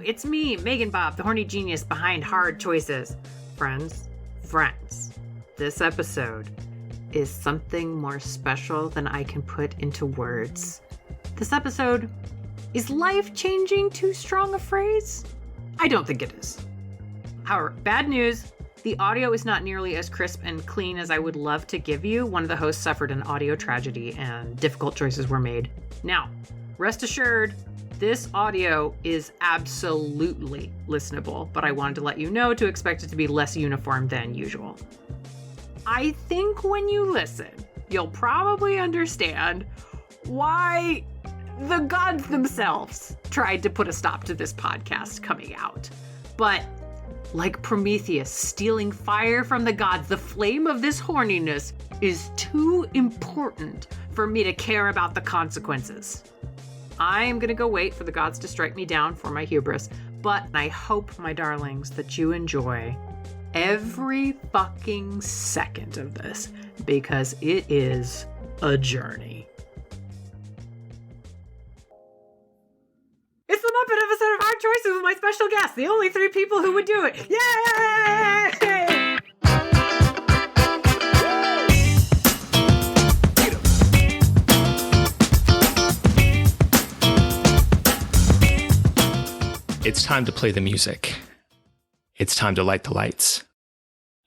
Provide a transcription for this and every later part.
it's me, MeganBob, the horny genius behind Hard Choices. Friends, this episode is something more special than I can put into words. This episode is life-changing too strong a phrase? I don't think it is. However, bad news, the audio is not nearly as crisp and clean as I would love to give you. One of the hosts suffered an audio tragedy and difficult choices were made. Now, rest assured, this audio is absolutely listenable, but I wanted to let you know to expect it to be less uniform than usual. I think when you listen, you'll probably understand why the gods themselves tried to put a stop to this podcast coming out. But like Prometheus stealing fire from the gods, the flame of this horniness is too important for me to care about the consequences. I'm gonna go wait for the gods to strike me down for my hubris, but I hope, my darlings, that you enjoy every fucking second of this, because it is a journey. It's the Muppet episode of Hard Choices with my special guest, the only three people who would do it. Yay! It's time to play the music. It's time to light the lights.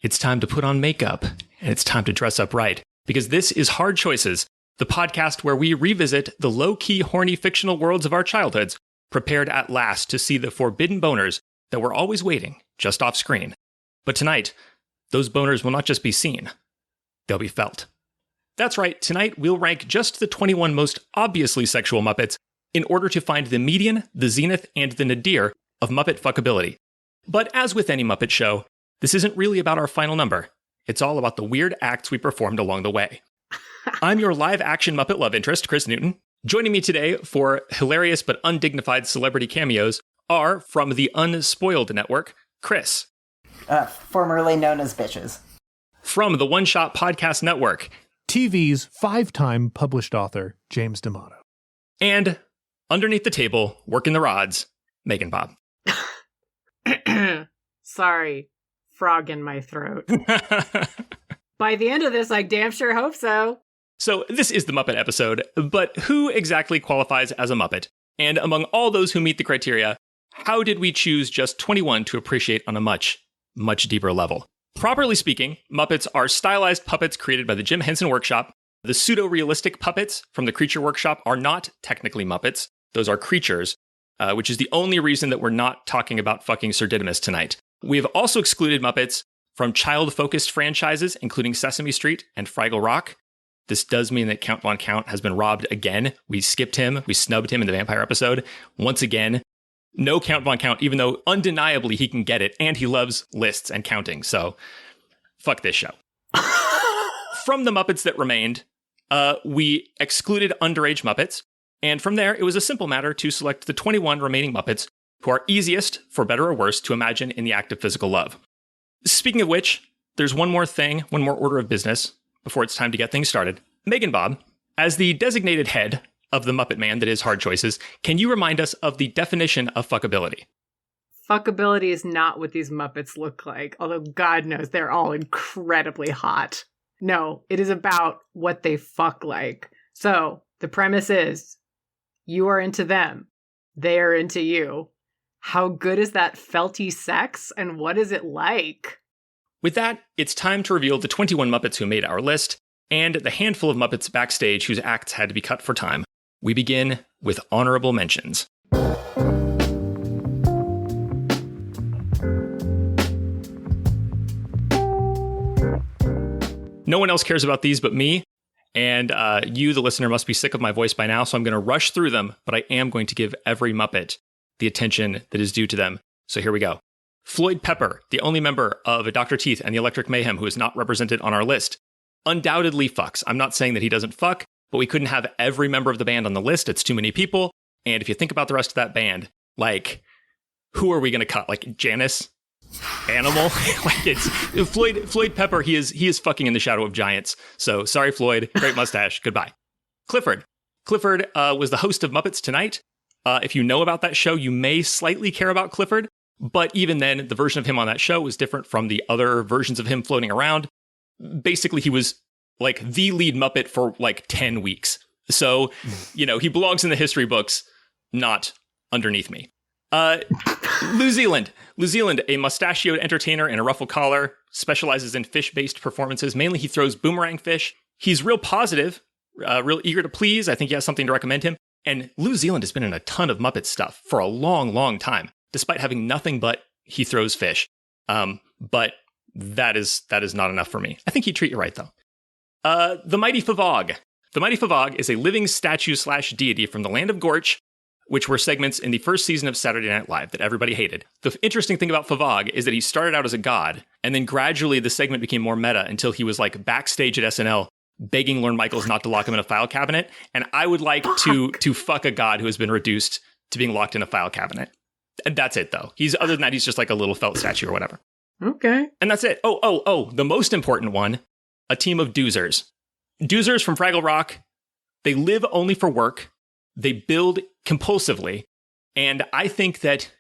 It's time to put on makeup, and it's time to dress up right. Because this is Hard Choices, the podcast where we revisit the low-key, horny, fictional worlds of our childhoods, prepared at last to see the forbidden boners that were always waiting, just off screen. But tonight, those boners will not just be seen, they'll be felt. That's right, tonight we'll rank just the 21 most obviously sexual Muppets in order to find the median, the zenith, and the nadir of Muppet fuckability. But as with any Muppet Show, this isn't really about our final number. It's all about the weird acts we performed along the way. I'm your live-action Muppet love interest, Kris Newton. Joining me today for hilarious but undignified celebrity cameos are, from the Unspoiled Network, Kris. Formerly known as Bitches. From the One Shot Podcast Network, TV's 5-time published author, James D'Amato. And underneath the table, working the rods, MeganBob. Sorry, frog in my throat. By the end of this, I damn sure hope so. So this is the Muppet episode, but who exactly qualifies as a Muppet? And among all those who meet the criteria, how did we choose just 21 to appreciate on a much, much deeper level? Properly speaking, Muppets are stylized puppets created by the Jim Henson Workshop. The pseudo-realistic puppets from the Creature Workshop are not technically Muppets. Those are creatures, which is the only reason that we're not talking about fucking Sir Didymus tonight. We have also excluded Muppets from child-focused franchises, including Sesame Street and Fraggle Rock. This does mean that Count Von Count has been robbed again. We skipped him. We snubbed him in the vampire episode. Once again, no Count Von Count, even though undeniably he can get it, and he loves lists and counting. So, fuck this show. From the Muppets that remained, we excluded underage Muppets. And from there, it was a simple matter to select the 21 remaining Muppets who are easiest, for better or worse, to imagine in the act of physical love. Speaking of which, there's one more order of business before it's time to get things started. MeganBob, as the designated head of the Muppet Man that is Hard Choices, can you remind us of the definition of fuckability? Fuckability is not what these Muppets look like, although God knows they're all incredibly hot. No, it is about what they fuck like. So, the premise is, you are into them, they are into you. How good is that felty sex, and what is it like? With that, it's time to reveal the 21 Muppets who made our list, and the handful of Muppets backstage whose acts had to be cut for time. We begin with honorable mentions. No one else cares about these but me, and you, the listener, must be sick of my voice by now, so I'm going to rush through them, but I am going to give every Muppet the attention that is due to them. So here we go. Floyd Pepper, the only member of Dr. Teeth and the Electric Mayhem who is not represented on our list, undoubtedly fucks. I'm not saying that he doesn't fuck, but we couldn't have every member of the band on the list. It's too many people. And if you think about the rest of that band, like, who are we going to cut? Like Janice? Animal? Like, it's Floyd Pepper. He is fucking in the shadow of giants. So sorry, Floyd. Great mustache. Goodbye. Clifford was the host of Muppets Tonight. If you know about that show, you may slightly care about Clifford. But even then, the version of him on that show was different from the other versions of him floating around. Basically, he was like the lead Muppet for like 10 weeks. So, he belongs in the history books, not underneath me. New Zealand, a mustachioed entertainer in a ruffled collar, specializes in fish-based performances. Mainly, he throws boomerang fish. He's real positive, real eager to please. I think he has something to recommend him. And New Zealand has been in a ton of Muppet stuff for a long, long time, despite having nothing but he throws fish. But that is not enough for me. I think he'd treat you right, though. The Mighty Favog. The Mighty Favog is a living statue/deity from the land of Gorch, which were segments in the first season of Saturday Night Live that everybody hated. The interesting thing about Favog is that he started out as a god, and then gradually the segment became more meta until he was like backstage at SNL begging Lorne Michaels not to lock him in a file cabinet. And I would like to fuck a god who has been reduced to being locked in a file cabinet. And that's it, though. Other than that, he's just like a little felt statue or whatever. Okay. And that's it. Oh, the most important one, a team of doozers. Doozers from Fraggle Rock. They live only for work. They build compulsively. And I think that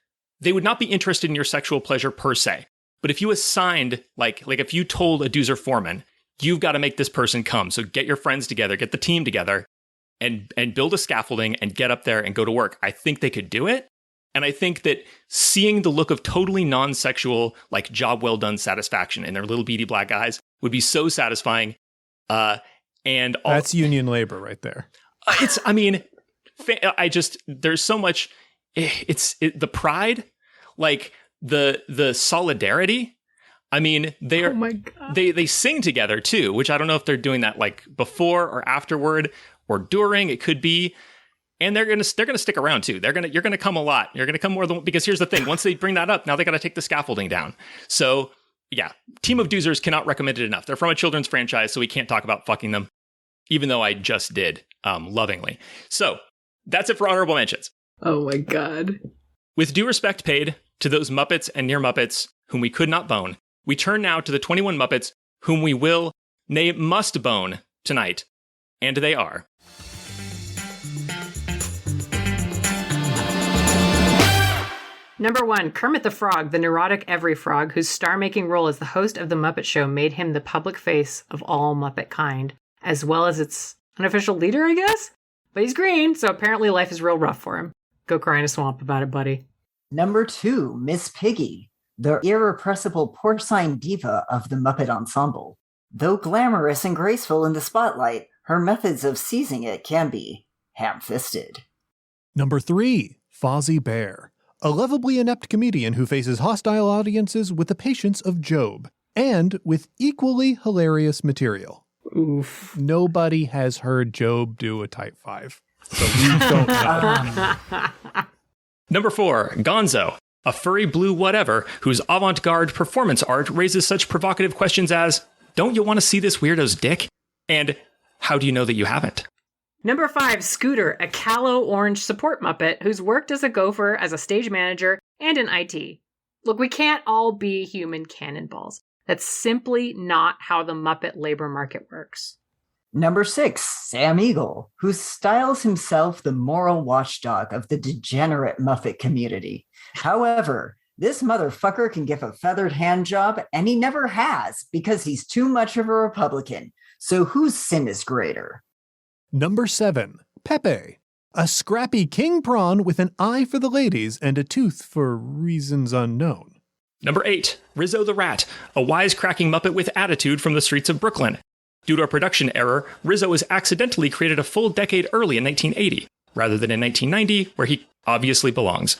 they would not be interested in your sexual pleasure per se. But if you assigned, like if you told a doozer foreman, you've got to make this person come. So get your friends together, get the team together, and build a scaffolding and get up there and go to work. I think they could do it. And I think that seeing the look of totally non-sexual, like job well done satisfaction in their little beady black eyes would be so satisfying. That's union labor right there. There's so much, the pride, like the solidarity. I mean, they sing together too, which I don't know if they're doing that like before or afterward or during. It could be. And they're gonna stick around too. You're gonna come a lot. You're gonna come more than, because here's the thing. Once they bring that up, now they got to take the scaffolding down. So yeah, team of doozers cannot recommend it enough. They're from a children's franchise, so we can't talk about fucking them, even though I just did, lovingly. So that's it for honorable mentions. Oh my God. With due respect paid to those Muppets and near Muppets whom we could not bone, we turn now to the 21 Muppets whom we will, nay, must bone tonight. And they are... Number 1, Kermit the Frog, the neurotic every frog, whose star-making role as the host of the Muppet Show made him the public face of all Muppet kind, as well as its unofficial leader, I guess? But he's green, so apparently life is real rough for him. Go cry in a swamp about it, buddy. Number 2, Miss Piggy, the irrepressible porcine diva of the Muppet Ensemble. Though glamorous and graceful in the spotlight, her methods of seizing it can be ham-fisted. Number 3, Fozzie Bear, a lovably inept comedian who faces hostile audiences with the patience of Job, and with equally hilarious material. Oof. Nobody has heard Job do a Type 5, so we don't know. Number 4, Gonzo, a furry blue whatever whose avant-garde performance art raises such provocative questions as, don't you want to see this weirdo's dick? And how do you know that you haven't? Number 5, Scooter, a callow orange support Muppet who's worked as a gopher, as a stage manager, and in IT. Look, we can't all be human cannonballs. That's simply not how the Muppet labor market works. Number 6, Sam Eagle, who styles himself the moral watchdog of the degenerate Muppet community. However, this motherfucker can give a feathered hand job, and he never has, because he's too much of a Republican. So whose sin is greater? Number 7, Pepe, a scrappy king prawn with an eye for the ladies and a tooth for reasons unknown. Number 8, Rizzo the Rat, a wisecracking Muppet with attitude from the streets of Brooklyn. Due to a production error, Rizzo was accidentally created a full decade early in 1980, rather than in 1990, where he obviously belongs.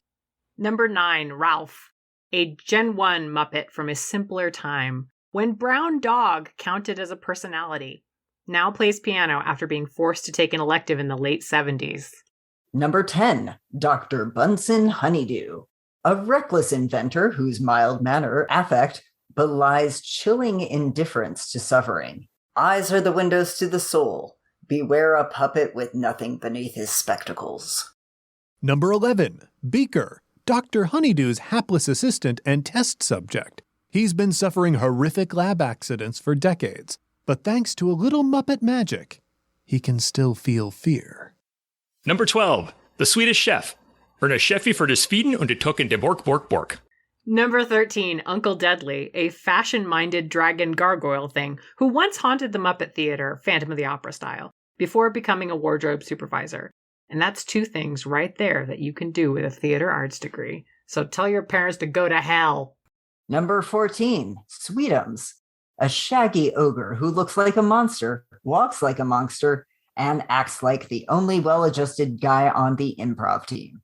Number 9, Ralph, a Gen 1 Muppet from a simpler time, when Brown Dog counted as a personality. Now plays piano after being forced to take an elective in the late 70s. Number 10, Dr. Bunsen Honeydew, a reckless inventor whose mild manner affect belies chilling indifference to suffering. Eyes are the windows to the soul. Beware a puppet with nothing beneath his spectacles. Number 11, Beaker, Dr. Honeydew's hapless assistant and test subject. He's been suffering horrific lab accidents for decades, but thanks to a little Muppet magic, he can still feel fear. Number 12, the Swedish Chef, Erne Sheffi für das Fieden und die Token de Bork Bork Bork. Number 13, Uncle Deadly, a fashion-minded dragon gargoyle thing who once haunted the Muppet Theater, Phantom of the Opera style, before becoming a wardrobe supervisor. And that's 2 things right there that you can do with a theater arts degree. So tell your parents to go to hell. Number 14, Sweetums, a shaggy ogre who looks like a monster, walks like a monster, and acts like the only well-adjusted guy on the improv team.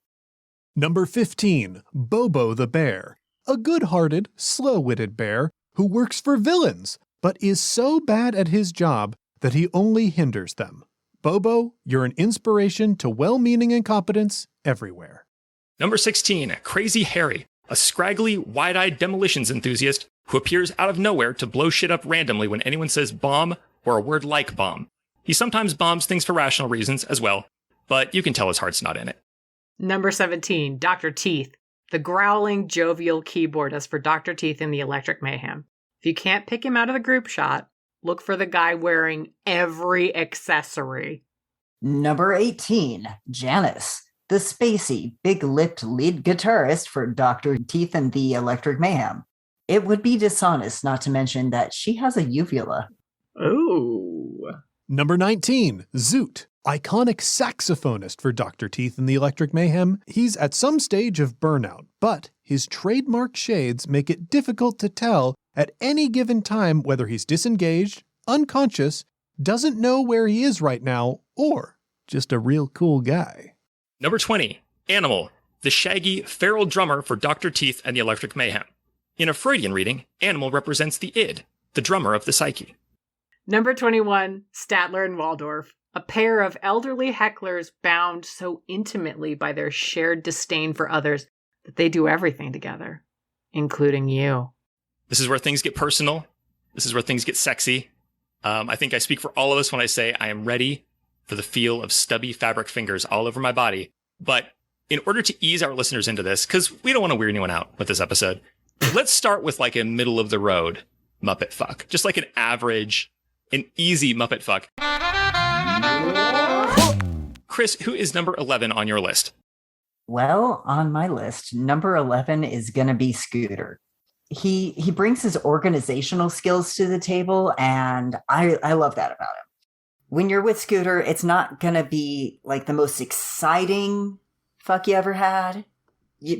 Number 15, Bobo the Bear, a good-hearted, slow-witted bear who works for villains, but is so bad at his job that he only hinders them. Bobo, you're an inspiration to well-meaning incompetence everywhere. Number 16, Crazy Harry, a scraggly, wide-eyed demolitions enthusiast who appears out of nowhere to blow shit up randomly when anyone says bomb or a word like bomb. He sometimes bombs things for rational reasons as well, but you can tell his heart's not in it. Number 17, Dr. Teeth, the growling, jovial keyboardist for Dr. Teeth in the Electric Mayhem. If you can't pick him out of the group shot, look for the guy wearing every accessory. Number 18, Janice, the spacey, big-lipped lead guitarist for Dr. Teeth and the Electric Mayhem. It would be dishonest not to mention that she has a uvula. Ooh. Number 19, Zoot, iconic saxophonist for Dr. Teeth and the Electric Mayhem. He's at some stage of burnout, but his trademark shades make it difficult to tell at any given time whether he's disengaged, unconscious, doesn't know where he is right now, or just a real cool guy. Number 20, Animal, the shaggy, feral drummer for Dr. Teeth and the Electric Mayhem. In a Freudian reading, Animal represents the id, the drummer of the psyche. Number 21, Statler and Waldorf, a pair of elderly hecklers bound so intimately by their shared disdain for others that they do everything together, including you. This is where things get personal. This is where things get sexy. I think I speak for all of us when I say I am ready for the feel of stubby fabric fingers all over my body. But in order to ease our listeners into this, because we don't want to weird anyone out with this episode, let's start with like a middle of the road Muppet fuck. Just like an easy Muppet fuck. Kris, who is number 11 on your list? Well, on my list, number 11 is going to be Scooter. He brings his organizational skills to the table, and I love that about him. When you're with Scooter, it's not going to be like the most exciting fuck you ever had,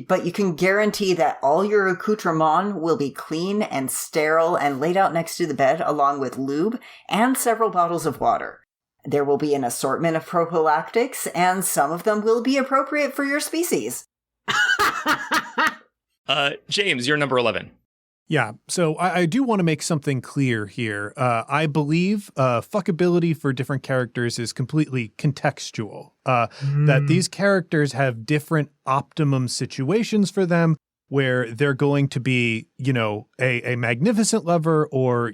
but you can guarantee that all your accoutrement will be clean and sterile and laid out next to the bed along with lube and several bottles of water. There will be an assortment of prophylactics, and some of them will be appropriate for your species. James, you're number 11. Yeah, so I do want to make something clear here. I believe fuckability for different characters is completely contextual. That these characters have different optimum situations for them where they're going to be, a magnificent lover or,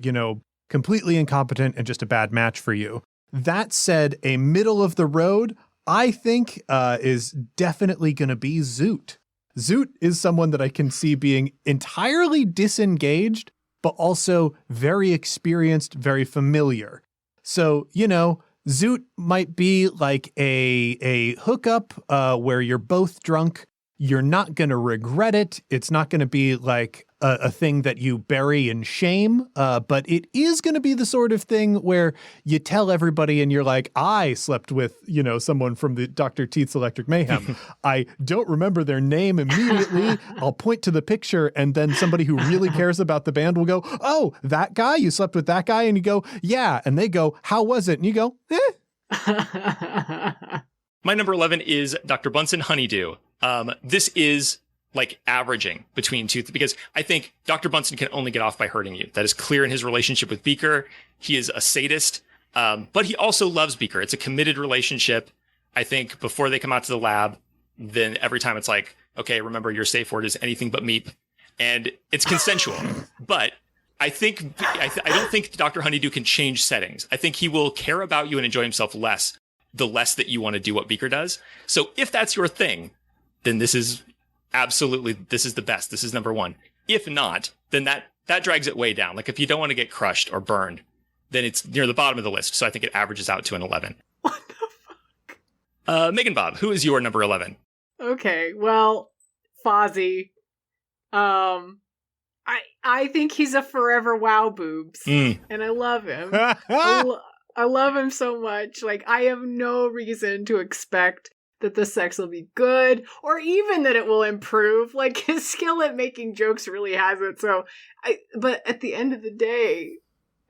completely incompetent and just a bad match for you. That said, a middle of the road, I think, is definitely going to be Zoot. Zoot is someone that I can see being entirely disengaged, but also very experienced, very familiar. So, Zoot might be like a hookup where you're both drunk. You're not going to regret it. It's not going to be like a thing that you bury in shame, but it is going to be the sort of thing where you tell everybody and you're like, I slept with, someone from the Dr. Teeth's Electric Mayhem. I don't remember their name immediately. I'll point to the picture and then somebody who really cares about the band will go, oh, that guy? You slept with that guy? And you go, yeah. And they go, how was it? And you go, My number 11 is Dr. Bunsen Honeydew. This is like averaging between two, because I think Dr. Bunsen can only get off by hurting you. That is clear in his relationship with Beaker. He is a sadist, but he also loves Beaker. It's a committed relationship. I think before they come out to the lab, then every time it's like, okay, remember your safe word is anything but meep. And it's consensual. But I don't think Dr. Honeydew can change settings. I think he will care about you and enjoy himself less, the less that you want to do what Beaker does. So if that's your thing, then this is the best. This is number 1. If not, then that drags it way down. Like if you don't want to get crushed or burned, then it's near the bottom of the list. So I think it averages out to an 11. What the fuck? MeganBob, who is your number 11? Okay, well, Fozzie. I think he's a forever wow boobs, and I love him. I love him so much. Like, I have no reason to expect that the sex will be good, or even that it will improve. Like, his skill at making jokes really has it. So, but at the end of the day,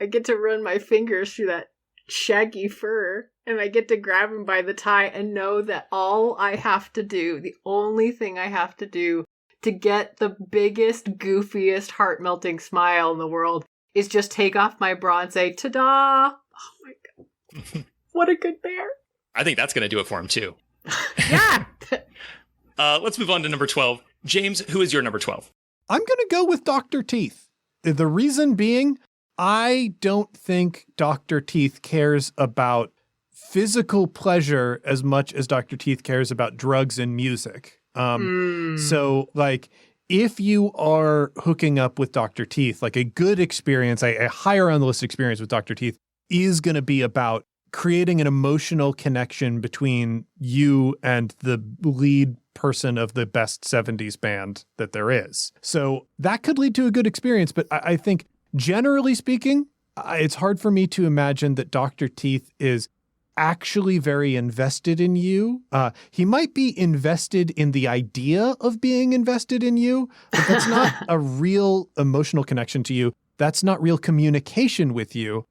I get to run my fingers through that shaggy fur, and I get to grab him by the tie and know that all I have to do, the only thing I have to do to get the biggest, goofiest, heart-melting smile in the world is just take off my bra and say, ta-da! Oh my God. What a good bear. I think that's going to do it for him, too. Yeah! Let's move on to number 12. James, who is your number 12? I'm going to go with Dr. Teeth. The reason being, I don't think Dr. Teeth cares about physical pleasure as much as Dr. Teeth cares about drugs and music. So, like, if you are hooking up with Dr. Teeth, like a good experience, a higher on the list experience with Dr. Teeth is going to be about creating an emotional connection between you and the lead person of the best 70s band that there is. So that could lead to a good experience. But I think generally speaking, it's hard for me to imagine that Dr. Teeth is actually very invested in you. He might be invested in the idea of being invested in you, but that's not a real emotional connection to you. That's not real communication with you.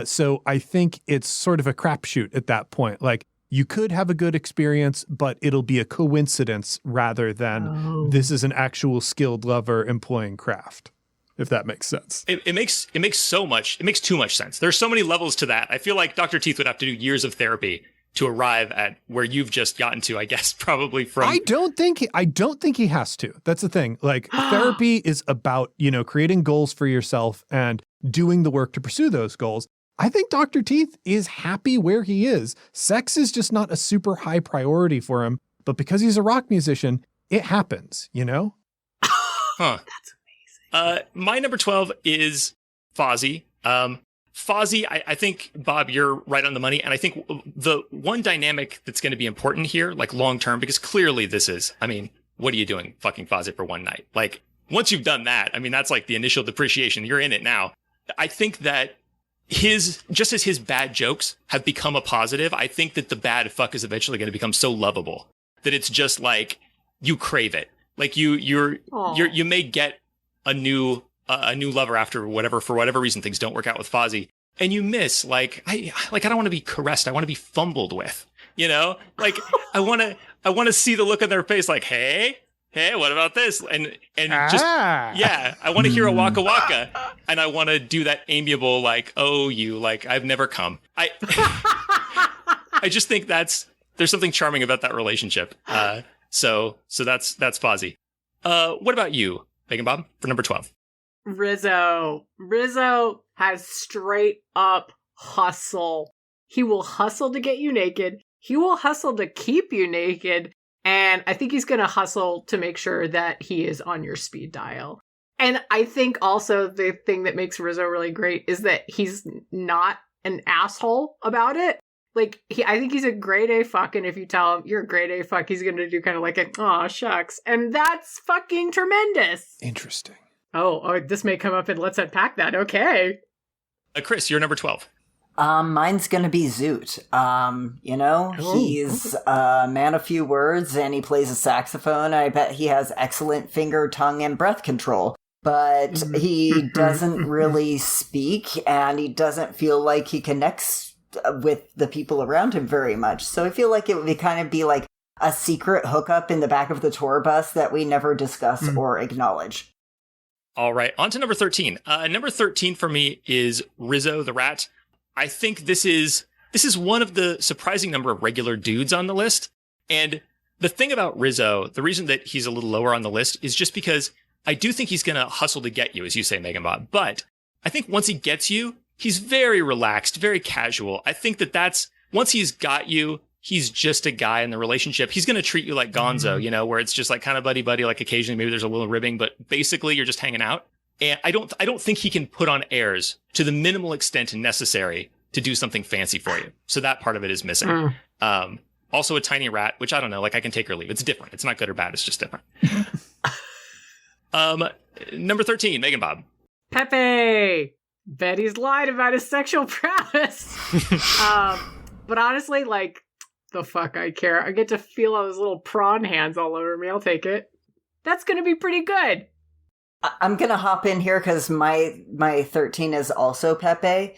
So I think it's sort of a crapshoot at that point. Like, you could have a good experience, but it'll be a coincidence rather than this is an actual skilled lover employing craft. If that makes sense. It makes too much sense. There's so many levels to that. I feel like Dr. Teeth would have to do years of therapy to arrive at where you've just gotten to, I guess, probably from. I don't think he has to. That's the thing. Like, therapy is about, creating goals for yourself and doing the work to pursue those goals. I think Dr. Teeth is happy where he is. Sex is just not a super high priority for him, but because he's a rock musician, it happens, Huh. That's my number 12 is Fozzie. Fozzie, I think, Bob, you're right on the money. And I think the one dynamic that's going to be important here, like long term, because clearly this is, what are you doing fucking Fozzie for one night? Like, once you've done that, that's like the initial depreciation. You're in it now. I think that just as his bad jokes have become a positive, I think that the bad fuck is eventually going to become so lovable that it's just like, you crave it. Like you may get a new lover for whatever reason things don't work out with Fozzie, and you miss I don't want to be caressed. I want to be fumbled with, like I want to see the look on their face, like, hey, what about this? And just, yeah, I want to hear a waka waka, and I want to do that amiable, like, oh, you, like, I've never come. I just think there's something charming about that relationship. So that's Fozzie. What about you, MeganBob, for number 12? Rizzo. Rizzo has straight up hustle. He will hustle to get you naked. He will hustle to keep you naked. And I think he's going to hustle to make sure that he is on your speed dial. And I think also the thing that makes Rizzo really great is that he's not an asshole about it. Like, I think he's a grade A fuck, and if you tell him you're a grade A fuck, he's going to do kind of like a, aw, shucks. And that's fucking tremendous. Interesting. Oh, this may come up in Let's Unpack That. Okay. Kris, you're number 12. Mine's gonna be Zoot. He's a man of few words, and he plays a saxophone. I bet he has excellent finger, tongue, and breath control. But he doesn't really speak, and he doesn't feel like he connects with the people around him very much. So I feel like it would kind of be like a secret hookup in the back of the tour bus that we never discuss or acknowledge. All right, on to number 13. Number 13 for me is Rizzo the Rat. I think this is one of the surprising number of regular dudes on the list. And the thing about Rizzo, the reason that he's a little lower on the list is just because I do think he's going to hustle to get you, as you say, MeganBob. But I think once he gets you, he's very relaxed, very casual. I think that's once he's got you, he's just a guy in the relationship. He's going to treat you like Gonzo, where it's just like kind of buddy-buddy, like occasionally maybe there's a little ribbing, but basically you're just hanging out. And I don't think he can put on airs to the minimal extent necessary to do something fancy for you. So that part of it is missing. Also a tiny rat, which I don't know, like I can take or leave. It's different. It's not good or bad. It's just different. Number 13, MeganBob. Pepe. Betty's lied about his sexual prowess. But honestly, like, the fuck I care. I get to feel all those little prawn hands all over me. I'll take it. That's going to be pretty good. I'm going to hop in here because my 13 is also Pepe.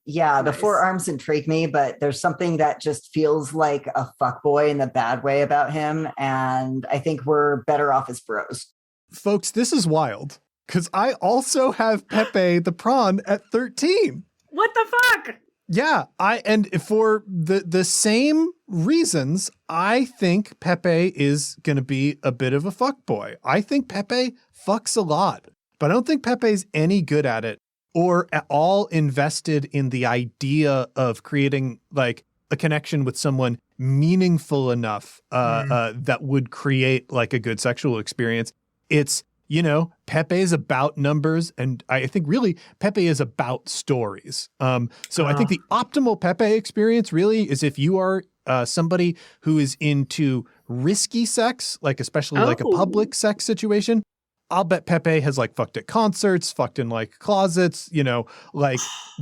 Yeah, the Nice. forearms intrigue me, but there's something that just feels like a fuckboy in the bad way about him, and I think we're better off as bros. Folks, this is wild, because I also have Pepe the prawn at 13. What the fuck? Yeah, and for the same reasons, I think Pepe is going to be a bit of a fuckboy. I think Pepe fucks a lot, but I don't think Pepe's any good at it or at all invested in the idea of creating like a connection with someone meaningful enough that would create like a good sexual experience. It's, you know, Pepe is about numbers, and I think really Pepe is about stories. So I think the optimal Pepe experience really is if you are somebody who is into risky sex, like especially like a public sex situation. I'll bet Pepe has like fucked at concerts, fucked in like closets, you know, like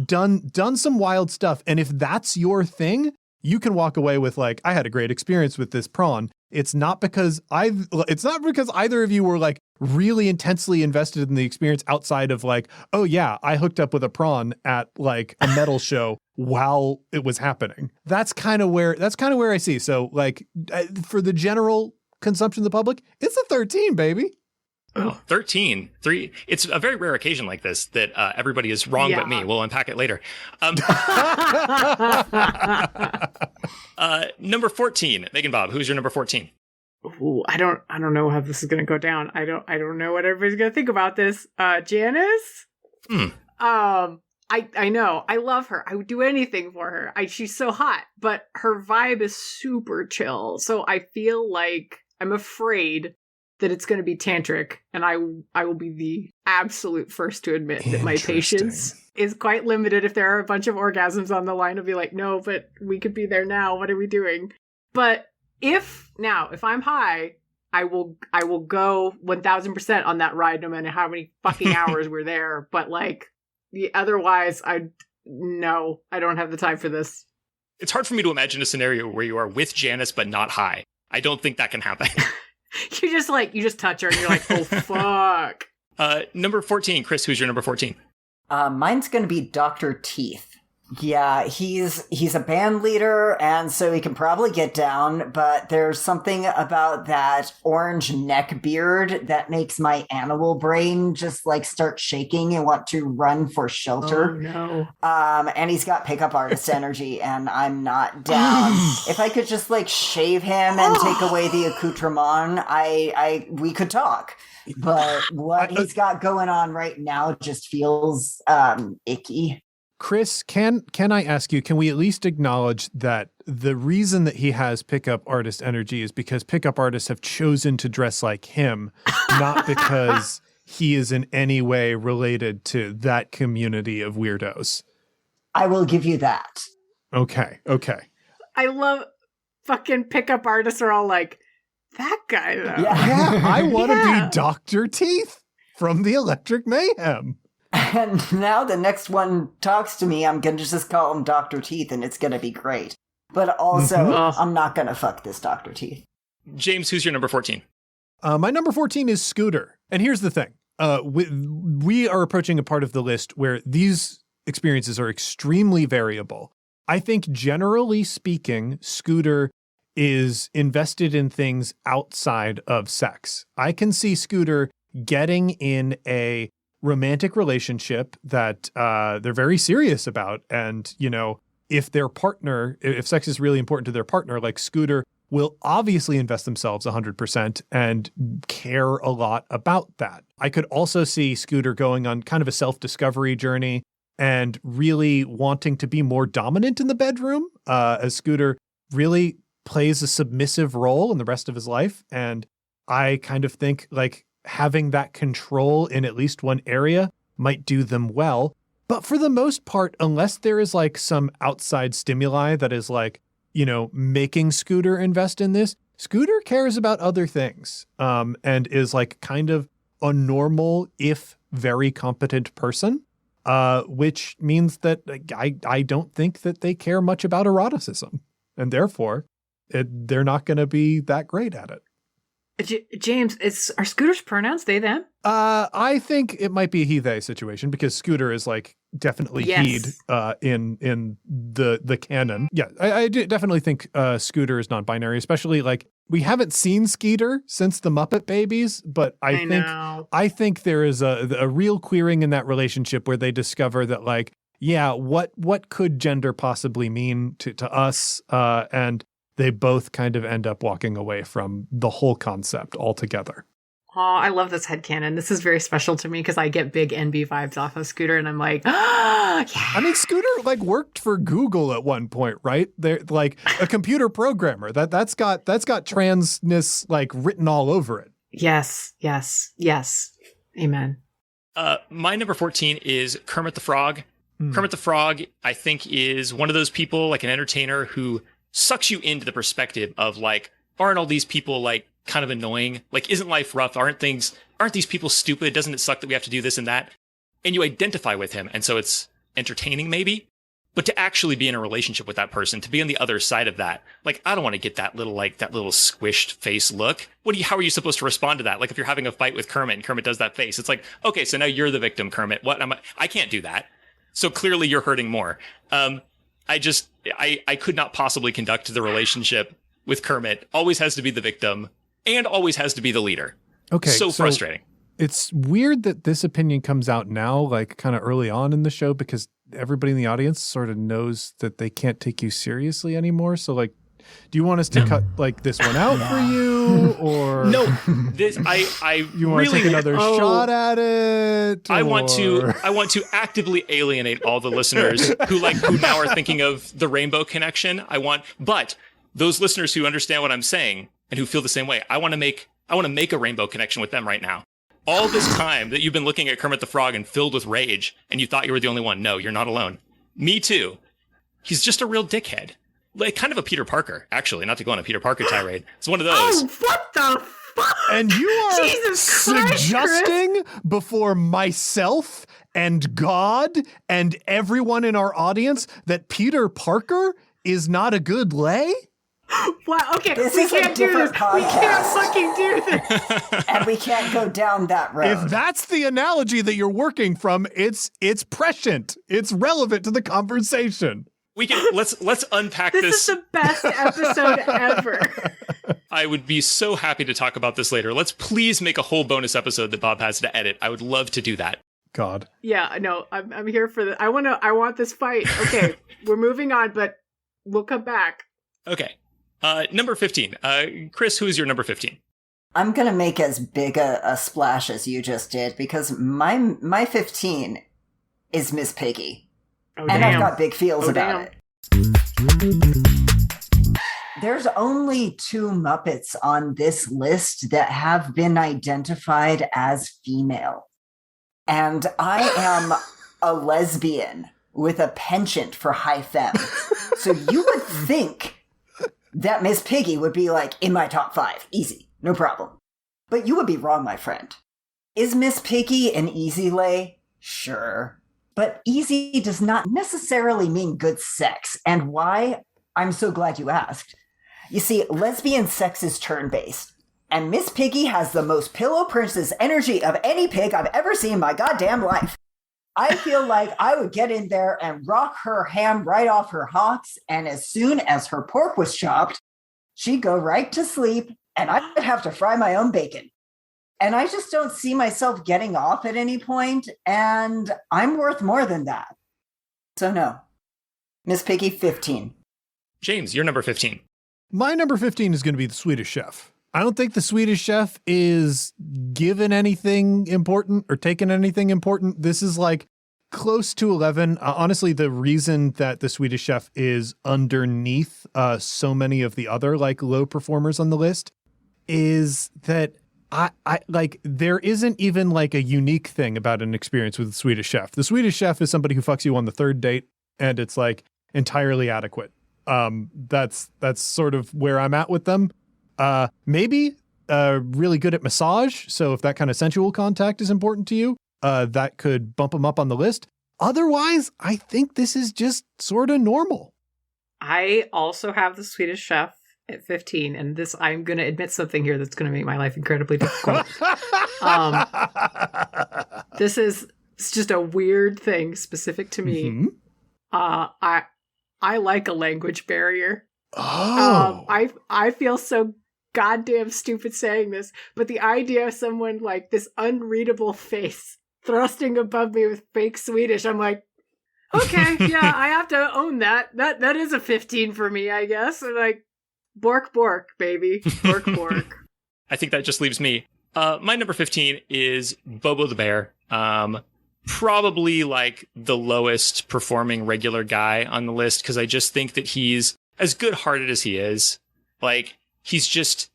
done some wild stuff. And if that's your thing, you can walk away with like, I had a great experience with this prawn. It's not because either of you were like really intensely invested in the experience outside of like, oh yeah, I hooked up with a prawn at like a metal show while it was happening. That's kind of where I see. So like for the general consumption of the public, it's a 13, baby. Oh, 13. 3. It's a very rare occasion like this that everybody is wrong but me. We'll unpack it later. Number 14, MeganBob. Who's your number 14? Ooh, I don't know how this is gonna go down. I don't know what everybody's gonna think about this. Janice? I know. I love her. I would do anything for her. She's so hot, but her vibe is super chill. So I feel like I'm afraid that it's going to be tantric, and I will be the absolute first to admit that my patience is quite limited. If there are a bunch of orgasms on the line, I'll be like, no, but we could be there now. What are we doing? But if I'm high, I will go 1000% on that ride, no matter how many fucking hours we're there. But like, otherwise, I don't have the time for this. It's hard for me to imagine a scenario where you are with Janice but not high. I don't think that can happen. You just touch her and you're like, oh fuck. Number 14, Kris, who's your number 14? Mine's going to be Dr. Teeth. Yeah, he's a band leader, and so he can probably get down, but there's something about that orange neck beard that makes my animal brain just like start shaking and want to run for shelter. Oh no. And he's got pickup artist energy, and I'm not down. If I could just like shave him and take away the accoutrement, we could talk. But what he's got going on right now just feels icky. Kris, can I ask you, can we at least acknowledge that the reason that he has pickup artist energy is because pickup artists have chosen to dress like him, not because he is in any way related to that community of weirdos? I will give you that. Okay. I love fucking pickup artists are all like, that guy though. Yeah, I want to be Dr. Teeth from the Electric Mayhem. And now the next one talks to me, I'm going to just call him Dr. Teeth, and it's going to be great. But also, I'm not going to fuck this Dr. Teeth. James, who's your number 14? My number 14 is Scooter. And here's the thing. We are approaching a part of the list where these experiences are extremely variable. I think generally speaking, Scooter is invested in things outside of sex. I can see Scooter getting in a romantic relationship that they're very serious about. And, you know, if sex is really important to their partner, like Scooter will obviously invest themselves 100% and care a lot about that. I could also see Scooter going on kind of a self-discovery journey and really wanting to be more dominant in the bedroom, as Scooter really plays a submissive role in the rest of his life. And I kind of think like having that control in at least one area might do them well. But for the most part, unless there is like some outside stimuli that is like, making Scooter invest in this. Scooter cares about other things, and is like kind of a normal, if very competent person, which means that I don't think that they care much about eroticism, and therefore they're not going to be that great at it. James, are Scooter's pronouns they, them? I think it might be a he/they situation because Scooter is like definitely he'd in the canon. Yeah, I definitely think Scooter is non-binary, especially like we haven't seen Skeeter since the Muppet Babies, but I think there is a real queering in that relationship where they discover that like, yeah, what could gender possibly mean to us, and they both kind of end up walking away from the whole concept altogether. Oh, I love this headcanon. This is very special to me because I get big NB vibes off of Scooter, and I'm like, yeah. I mean, Scooter like worked for Google at one point, right? They're like a computer programmer. That's got transness like written all over it. Yes. Amen. My number 14 is Kermit the Frog. Kermit the Frog, I think, is one of those people, like an entertainer, who sucks you into the perspective of like, aren't all these people like kind of annoying? Like, isn't life rough? Aren't these people stupid? Doesn't it suck that we have to do this and that? And you identify with him. And so it's entertaining maybe, but to actually be in a relationship with that person, to be on the other side of that, like, I don't want to get that little squished face look. How are you supposed to respond to that? Like if you're having a fight with Kermit and Kermit does that face, it's like, okay, so now you're the victim, Kermit. I can't do that. So clearly you're hurting more. I could not possibly conduct the relationship with Kermit. Always has to be the victim and always has to be the leader. Okay. So frustrating. It's weird that this opinion comes out now, like kind of early on in the show, because everybody in the audience sort of knows that they can't take you seriously anymore. So like, do you want us to cut like this one out for you, or no? You want really to take another shot at it? I want to actively alienate all the listeners who now are thinking of the Rainbow Connection. But those listeners who understand what I'm saying and who feel the same way, I want to make a Rainbow Connection with them right now. All this time that you've been looking at Kermit the Frog and filled with rage, and you thought you were the only one. No, you're not alone. Me too. He's just a real dickhead. Like kind of a Peter Parker, actually, not to go on a Peter Parker tirade. It's one of those. Oh, what the fuck? And you are Jesus Christ, suggesting before myself and God and everyone in our audience that Peter Parker is not a good lay? Wow, okay, This we is a can't do this. different We can't podcast. fucking do this. And we can't go down that road. If that's the analogy that you're working from, it's prescient. It's relevant to the conversation. We can let's unpack This this. is the best episode ever. I would be so happy to talk about this later. Let's please make a whole bonus episode that Bob has to edit. I would love to do that. God. Yeah, no, I'm here for the. I want this fight. Okay, we're moving on, but we'll come back. Okay. Number 15. Kris, who is your number 15? I'm going to make as big a splash as you just did because my 15 is Miss Piggy. Oh, And damn. I've got big feels about it. There's only 2 Muppets on this list that have been identified as female. And I am a lesbian with a penchant for high femme. So you would think that Miss Piggy would be like in my top 5. Easy. No problem. But you would be wrong, my friend. Is Miss Piggy an easy lay? Sure. But easy does not necessarily mean good sex. And why? I'm so glad you asked. You see, lesbian sex is turn-based. And Miss Piggy has the most pillow princess energy of any pig I've ever seen in my goddamn life. I feel like I would get in there and rock her ham right off her hocks, and as soon as her pork was chopped, she'd go right to sleep, and I'd have to fry my own bacon. And I just don't see myself getting off at any point, and I'm worth more than that. So no. Miss Piggy, 15. James, you're number 15. My number 15 is going to be the Swedish Chef. I don't think the Swedish Chef is given anything important or taken anything important. This is like close to 11. Honestly, the reason that the Swedish Chef is underneath so many of the other like low performers on the list is that I like there isn't even like a unique thing about an experience with the Swedish Chef. The Swedish Chef is somebody who fucks you on the 3rd date and it's like entirely adequate. That's sort of where I'm at with them. Maybe really good at massage. So if that kind of sensual contact is important to you, that could bump them up on the list. Otherwise, I think this is just sort of normal. I also have the Swedish Chef at 15, and this, I'm going to admit something here that's going to make my life incredibly difficult. This is, it's just a weird thing specific to me. Mm-hmm. I like a language barrier. Oh. I feel so goddamn stupid saying this, but the idea of someone like this unreadable face thrusting above me with fake Swedish, I'm like, okay, yeah, I have to own that. That is a 15 for me, I guess. And like, bork, baby. Bork. I think that just leaves me. My number 15 is Bobo the Bear. Probably like the lowest performing regular guy on the list, because I just think that he's as good-hearted as he is. Like, he's just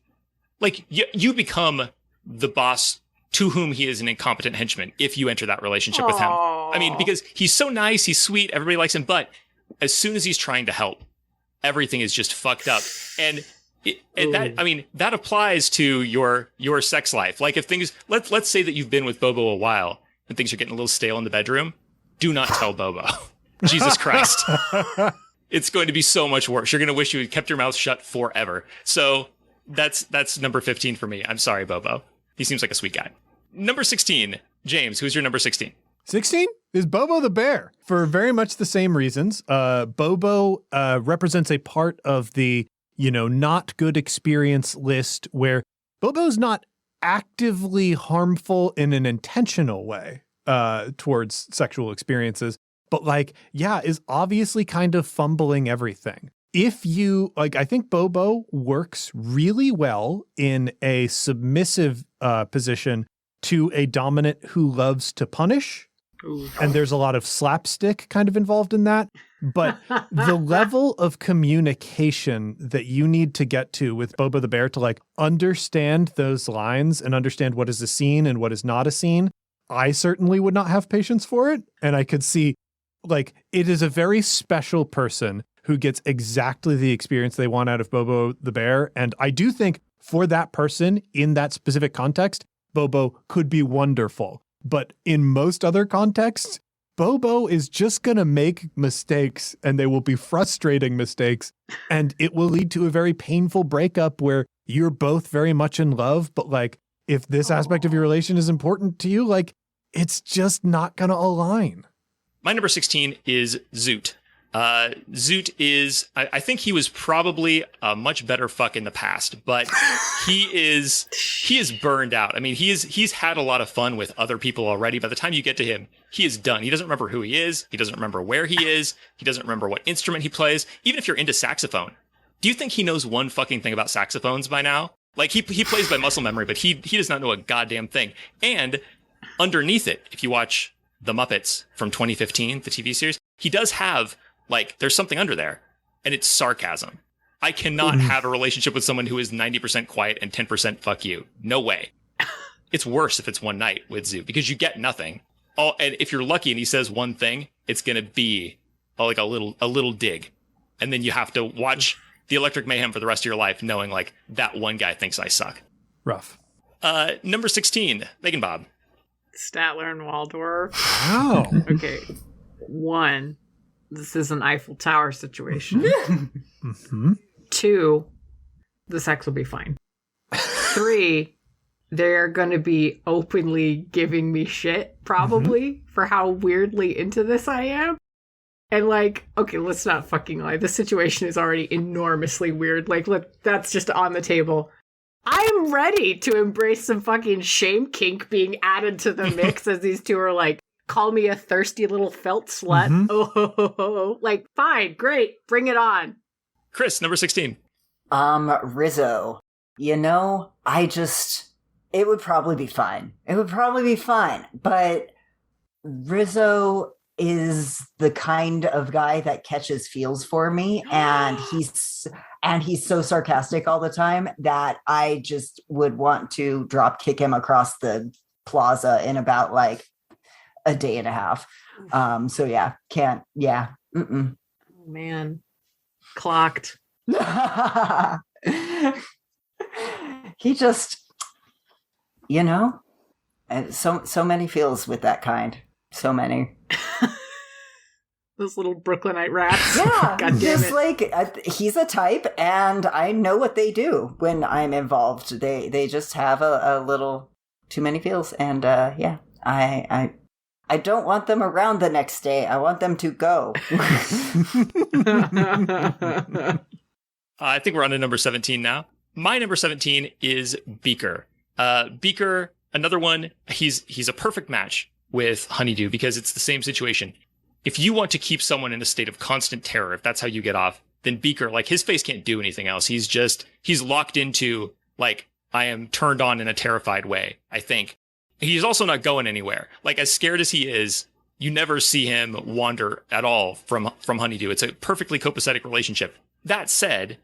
like, you become the boss to whom he is an incompetent henchman if you enter that relationship with him. I mean, because he's so nice, he's sweet, everybody likes him, but as soon as he's trying to help, everything is just fucked up. And that, I mean, that applies to your sex life. Like, if things, let's say that you've been with Bobo a while and things are getting a little stale in the bedroom, do not tell Bobo. Jesus Christ. It's going to be so much worse. You're going to wish you had kept your mouth shut forever. So that's number 15 for me. I'm sorry, Bobo. He seems like a sweet guy. Number 16, James, who's your number 16? 16 is Bobo the Bear, for very much the same reasons. Bobo represents a part of the, not good experience list where Bobo's not actively harmful in an intentional way towards sexual experiences, but is obviously kind of fumbling everything. If you, I think Bobo works really well in a submissive position to a dominant who loves to punish. Ooh. And there's a lot of slapstick kind of involved in that. But the level of communication that you need to get to with Bobo the Bear to understand those lines and understand what is a scene and what is not a scene, I certainly would not have patience for it. And I could see it is a very special person who gets exactly the experience they want out of Bobo the Bear. And I do think for that person in that specific context, Bobo could be wonderful. But in most other contexts, Bobo is just going to make mistakes, and they will be frustrating mistakes. And it will lead to a very painful breakup where you're both very much in love. But if this aspect of your relation is important to you, it's just not going to align. My number 16 is Zoot. Zoot is, I think he was probably a much better fuck in the past, but he is burned out. I mean, he's had a lot of fun with other people already. By the time you get to him, he is done. He doesn't remember who he is. He doesn't remember where he is. He doesn't remember what instrument he plays. Even if you're into saxophone, do you think he knows one fucking thing about saxophones by now? He plays by muscle memory, but he does not know a goddamn thing. And underneath it, if you watch The Muppets from 2015, the TV series, he does have there's something under there, and it's sarcasm. I cannot have a relationship with someone who is 90% quiet and 10% fuck you. No way. It's worse if it's one night with Zoo, because you get nothing. And if you're lucky and he says one thing, it's going to be a little dig. And then you have to watch the Electric Mayhem for the rest of your life, knowing that one guy thinks I suck. Rough. Number 16, MeganBob. Statler and Waldorf. Wow. Okay. 1. This is an Eiffel Tower situation. Mm-hmm. 2, the sex will be fine. 3, they're going to be openly giving me shit, probably, for how weirdly into this I am. And okay, let's not fucking lie. The situation is already enormously weird. That's just on the table. I'm ready to embrace some fucking shame kink being added to the mix as these two are call me a thirsty little felt slut. Mm-hmm. Oh, fine, great, bring it on. Kris, number 16. Rizzo. It would probably be fine. But Rizzo is the kind of guy that catches feels for me, and he's so sarcastic all the time that I just would want to drop kick him across the plaza in about a day and a half. So yeah, can't. Yeah. Mm-mm. Oh man. Clocked. He just, so many feels with that kind. So many. Those little Brooklynite rats. Yeah, God damn just it. like he's a type, and I know what they do when I'm involved. They just have a little too many feels, and I don't want them around the next day. I want them to go. I think we're on to number 17 now. My number 17 is Beaker. Beaker, another one. He's a perfect match with Honeydew because it's the same situation. If you want to keep someone in a state of constant terror, if that's how you get off, then Beaker, like, his face can't do anything else. He's locked into, like, I am turned on in a terrified way, I think. He's also not going anywhere. Like, as scared as he is, you never see him wander at all from Honeydew. It's a perfectly copacetic relationship. That said,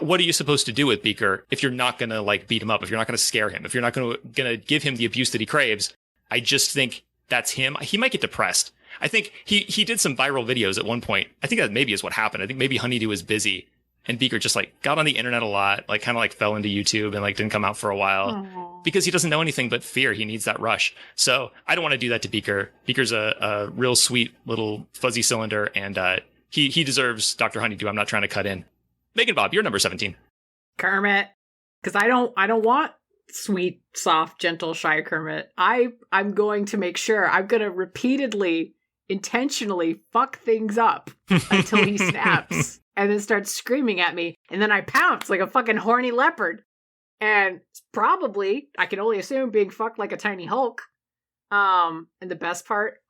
what are you supposed to do with Beaker if you're not going to, like, beat him up, if you're not going to scare him, if you're not going to give him the abuse that he craves? I just think that's him. He might get depressed. I think he did some viral videos at one point. I think that maybe is what happened. I think maybe Honeydew was busy and Beaker just, like, got on the internet a lot, like, kind of, like, fell into YouTube and, like, didn't come out for a while because he doesn't know anything but fear. He needs that rush. So I don't want to do that to Beaker. Beaker's a real sweet little fuzzy cylinder, and he deserves Dr. Honeydew. I'm not trying to cut in. MeganBob, you're number 17. Kermit. Because I don't want sweet, soft, gentle, shy Kermit. I'm going to make sure. I'm going to repeatedly, intentionally fuck things up until he snaps and then starts screaming at me. And then I pounce like a fucking horny leopard. And probably, I can only assume, being fucked like a tiny Hulk. And the best part,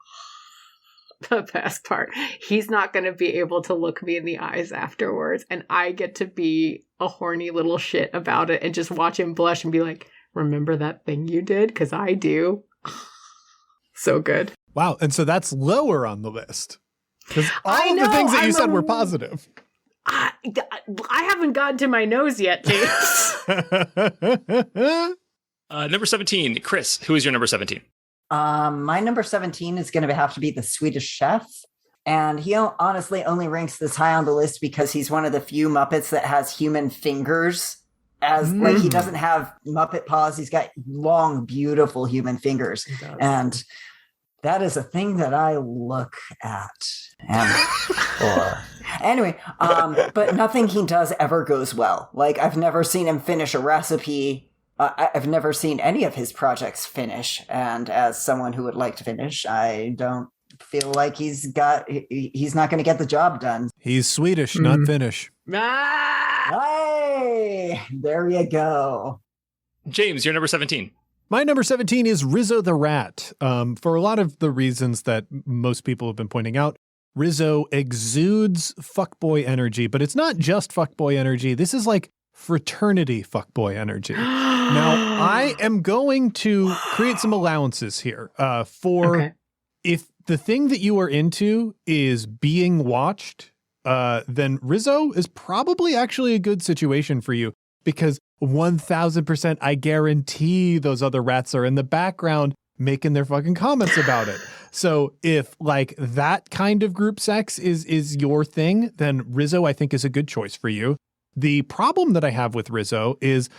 he's not going to be able to look me in the eyes afterwards. And I get to be a horny little shit about it and just watch him blush and be like, remember that thing you did? Because I do. So good. Wow. And so that's lower on the list. Because all of the things that you said were positive. I haven't gotten to my nose yet, James. Number 17, Kris, who is your number 17? My number 17 is going to have to be the Swedish Chef. And he honestly only ranks this high on the list because he's one of the few Muppets that has human fingers. Like, he doesn't have Muppet paws. He's got long, beautiful human fingers. And that is a thing that I look at. Anyway, but nothing he does ever goes well. Like, I've never seen him finish a recipe. I've never seen any of his projects finish. And as someone who would like to finish, I don't feel like he's not going to get the job done. He's Swedish, not Finnish. Hey, there you go. James, you're number 17. My number 17 is Rizzo the Rat. For a lot of the reasons that most people have been pointing out, Rizzo exudes fuckboy energy, but it's not just fuckboy energy. This is like fraternity fuckboy energy. Now, I am going to create some allowances here if the thing that you are into is being watched, then Rizzo is probably actually a good situation for you because 1000% I guarantee those other rats are in the background making their fucking comments about it. So if like that kind of group sex is your thing, then Rizzo I think is a good choice for you. The problem that I have with Rizzo is,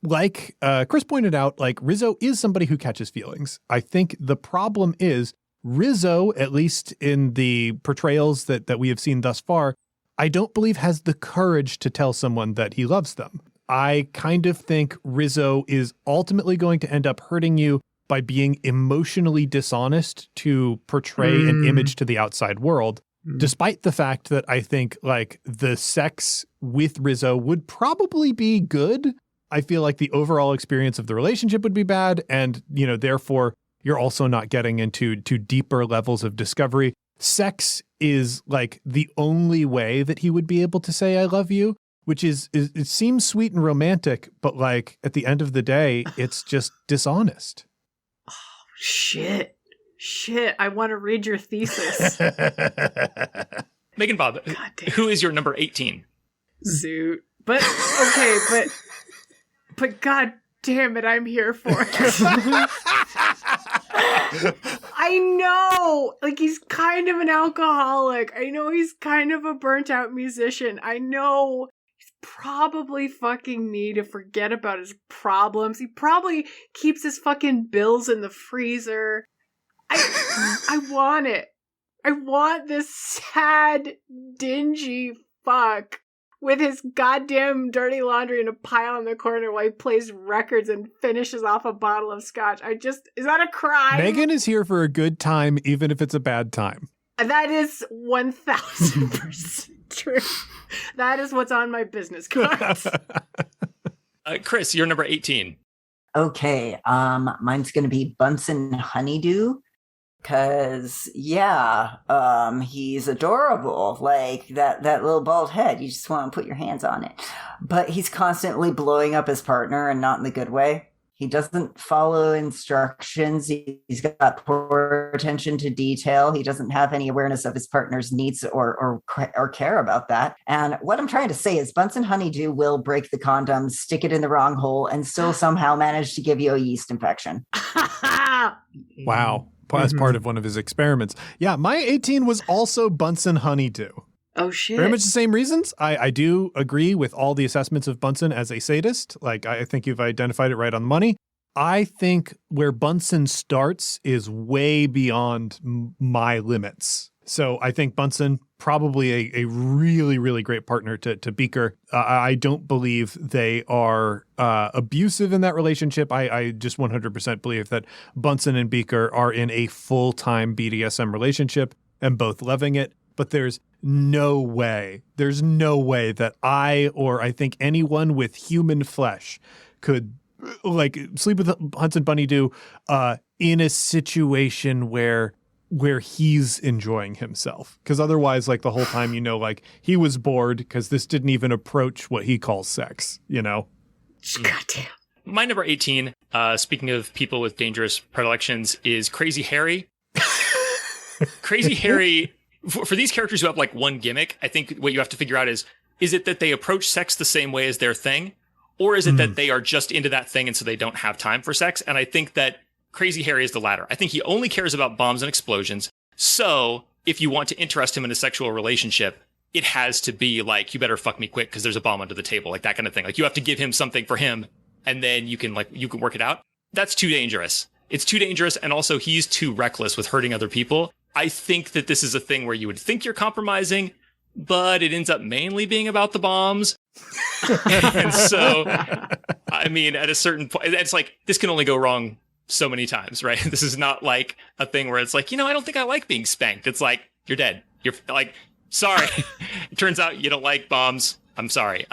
like Kris pointed out, like Rizzo is somebody who catches feelings. I think the problem is Rizzo, at least in the portrayals that we have seen thus far, I don't believe has the courage to tell someone that he loves them. I kind of think Rizzo is ultimately going to end up hurting you by being emotionally dishonest to portray an image to the outside world. Despite the fact that I think like the sex with Rizzo would probably be good, I feel like the overall experience of the relationship would be bad. And, you know, therefore you're also not getting into deeper levels of discovery. Sex is like the only way that he would be able to say, I love you, which is it seems sweet and romantic, but like at the end of the day, it's just dishonest. Oh, shit, I want to read your thesis. MeganBob, who is your number 18? Zoot. But, okay, but God damn it, I'm here for it. I know, like, he's kind of an alcoholic. I know he's kind of a burnt out musician. I know he's probably fucking need to forget about his problems. He probably keeps his fucking bills in the freezer. I want it. I want this sad, dingy fuck with his goddamn dirty laundry in a pile in the corner while he plays records and finishes off a bottle of scotch. Is that a crime? Megan is here for a good time, even if it's a bad time. That is 1000% true. That is what's on my business cards. Kris, you're number 18. Okay, mine's gonna be Bunsen Honeydew. Cause he's adorable. Like that little bald head. You just want to put your hands on it. But he's constantly blowing up his partner and not in the good way. He doesn't follow instructions. He's got poor attention to detail. He doesn't have any awareness of his partner's needs or care about that. And what I'm trying to say is Bunsen Honeydew will break the condom, stick it in the wrong hole, and still somehow manage to give you a yeast infection. Wow. As part of one of his experiments. Yeah, my 18 was also Bunsen Honeydew. Oh, shit. Very much the same reasons. I do agree with all the assessments of Bunsen as a sadist. Like, I think you've identified it right on the money. I think where Bunsen starts is way beyond my limits. So I think Bunsen, probably a really, really great partner to Beaker. I don't believe they are abusive in that relationship. I just 100% believe that Bunsen and Beaker are in a full-time BDSM relationship and both loving it. But there's no way that I think anyone with human flesh could like sleep with Bunsen Honeydew in a situation where he's enjoying himself. Because otherwise, like the whole time, like he was bored because this didn't even approach what he calls sex, Goddamn. My number 18, speaking of people with dangerous predilections, is Crazy Harry. Crazy Harry, for these characters who have like one gimmick, I think what you have to figure out is it that they approach sex the same way as their thing? Or is it that they are just into that thing and so they don't have time for sex? And I think that Crazy Harry is the latter. I think he only cares about bombs and explosions. So if you want to interest him in a sexual relationship, it has to be like, you better fuck me quick because there's a bomb under the table, like that kind of thing. Like you have to give him something for him and then you can work it out. That's too dangerous. It's too dangerous. And also he's too reckless with hurting other people. I think that this is a thing where you would think you're compromising, but it ends up mainly being about the bombs. And so, I mean, at a certain point, it's like, this can only go wrong so many times, right? This is not like a thing where it's like, I don't think I like being spanked. It's like, you're dead. You're like, sorry. It turns out you don't like bombs. I'm sorry.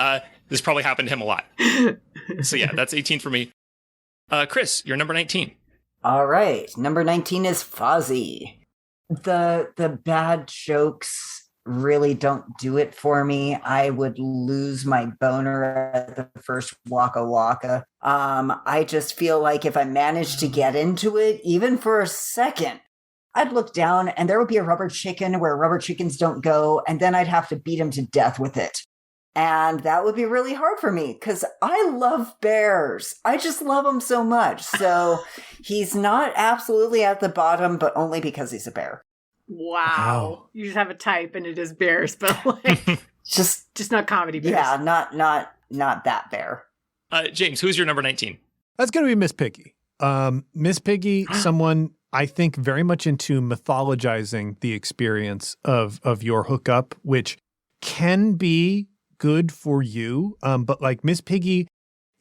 This probably happened to him a lot. So yeah, that's 18 for me. Kris, you're number 19. All right. Number 19 is Fozzie. The bad jokes really don't do it for me. I would lose my boner at the first Waka Waka. I just feel like if I managed to get into it, even for a second, I'd look down and there would be a rubber chicken where rubber chickens don't go, and then I'd have to beat him to death with it. And that would be really hard for me because I love bears. I just love them so much. So he's not absolutely at the bottom, but only because he's a bear. Wow. You just have a type and it is bears, but like just not comedy bears. Yeah, not that bear. James, who's your number 19? That's going to be Miss Piggy. Miss Piggy, someone I think very much into mythologizing the experience of your hookup, which can be good for you. But like Miss Piggy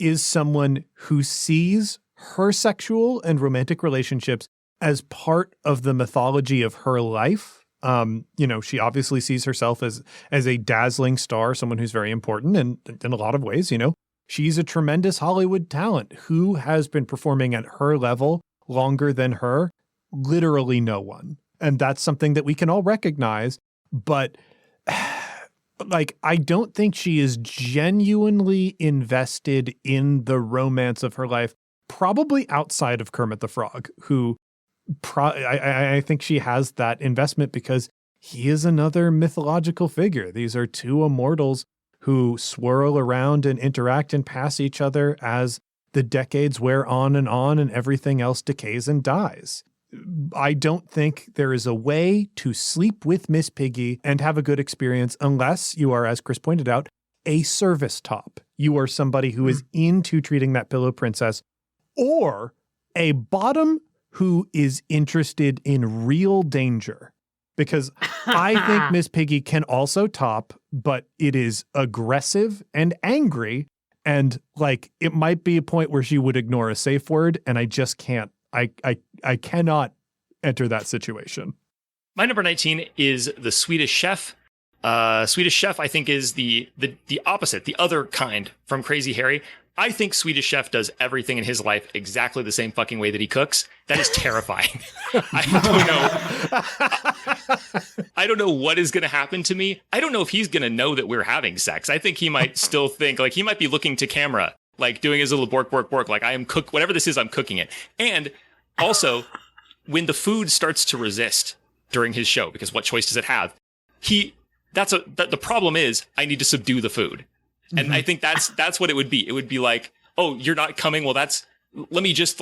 is someone who sees her sexual and romantic relationships as part of the mythology of her life. She obviously sees herself as a dazzling star, someone who's very important. And in a lot of ways, she's a tremendous Hollywood talent. Who has been performing at her level longer than her? Literally no one. And that's something that we can all recognize. But like, I don't think she is genuinely invested in the romance of her life, probably outside of Kermit the Frog, who I think she has that investment because he is another mythological figure. These are two immortals who swirl around and interact and pass each other as the decades wear on and everything else decays and dies. I don't think there is a way to sleep with Miss Piggy and have a good experience unless you are, as Kris pointed out, a service top. You are somebody who is into treating that pillow princess, or a bottom who is interested in real danger. Because I think Miss Piggy can also top, but it is aggressive and angry. And like, it might be a point where she would ignore a safe word, and I just can't. I cannot enter that situation. My number 19 is the Swedish Chef. Swedish Chef, I think, is the opposite, the other kind from Crazy Harry. I think Swedish Chef does everything in his life exactly the same fucking way that he cooks. That is terrifying. I don't know what is going to happen to me. I don't know if he's going to know that we're having sex. I think he might still think, like, he might be looking to camera, like doing his little bork, like, I am whatever this is, I'm cooking it. And also, when the food starts to resist during his show, because what choice does it have? The problem is I need to subdue the food. And I think that's what it would be. It would be like, oh, you're not coming. Well, let me just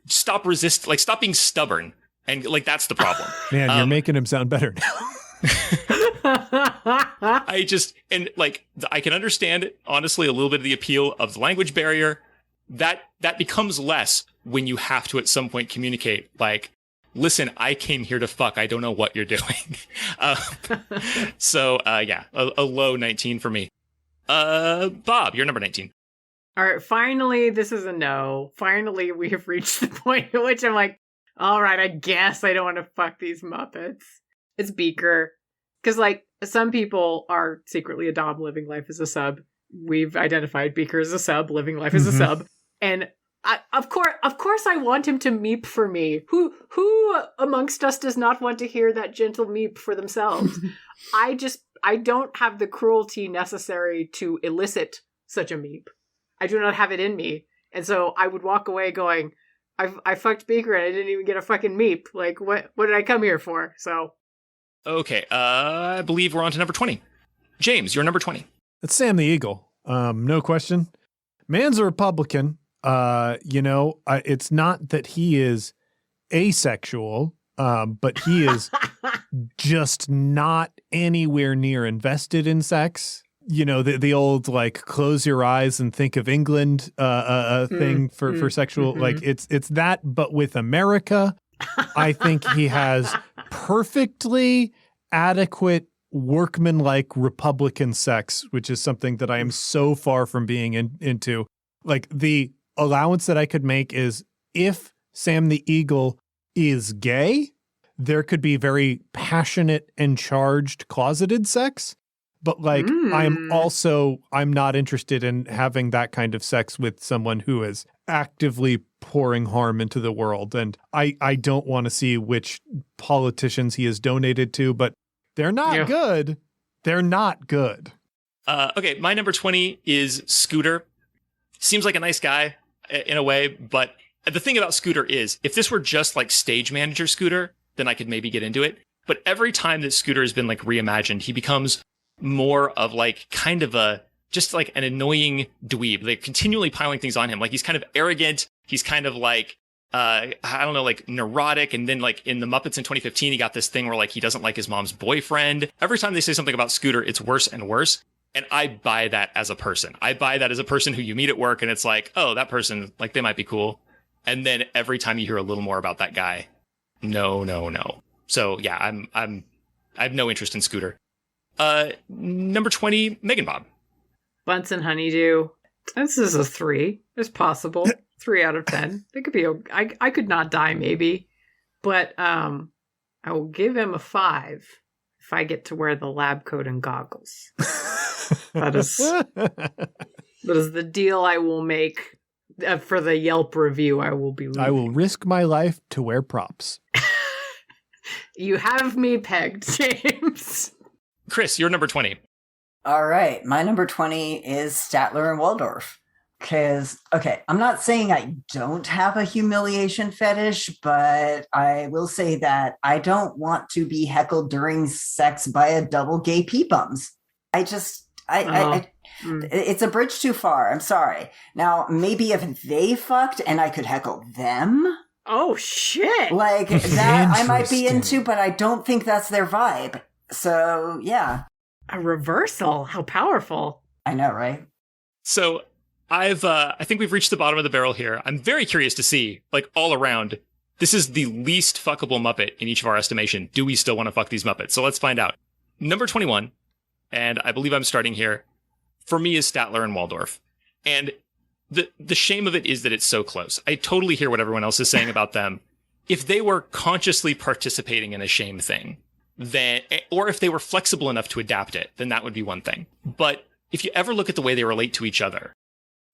stop being stubborn. And like, that's the problem. Man, you're making him sound better now. I can understand, honestly, a little bit of the appeal of the language barrier. That becomes less when you have to at some point communicate, like, listen, I came here to fuck. I don't know what you're doing. A low 19 for me. Bob, you're number 19. All right, finally, this is a no. Finally, we have reached the point at which I'm like, all right, I guess I don't want to fuck these Muppets. It's Beaker. Because, like, some people are secretly a dom living life as a sub. We've identified Beaker as a sub, living life as a sub. And of course I want him to meep for me. Who amongst us does not want to hear that gentle meep for themselves? I don't have the cruelty necessary to elicit such a meep. I do not have it in me. And so I would walk away going, I fucked Beaker and I didn't even get a fucking meep. Like, what did I come here for? So. Okay, I believe we're on to number 20. James, you're number 20. It's Sam the Eagle. No question. Man's a Republican. It's not that he is asexual, but he is just not anywhere near invested in sex. You know, the old, like, close your eyes and think of England thing for sexual, like, it's that, but with America. I think he has perfectly adequate workmanlike Republican sex, which is something that I am so far from being into. Like, the allowance that I could make is if Sam the Eagle is gay, there could be very passionate and charged closeted sex. But like, I'm not interested in having that kind of sex with someone who is actively pouring harm into the world. And I don't want to see which politicians he has donated to, but they're not good. They're not good. Okay, my number 20 is Scooter. Seems like a nice guy in a way, but the thing about Scooter is, if this were just like stage manager Scooter, then I could maybe get into it. But every time that Scooter has been like reimagined, he becomes more of like kind of just like an annoying dweeb. They're continually piling things on him. Like, he's kind of arrogant. He's kind of like, I don't know, like neurotic. And then like in the Muppets in 2015, he got this thing where like he doesn't like his mom's boyfriend. Every time they say something about Scooter, it's worse and worse. And I buy that as a person. I buy that as a person who you meet at work and it's like, oh, that person, like, they might be cool. And then every time you hear a little more about that guy, no. So yeah, I have no interest in Scooter. Number 20, MeganBob. Bunsen Honeydew. This is a 3. It's possible. 3 out of 10. It could be. I could not die maybe, but I will give him a 5 if I get to wear the lab coat and goggles. That is the deal I will make for the Yelp review. I will be leaving. I will risk my life to wear props. You have me pegged, James. Kris, you're number 20. All right. My number 20 is Statler and Waldorf. Because, okay, I'm not saying I don't have a humiliation fetish, but I will say that I don't want to be heckled during sex by a double gay pee-bums. I It's a bridge too far. I'm sorry. Now, maybe if they fucked and I could heckle them. Oh, shit. Like, that I might be into, but I don't think that's their vibe. So, yeah. A reversal. How powerful. I know, right? So I think we've reached the bottom of the barrel here. I'm very curious to see, like, all around, this is the least fuckable Muppet in each of our estimation. Do we still want to fuck these Muppets? So let's find out. Number 21, and I believe I'm starting here, for me is Statler and Waldorf. And the shame of it is that it's so close. I totally hear what everyone else is saying about them. If they were consciously participating in a shame thing, then, or if they were flexible enough to adapt it, then that would be one thing. But if you ever look at the way they relate to each other,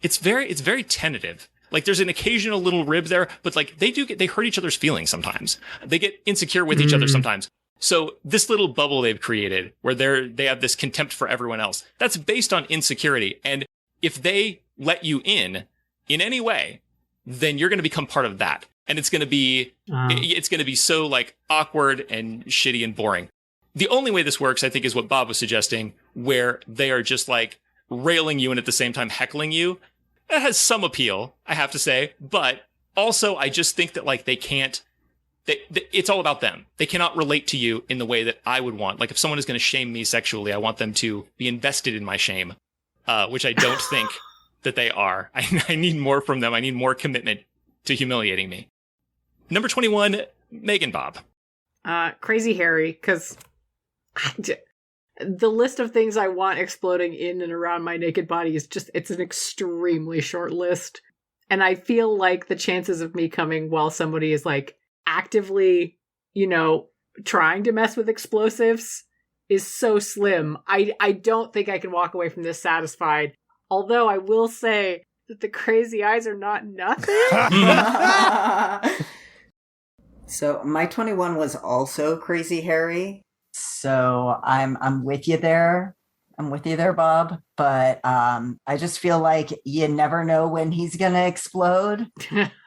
it's very tentative. Like, there's an occasional little rib there, but like they hurt each other's feelings sometimes. They get insecure with each other sometimes. So this little bubble they've created where they have this contempt for everyone else, that's based on insecurity. And if they let you in any way, then you're going to become part of that. And it's going to be so like awkward and shitty and boring. The only way this works, I think, is what Bob was suggesting, where they are just like railing you and at the same time heckling you. That has some appeal, I have to say. But also, I just think that like it's all about them. They cannot relate to you in the way that I would want. Like, if someone is going to shame me sexually, I want them to be invested in my shame, which I don't think that they are. I need more from them. I need more commitment to humiliating me. Number 21, MeganBob. Crazy Harry, because the list of things I want exploding in and around my naked body is it's an extremely short list. And I feel like the chances of me coming while somebody is like actively, trying to mess with explosives is so slim. I don't think I can walk away from this satisfied. Although I will say that the crazy eyes are not nothing. So my 21 was also Crazy Harry. So I'm with you there. I'm with you there, Bob. But I just feel like you never know when he's going to explode.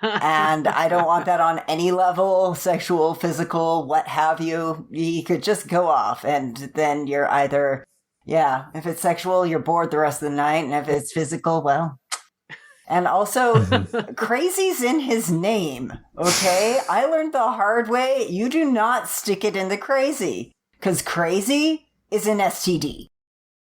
And I don't want that on any level, sexual, physical, what have you. He could just go off. And then you're either, if it's sexual, you're bored the rest of the night. And if it's physical, well. And also, crazy's in his name, okay? I learned the hard way. You do not stick it in the crazy. Because crazy is an STD.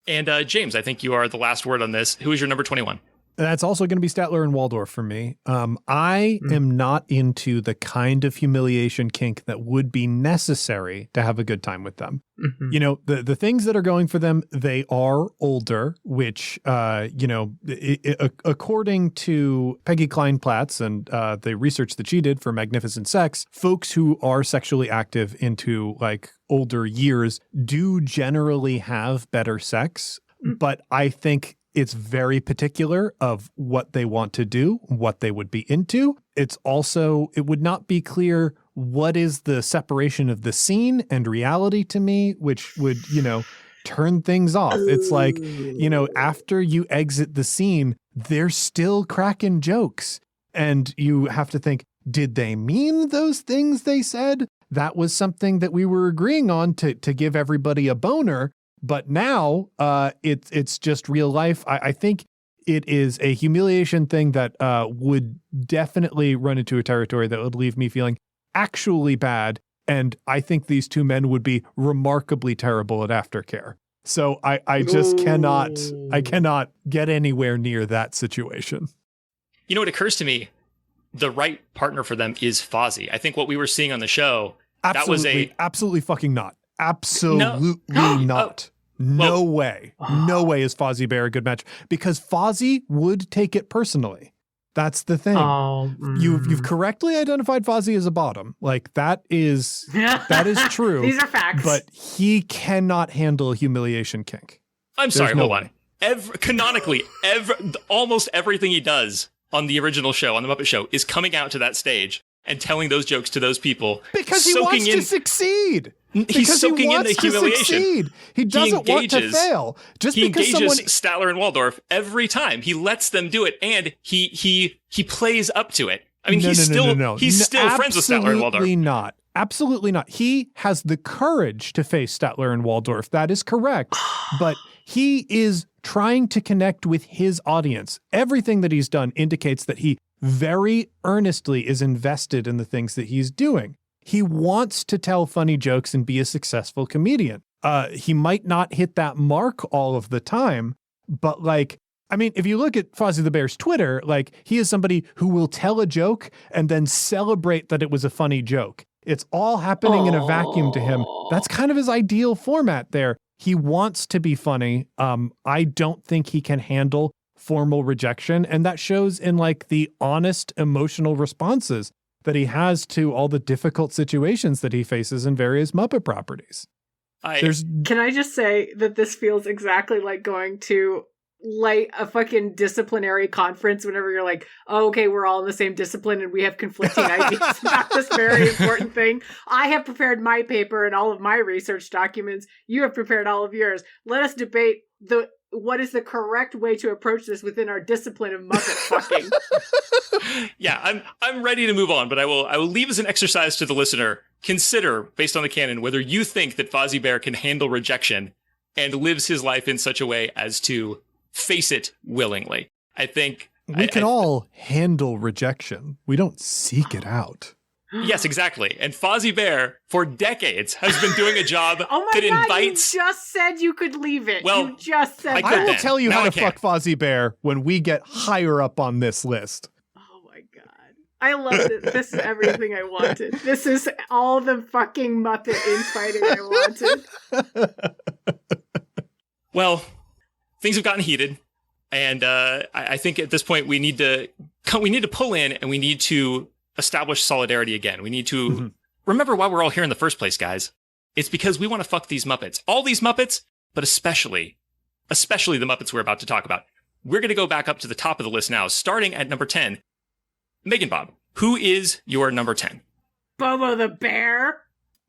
And James, I think you are the last word on this. Who is your number 21? That's also going to be Statler and Waldorf for me. I am not into the kind of humiliation kink that would be necessary to have a good time with them. Mm-hmm. The things that are going for them, they are older, which, according to Peggy Kleinplatz and the research that she did for Magnificent Sex, folks who are sexually active into like older years do generally have better sex. But I think it's very particular of what they want to do, what they would be into. It would not be clear what is the separation of the scene and reality to me, which would, turn things off. It's like, after you exit the scene, they're still cracking jokes. And you have to think, did they mean those things they said? That was something that we were agreeing on to give everybody a boner. But now it's just real life. I think it is a humiliation thing that would definitely run into a territory that would leave me feeling actually bad. And I think these two men would be remarkably terrible at aftercare. So I just cannot get anywhere near that situation. You know, what occurs to me, the right partner for them is Fozzie. I think what we were seeing on the show, absolutely fucking not. Absolutely not. No way is Fozzie Bear a good match, because Fozzie would take it personally. That's the thing. You've correctly identified Fozzie as a bottom. Like that is true. These are facts. But he cannot handle a humiliation kink. I'm sorry, hold on. Canonically, almost everything he does on the original show, on the Muppet Show, is coming out to that stage and telling those jokes to those people. Because he wants to succeed. He's soaking in the humiliation. He doesn't want to fail. He engages Statler and Waldorf every time. He lets them do it, and he plays up to it. I mean, he's still friends with Statler and Waldorf. Absolutely not. He has the courage to face Statler and Waldorf. That is correct. But he is trying to connect with his audience. Everything that he's done indicates that he very earnestly is invested in the things that he's doing. He wants to tell funny jokes and be a successful comedian. He might not hit that mark all of the time, but like, I mean, if you look at Fozzie the Bear's Twitter, like he is somebody who will tell a joke and then celebrate that it was a funny joke. It's all happening in a vacuum to him. That's kind of his ideal format there. He wants to be funny. I don't think he can handle formal rejection. And that shows in like the honest emotional responses that he has to all the difficult situations that he faces in various Muppet properties. Can I just say that this feels exactly like going to like a fucking disciplinary conference whenever you're like, oh, okay, we're all in the same discipline and we have conflicting ideas about this very important thing. I have prepared my paper and all of my research documents. You have prepared all of yours. Let us debate what is the correct way to approach this within our discipline of Muppet fucking. Yeah, I'm ready to move on, but I will leave as an exercise to the listener. Consider, based on the canon, whether you think that Fozzie Bear can handle rejection and lives his life in such a way as to face it willingly. I think we can all handle rejection. We don't seek it out. Yes, exactly. And Fozzie Bear, for decades, has been doing a job that invites... You just said you could leave it. Well, you just said I will tell you how to fuck Fozzie Bear when we get higher up on this list. Oh my god. I love it. This is everything I wanted. This is all the fucking Muppet infighting I wanted. Well, things have gotten heated, and I think at this point we need to pull in and we need to establish solidarity again. We need to remember why we're all here in the first place, guys. It's because we want to fuck these Muppets. All these Muppets, but especially the Muppets we're about to talk about. We're going to go back up to the top of the list now, starting at number 10. MeganBob, who is your number 10? Bobo the Bear.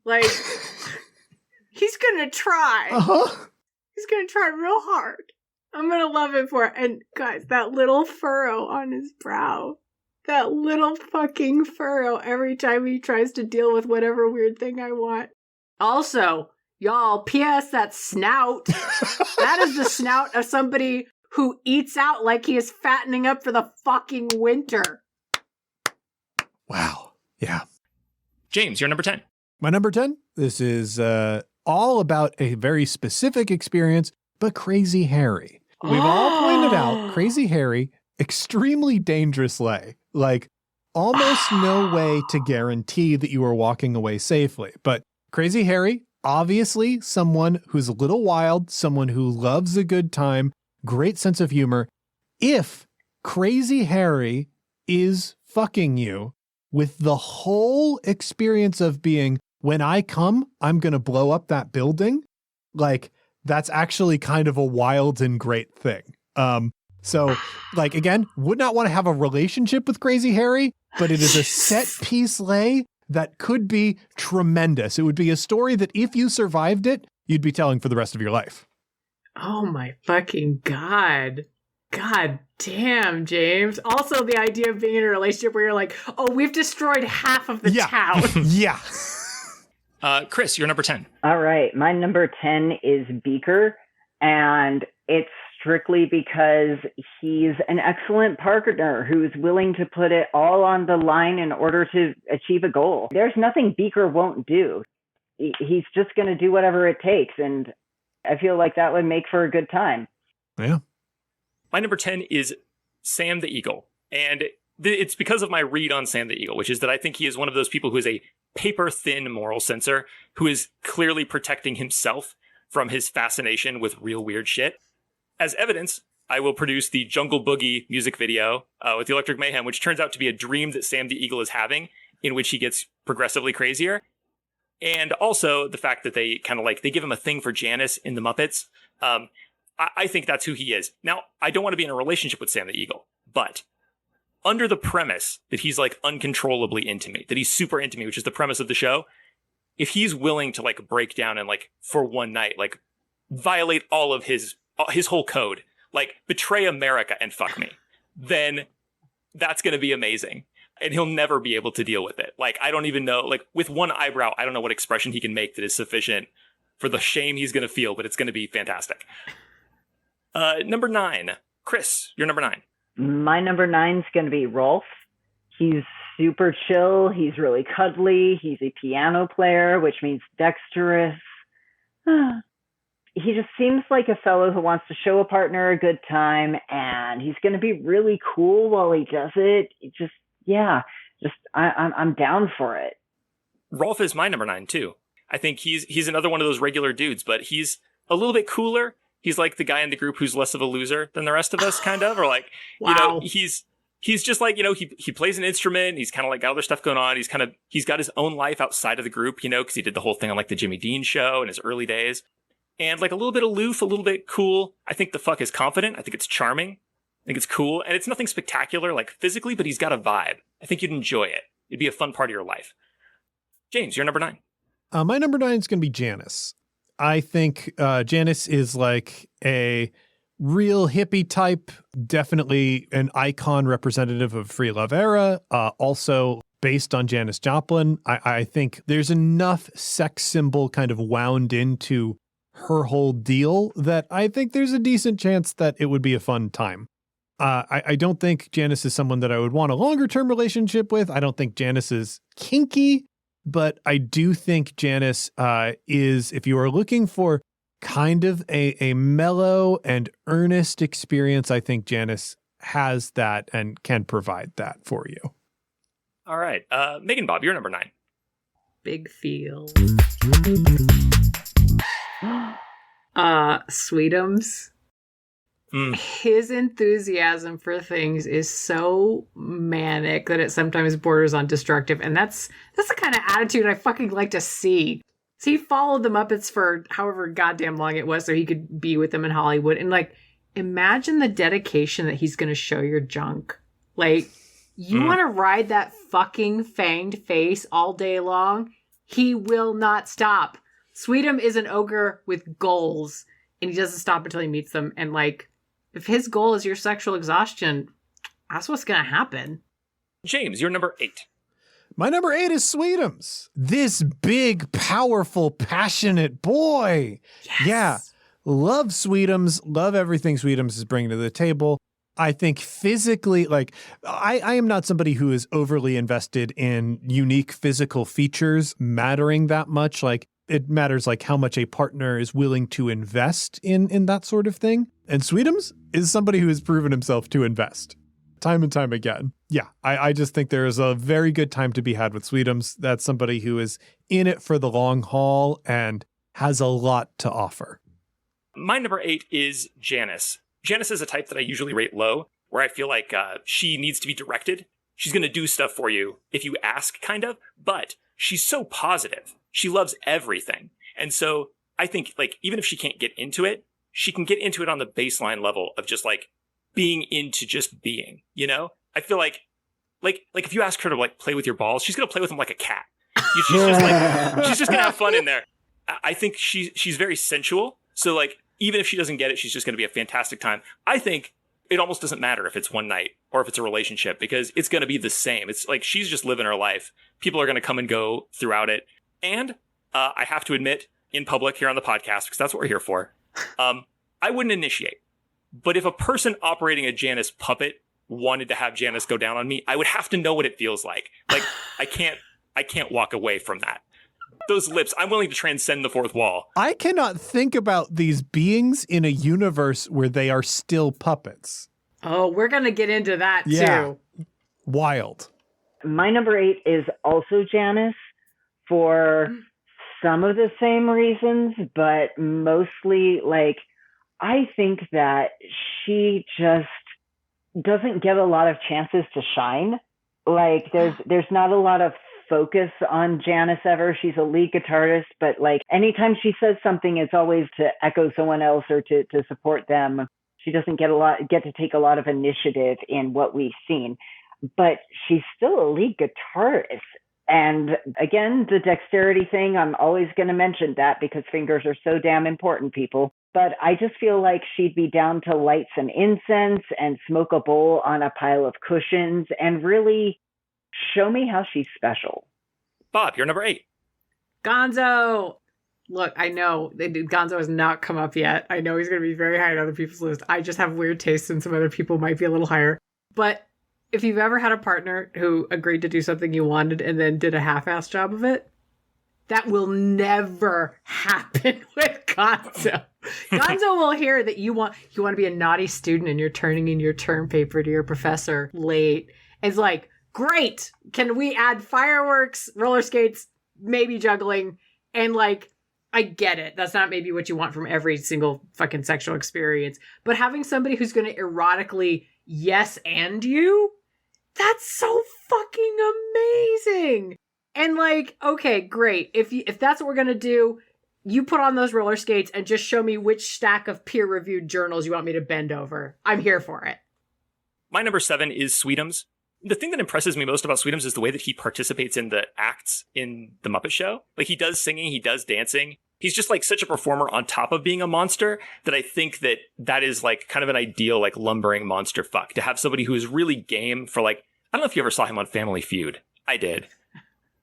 Like, he's going to try. Uh-huh. He's going to try real hard. I'm going to love it for it. And guys, that little furrow on his brow. That little fucking furrow every time he tries to deal with whatever weird thing I want. Also, y'all, P.S. that snout. That is the snout of somebody who eats out like he is fattening up for the fucking winter. Wow. Yeah. James, you're number 10. My number 10? This is all about a very specific experience, but Crazy Harry. We've all pointed out Crazy Harry, extremely dangerous lay. Like, almost no way to guarantee that you are walking away safely. But Crazy Harry, obviously someone who's a little wild, someone who loves a good time, great sense of humor. If Crazy Harry is fucking you with the whole experience of being, when I come, I'm going to blow up that building, like, that's actually kind of a wild and great thing. So, like, again, would not want to have a relationship with Crazy Harry, but it is a set piece lay that could be tremendous. It would be a story that if you survived it, you'd be telling for the rest of your life. Oh my fucking God. God damn, James. Also, the idea of being in a relationship where you're like, oh, we've destroyed half of the town. Yeah. Kris, you're number 10. All right. My number 10 is Beaker, and it's strictly because he's an excellent partner who's willing to put it all on the line in order to achieve a goal. There's nothing Beaker won't do. He's just going to do whatever it takes, and I feel like that would make for a good time. Yeah. My number 10 is Sam the Eagle, and it's because of my read on Sam the Eagle, which is that I think he is one of those people who is a paper-thin moral censor who is clearly protecting himself from his fascination with real weird shit. As evidence, I will produce the Jungle Boogie music video with the Electric Mayhem, which turns out to be a dream that Sam the Eagle is having, in which he gets progressively crazier. And also the fact that they kind of like, they give him a thing for Janice in the Muppets. I think that's who he is. Now, I don't want to be in a relationship with Sam the Eagle, but under the premise that he's like uncontrollably into me, that he's super into me, which is the premise of the show, if he's willing to like break down and like for one night, like violate all of his whole code, like betray America and fuck me, then that's going to be amazing. And he'll never be able to deal with it. Like, I don't even know, like with one eyebrow, I don't know what expression he can make that is sufficient for the shame he's going to feel, but it's going to be fantastic. Number 9. Kris, you're number 9. My number 9's going to be Rolf. He's super chill. He's really cuddly. He's a piano player, which means dexterous. He just seems like a fellow who wants to show a partner a good time, and he's going to be really cool while he does it. I'm down for it. Rolf is my number 9 too. I think he's another one of those regular dudes, but he's a little bit cooler. He's like the guy in the group who's less of a loser than the rest of us, kind of, or like, Wow. he's just like, he plays an instrument. He's kind of like got other stuff going on. He's got his own life outside of the group, because he did the whole thing on like the Jimmy Dean show in his early days. And like a little bit aloof, a little bit cool. I think the fuck is confident. I think it's charming. I think it's cool. And it's nothing spectacular like physically, but he's got a vibe. I think you'd enjoy it. It'd be a fun part of your life. James, you're number 9. My number 9 is going to be Janice. I think Janice is like a real hippie type, definitely an icon representative of free love era, also based on Janis Joplin. I think there's enough sex symbol kind of wound into her whole deal that I think there's a decent chance that it would be a fun time. I don't think Janice is someone that I would want a longer term relationship with. I don't think Janice is kinky, but I do think Janice is, if you are looking for kind of a mellow and earnest experience, I think Janice has that and can provide that for you. All right. MeganBob, you're number 9. Big feel. Sweetums. His enthusiasm for things is so manic that it sometimes borders on destructive, and that's the kind of attitude I fucking like to see. So he followed the Muppets for however goddamn long it was so he could be with them in Hollywood, and like, imagine the dedication that he's going to show your junk. Like, you want to ride that fucking fanged face all day long? He will not stop. Sweetum is an ogre with goals, and he doesn't stop until he meets them, and like, if his goal is your sexual exhaustion, that's what's going to happen. James, you're number 8. My number 8 is Sweetums. This big, powerful, passionate boy. Yes. Yeah. Love Sweetums. Love everything Sweetums is bringing to the table. I think physically, like, I am not somebody who is overly invested in unique physical features mattering that much. Like, it matters like how much a partner is willing to invest in that sort of thing. And Sweetums is somebody who has proven himself to invest time and time again. Yeah, I just think there is a very good time to be had with Sweetums. That's somebody who is in it for the long haul and has a lot to offer. My number 8 is Janice. Janice is a type that I usually rate low, where I feel like she needs to be directed. She's going to do stuff for you if you ask, kind of, but she's so positive. She loves everything. And so I think, like, even if she can't get into it, she can get into it on the baseline level of just, like, being into just being, I feel like if you ask her to, like, play with your balls, she's going to play with them like a cat. She's just going to have fun in there. I think she's very sensual. So, like, even if she doesn't get it, she's just going to be a fantastic time. I think it almost doesn't matter if it's one night or if it's a relationship, because it's going to be the same. It's like she's just living her life. People are going to come and go throughout it. And I have to admit, in public here on the podcast, because that's what we're here for, I wouldn't initiate. But if a person operating a Janice puppet wanted to have Janice go down on me, I would have to know what it feels like. Like, I can't walk away from that. Those lips, I'm willing to transcend the fourth wall. I cannot think about these beings in a universe where they are still puppets. Oh, we're going to get into that too. Wild. My number 8 is also Janice for some of the same reasons, but mostly, like, I think that she just doesn't get a lot of chances to shine. Like, there's not a lot of focus on Janice ever. She's a lead guitarist, but like anytime she says something, it's always to echo someone else or to support them. She doesn't get to take a lot of initiative in what we've seen, but she's still a lead guitarist. And again, the dexterity thing, I'm always going to mention that because fingers are so damn important, people. But I just feel like she'd be down to light some incense and smoke a bowl on a pile of cushions and really show me how she's special. Bob, you're number 8. Gonzo. Look, I know Gonzo has not come up yet. I know he's going to be very high on other people's list. I just have weird tastes and some other people might be a little higher. But if you've ever had a partner who agreed to do something you wanted and then did a half-ass job of it, that will never happen with Gonzo. Gonzo will hear that you want to be a naughty student and you're turning in your term paper to your professor late. It's like, great. Can we add fireworks, roller skates, maybe juggling? And like, I get it. That's not maybe what you want from every single fucking sexual experience. But having somebody who's going to erotically yes and you, that's so fucking amazing. And like, okay, great. If that's what we're going to do, you put on those roller skates and just show me which stack of peer-reviewed journals you want me to bend over. I'm here for it. My number 7 is Sweetums. The thing that impresses me most about Sweetums is the way that he participates in the acts in the Muppet Show. Like, he does singing, he does dancing. He's just like such a performer on top of being a monster that I think that is like kind of an ideal like lumbering monster fuck, to have somebody who is really game for like, I don't know if you ever saw him on Family Feud. I did.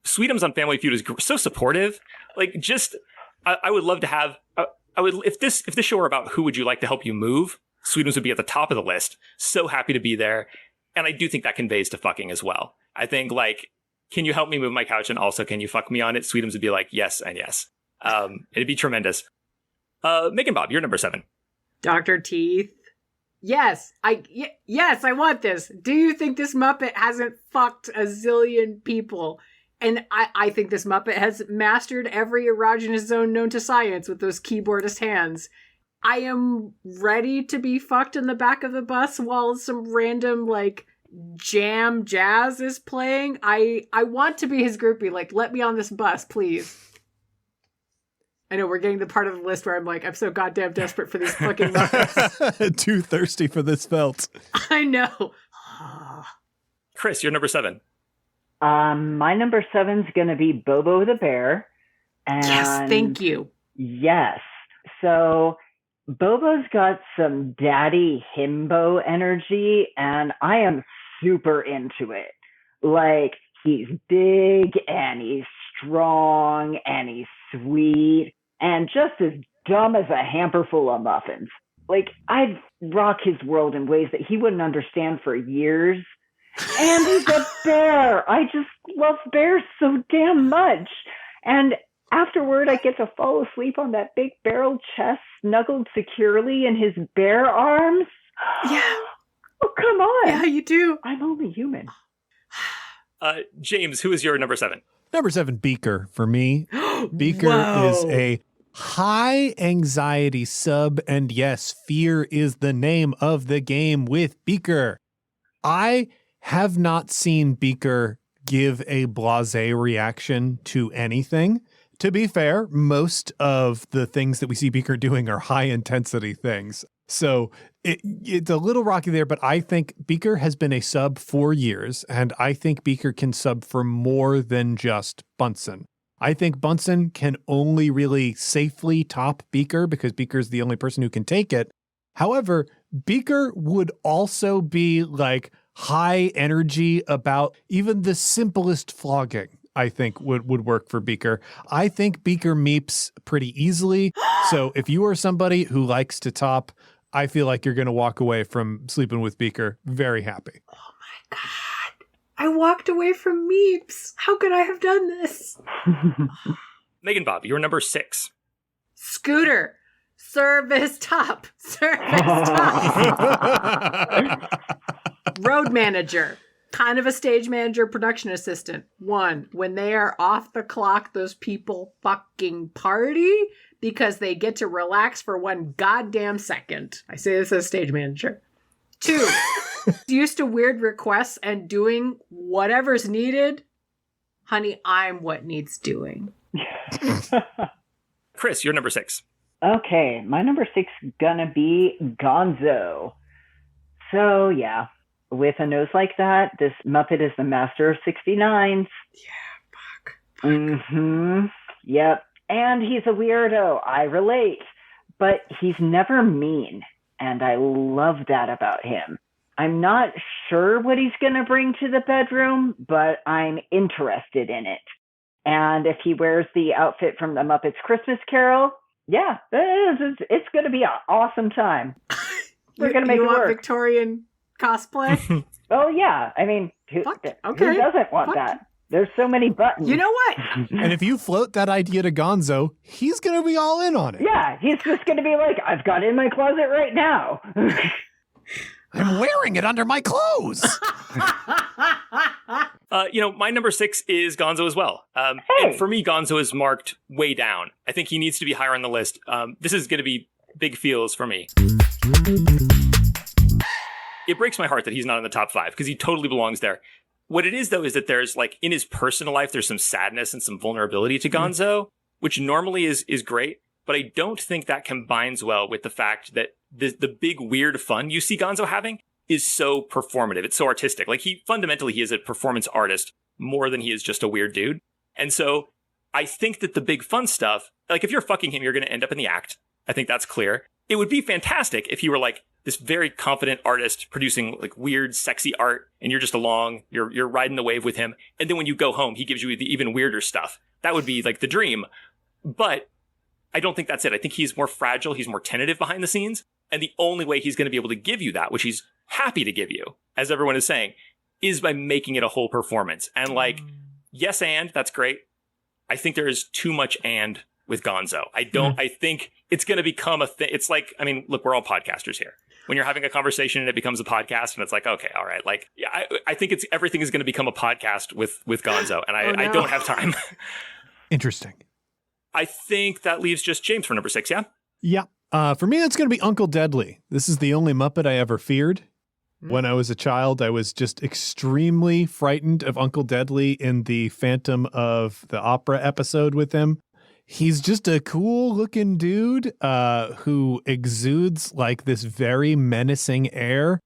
Sweetums on Family Feud is so supportive. Like, just, I would love to have, if this show were about who would you like to help you move, Sweetums would be at the top of the list. So happy to be there. And I do think that conveys to fucking as well. I think, like, can you help me move my couch and also can you fuck me on it? Sweetums would be like, yes and yes. It'd be tremendous. MeganBob, you're number 7. Dr. Teeth. Yes, I want this. Do you think this Muppet hasn't fucked a zillion people? And I think this Muppet has mastered every erogenous zone known to science with those keyboardist hands. I am ready to be fucked in the back of the bus while some random, like, jam jazz is playing. I want to be his groupie. Like, let me on this bus, please. I know we're getting the part of the list where I'm like, I'm so goddamn desperate for these fucking Muppets. Too thirsty for this felt. I know. Kris, you're number 7. My number 7's going to be Bobo the Bear. And yes, thank you. Yes. So Bobo's got some Daddy Himbo energy, and I am super into it. Like, he's big, and he's strong, and he's sweet, and just as dumb as a hamper full of muffins. Like, I'd rock his world in ways that he wouldn't understand for years. And he's a bear. I just love bears so damn much. And afterward, I get to fall asleep on that big barrel chest, snuggled securely in his bear arms. Yeah. Oh, come on. Yeah, you do. I'm only human. James, who is your number 7? Number 7, Beaker for me. Beaker is a high anxiety sub, and yes, fear is the name of the game with Beaker. I have not seen Beaker give a blasé reaction to anything. To be fair, most of the things that we see Beaker doing are high intensity things. So it's a little rocky there, but I think Beaker has been a sub for years, and I think Beaker can sub for more than just Bunsen. I think Bunsen can only really safely top Beaker because Beaker's the only person who can take it. However, Beaker would also be like high energy about even the simplest flogging, I think would work for Beaker. I think Beaker meeps pretty easily. So if you are somebody who likes to top, I feel like you're going to walk away from sleeping with Beaker very happy. Oh my God. I walked away from meeps. How could I have done this? MeganBob, you're number 6. Scooter. Service top. Service top. Road manager. Kind of a stage manager, production assistant. 1, when they are off the clock, those people fucking party because they get to relax for 1 goddamn second. I say this as stage manager. 2, used to weird requests and doing whatever's needed. Honey, I'm what needs doing. Kris, you're number 6. Okay, my number 6 gonna be Gonzo. So, yeah. With a nose like that, this Muppet is the master of 69s. Yeah, fuck. Mm-hmm. Yep. And he's a weirdo. I relate. But he's never mean. And I love that about him. I'm not sure what he's going to bring to the bedroom, but I'm interested in it. And if he wears the outfit from the Muppets Christmas Carol, yeah, it's going to be an awesome time. We're going to make it work. Victorian cosplay? Oh, yeah. I mean, who doesn't want that? There's so many buttons. You know what? And if you float that idea to Gonzo, he's going to be all in on it. Yeah, he's just going to be like, I've got it in my closet right now. I'm wearing it under my clothes. My number 6 is Gonzo as well. And for me, Gonzo is marked way down. I think he needs to be higher on the list. This is going to be big feels for me. It breaks my heart that he's not in the top 5 because he totally belongs there. What it is, though, is that there's in his personal life, there's some sadness and some vulnerability to Gonzo, which normally is great. But I don't think that combines well with the fact that the big weird fun you see Gonzo having is so performative. It's so artistic. He is a performance artist more than he is just a weird dude. And so I think that the big fun stuff, if you're fucking him, you're going to end up in the act. I think that's clear. It would be fantastic if he were this very confident artist producing weird, sexy art, and you're just along, you're riding the wave with him. And then when you go home, he gives you the even weirder stuff. That would be the dream. But I don't think that's it. I think he's more fragile. He's more tentative behind the scenes. And the only way he's going to be able to give you that, which he's happy to give you, as everyone is saying, is by making it a whole performance. And yes, and that's great. I think there is too much and with Gonzo. I think it's going to become a thing. It's look, we're all podcasters here. When you're having a conversation and it becomes a podcast and it's okay, all right. I think everything is going to become a podcast with Gonzo. And I don't have time. Interesting. I think that leaves just James for number 6. Yeah. Yeah. For me, it's going to be Uncle Deadly. This is the only Muppet I ever feared. When I was a child, I was just extremely frightened of Uncle Deadly in the Phantom of the Opera episode with him. He's just a cool looking dude who exudes this very menacing air.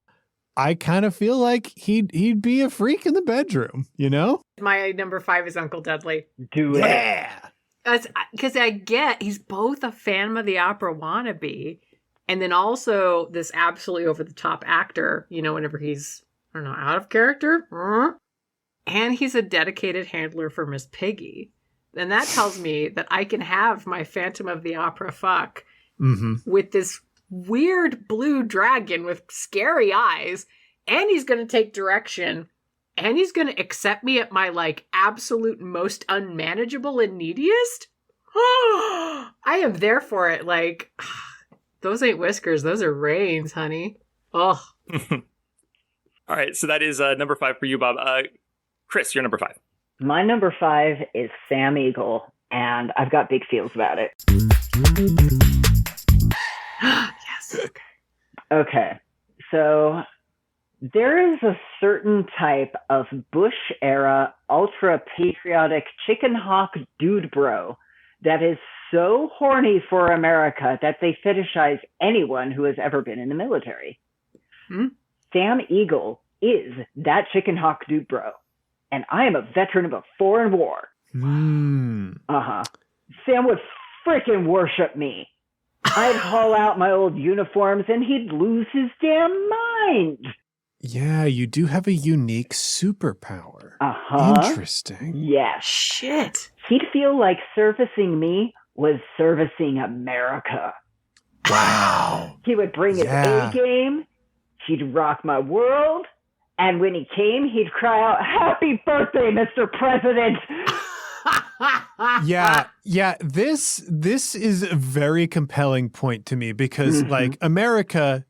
I kind of feel like he'd be a freak in the bedroom, you know? My number 5 is Uncle Deadly. Do it. Yeah. Because he's both a Phantom of the Opera wannabe and then also this absolutely over the top actor, whenever he's, out of character. And he's a dedicated handler for Miss Piggy. And that tells me that I can have my Phantom of the Opera fuck with this weird blue dragon with scary eyes. And he's going to take direction. And he's going to accept me at my, absolute most unmanageable and neediest? I am there for it. Those ain't whiskers. Those are reins, honey. Oh. All right. So that is number 5 for you, Bob. Kris, your number 5. My number 5 is Sam Eagle, and I've got big feels about it. Yes. Okay. So there is a certain type of Bush-era, ultra-patriotic chicken hawk dude bro that is so horny for America that they fetishize anyone who has ever been in the military. Sam Eagle is that chicken hawk dude bro. And I am a veteran of a foreign war. Sam would freaking worship me. I'd haul out my old uniforms and he'd lose his damn mind. Yeah, you do have a unique superpower. Interesting. Yes. Shit. He'd feel like servicing me was servicing America. Wow. He would bring his A game. He'd rock my world. And when he came, he'd cry out, "Happy birthday, Mr. President!" Yeah. This is a very compelling point to me because, America,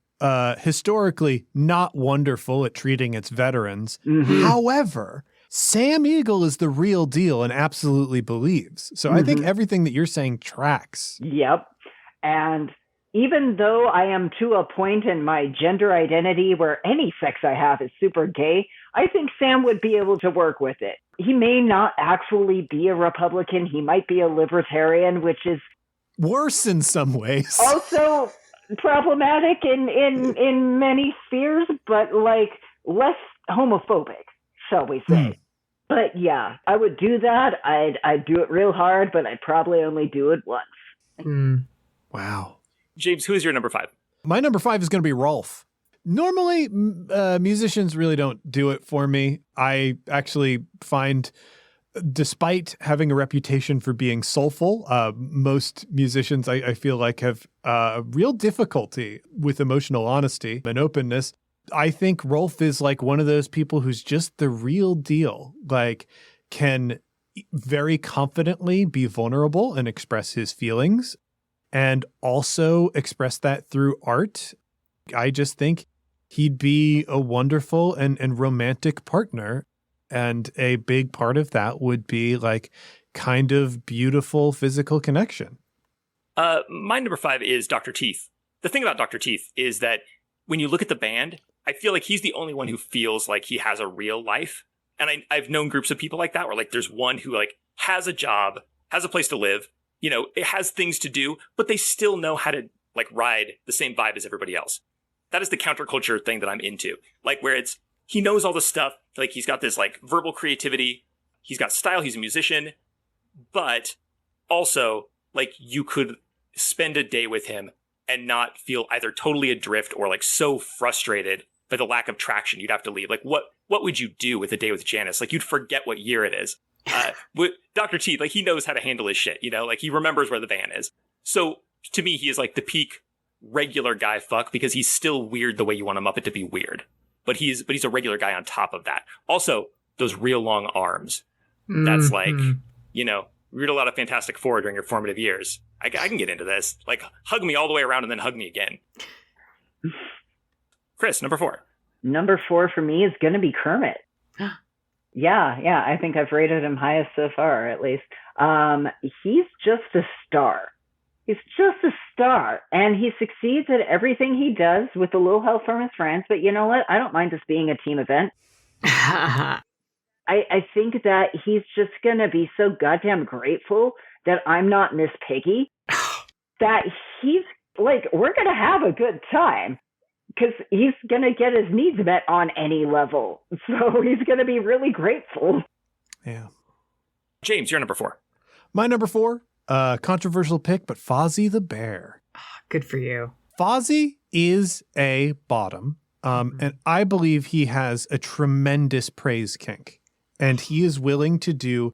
historically not wonderful at treating its veterans. However, Sam Eagle is the real deal and absolutely believes. So I think everything that you're saying tracks. Yep. And even though I am to a point in my gender identity where any sex I have is super gay, I think Sam would be able to work with it. He may not actually be a Republican. He might be a libertarian, which is worse in some ways. Also problematic in many spheres, but less homophobic, shall we say. But yeah, I would do that. I'd do it real hard, but I'd probably only do it once. Wow. James, who is your number 5? My number 5 is going to be Rolf. Normally, musicians really don't do it for me. I actually find despite having a reputation for being soulful, most musicians, I feel like, have real difficulty with emotional honesty and openness. I think Rolf is like one of those people who's just the real deal, like can very confidently be vulnerable and express his feelings and also express that through art. I just think he'd be a wonderful and romantic partner. And a big part of that would be like kind of beautiful physical connection. My number 5 is Dr. Teeth. The thing about Dr. Teeth is that when you look at the band, I feel like he's the only one who feels like he has a real life. And I've known groups of people like that where like there's one who like has a job, has a place to live, you know, it has things to do, but they still know how to like ride the same vibe as everybody else. That is the counterculture thing that I'm into. Like where it's, he knows all this stuff. Like he's got this like verbal creativity. He's got style. He's a musician, but also like you could spend a day with him and not feel either totally adrift or like so frustrated by the lack of traction you'd have to leave. Like what would you do with a day with Janice? Like you'd forget what year it is. With Dr. Teeth, like he knows how to handle his shit, you know, like he remembers where the van is. So to me, he is like the peak regular guy fuck because he's still weird the way you want a Muppet to be weird. But he's a regular guy on top of that. Also, those real long arms. That's like, you know, read a lot of Fantastic Four during your formative years. I can get into this. Like, hug me all the way around and then hug me again. Kris, number 4. Number 4 for me is going to be Kermit. Yeah. I think I've rated him highest so far, at least. He's just a star. He's just a star, and he succeeds at everything he does with a little help from his friends. But you know what? I don't mind this being a team event. I think that he's just going to be so goddamn grateful that I'm not Miss Piggy, that he's like, we're going to have a good time because he's going to get his needs met on any level. So he's going to be really grateful. Yeah. James, you're number 4. My number 4. Controversial pick, but Fozzie the Bear. Good for you. Fozzie is a bottom, and I believe he has a tremendous praise kink, and he is willing to do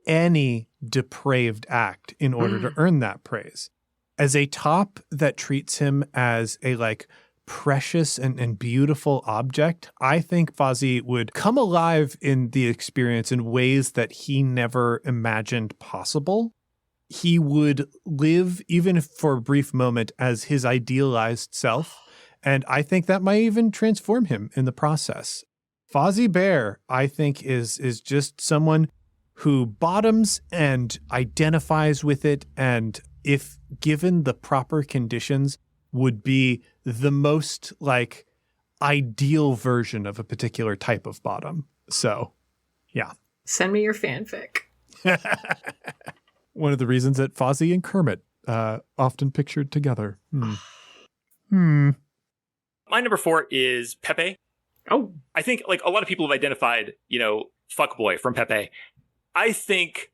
any depraved act in order to earn that praise. As a top that treats him as a like precious and beautiful object, I think Fozzie would come alive in the experience in ways that he never imagined possible. He would live, even if for a brief moment, as his idealized self. And I think that might even transform him in the process. Fozzie Bear, I think, is just someone who bottoms and identifies with it. And if given the proper conditions, would be the most like ideal version of a particular type of bottom. So, yeah. Send me your fanfic. One of the reasons that Fozzie and Kermit often pictured together. My number 4 is Pepe. Oh. I think like a lot of people have identified, you know, fuckboy from Pepe. I think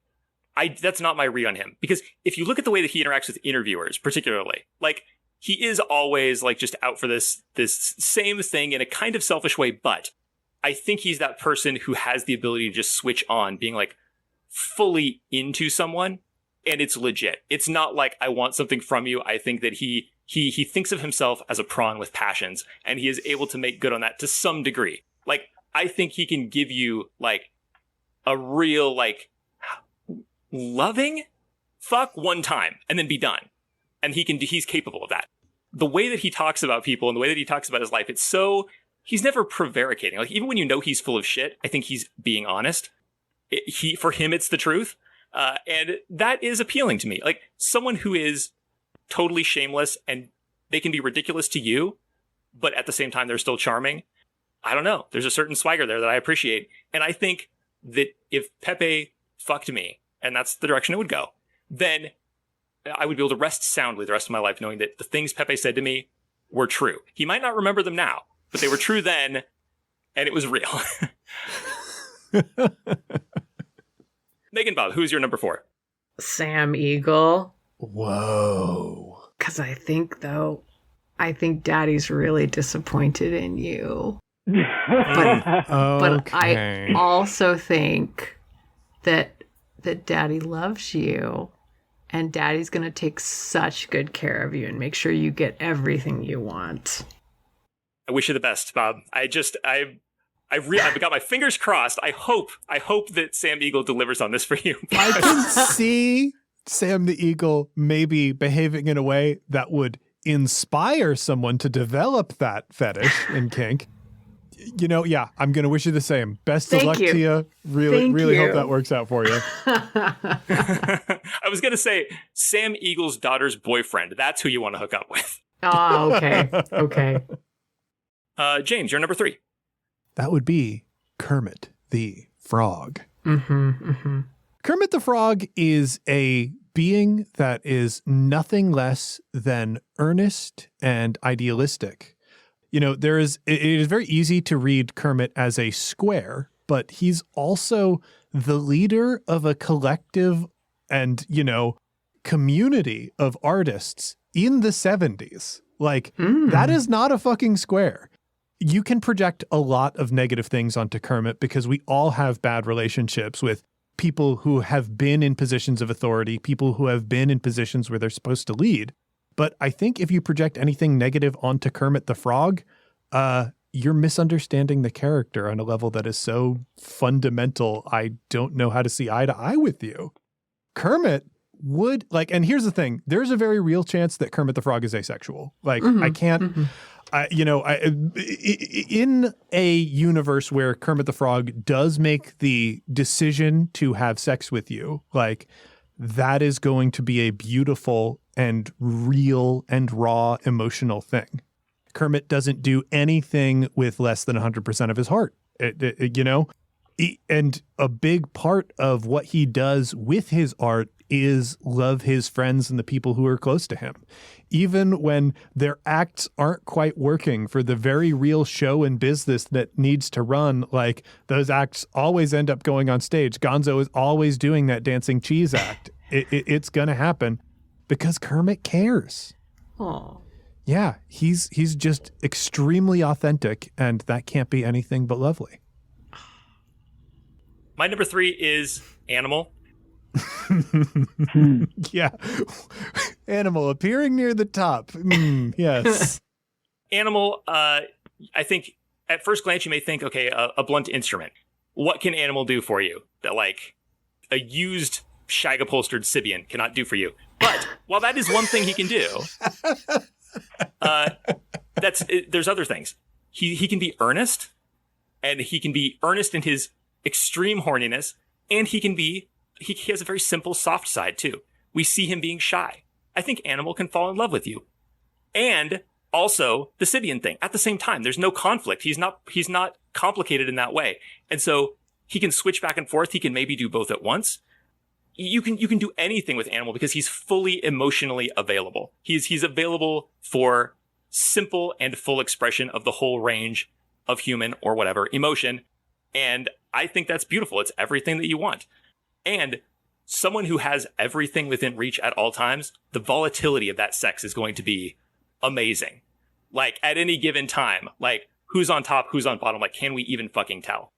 that's not my read on him, because if you look at the way that he interacts with interviewers, particularly, like he is always like just out for this same thing in a kind of selfish way. But I think he's that person who has the ability to just switch on, being like fully into someone. And it's legit. It's not like I want something from you. I think that he thinks of himself as a prawn with passions, and he is able to make good on that to some degree. Like, I think he can give you like a real like loving fuck one time and then be done. And he's capable of that. The way that he talks about people and the way that he talks about his life, it's so, he's never prevaricating. Like, even when you know he's full of shit, I think he's being honest. For him, it's the truth. And that is appealing to me. Like, someone who is totally shameless and they can be ridiculous to you, but at the same time, they're still charming. I don't know. There's a certain swagger there that I appreciate. And I think that if Pepe fucked me, and that's the direction it would go, then I would be able to rest soundly the rest of my life knowing that the things Pepe said to me were true. He might not remember them now, but they were true then, and it was real. MeganBob, who is your number 4? Sam Eagle. Whoa. Because I think Daddy's really disappointed in you. But I also think that Daddy loves you, and Daddy's gonna take such good care of you and make sure you get everything you want. I wish you the best, Bob. I've got my fingers crossed. I hope that Sam Eagle delivers on this for you. I can see Sam the Eagle maybe behaving in a way that would inspire someone to develop that fetish and kink. Yeah, I'm going to wish you the same. Best of luck to you. Really hope that works out for you. I was going to say Sam Eagle's daughter's boyfriend. That's who you want to hook up with. Oh, okay. Okay. James, you're number 3. That would be Kermit the Frog. Mm-hmm, mm-hmm. Kermit the Frog is a being that is nothing less than earnest and idealistic. It is very easy to read Kermit as a square, but he's also the leader of a collective and, community of artists in the 70s. That is not a fucking square. You can project a lot of negative things onto Kermit because we all have bad relationships with people who have been in positions of authority, people who have been in positions where they're supposed to lead. But I think if you project anything negative onto Kermit the Frog, you're misunderstanding the character on a level that is so fundamental. I don't know how to see eye to eye with you. Kermit would and here's the thing, there's a very real chance that Kermit the Frog is asexual. I can't, in a universe where Kermit the Frog does make the decision to have sex with you, that is going to be a beautiful and real and raw emotional thing. Kermit doesn't do anything with less than 100% of his heart, and a big part of what he does with his art is love his friends and the people who are close to him. Even when their acts aren't quite working for the very real show and business that needs to run, those acts always end up going on stage. Gonzo is always doing that dancing cheese act. It's going to happen because Kermit cares. Oh. Yeah, he's just extremely authentic, and that can't be anything but lovely. My number 3 is Animal. Yeah. Animal appearing near the top. Yes. Animal, I think at first glance you may think, okay, a blunt instrument. What can Animal do for you that a used shag upholstered Sibian cannot do for you? But while that is one thing he can do, there's other things. He can be earnest, and he can be earnest in his extreme horniness, and he has a very simple, soft side too. We see him being shy. I think Animal can fall in love with you. And also the Sibian thing at the same time. There's no conflict. He's not complicated in that way. And so he can switch back and forth. He can maybe do both at once. You can do anything with Animal because he's fully emotionally available. He's available for simple and full expression of the whole range of human or whatever emotion. And I think that's beautiful. It's everything that you want. And someone who has everything within reach at all times, the volatility of that sex is going to be amazing. At any given time, who's on top, who's on bottom, can we even fucking tell?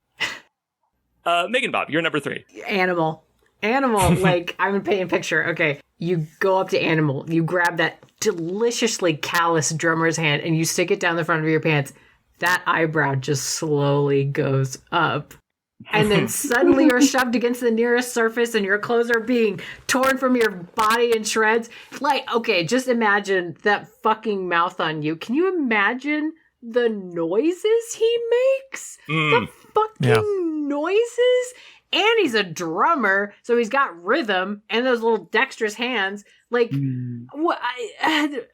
MeganBob, you're number 3. Animal, I'm painting a picture. Okay, you go up to Animal, you grab that deliciously callous drummer's hand, and you stick it down the front of your pants. That eyebrow just slowly goes up. And then suddenly you're shoved against the nearest surface and your clothes are being torn from your body in shreds. Okay, just imagine that fucking mouth on you. Can you imagine the noises he makes? The fucking noises? And he's a drummer, so he's got rhythm and those little dexterous hands. What I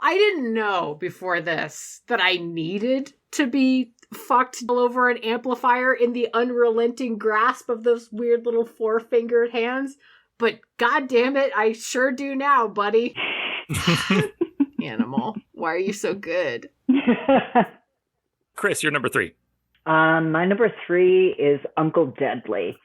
didn't know before this that I needed to be fucked all over an amplifier in the unrelenting grasp of those weird little 4-fingered hands. But god damn it, I sure do now, buddy. Animal, why are you so good? Kris, you're number 3. My number 3 is Uncle Deadly.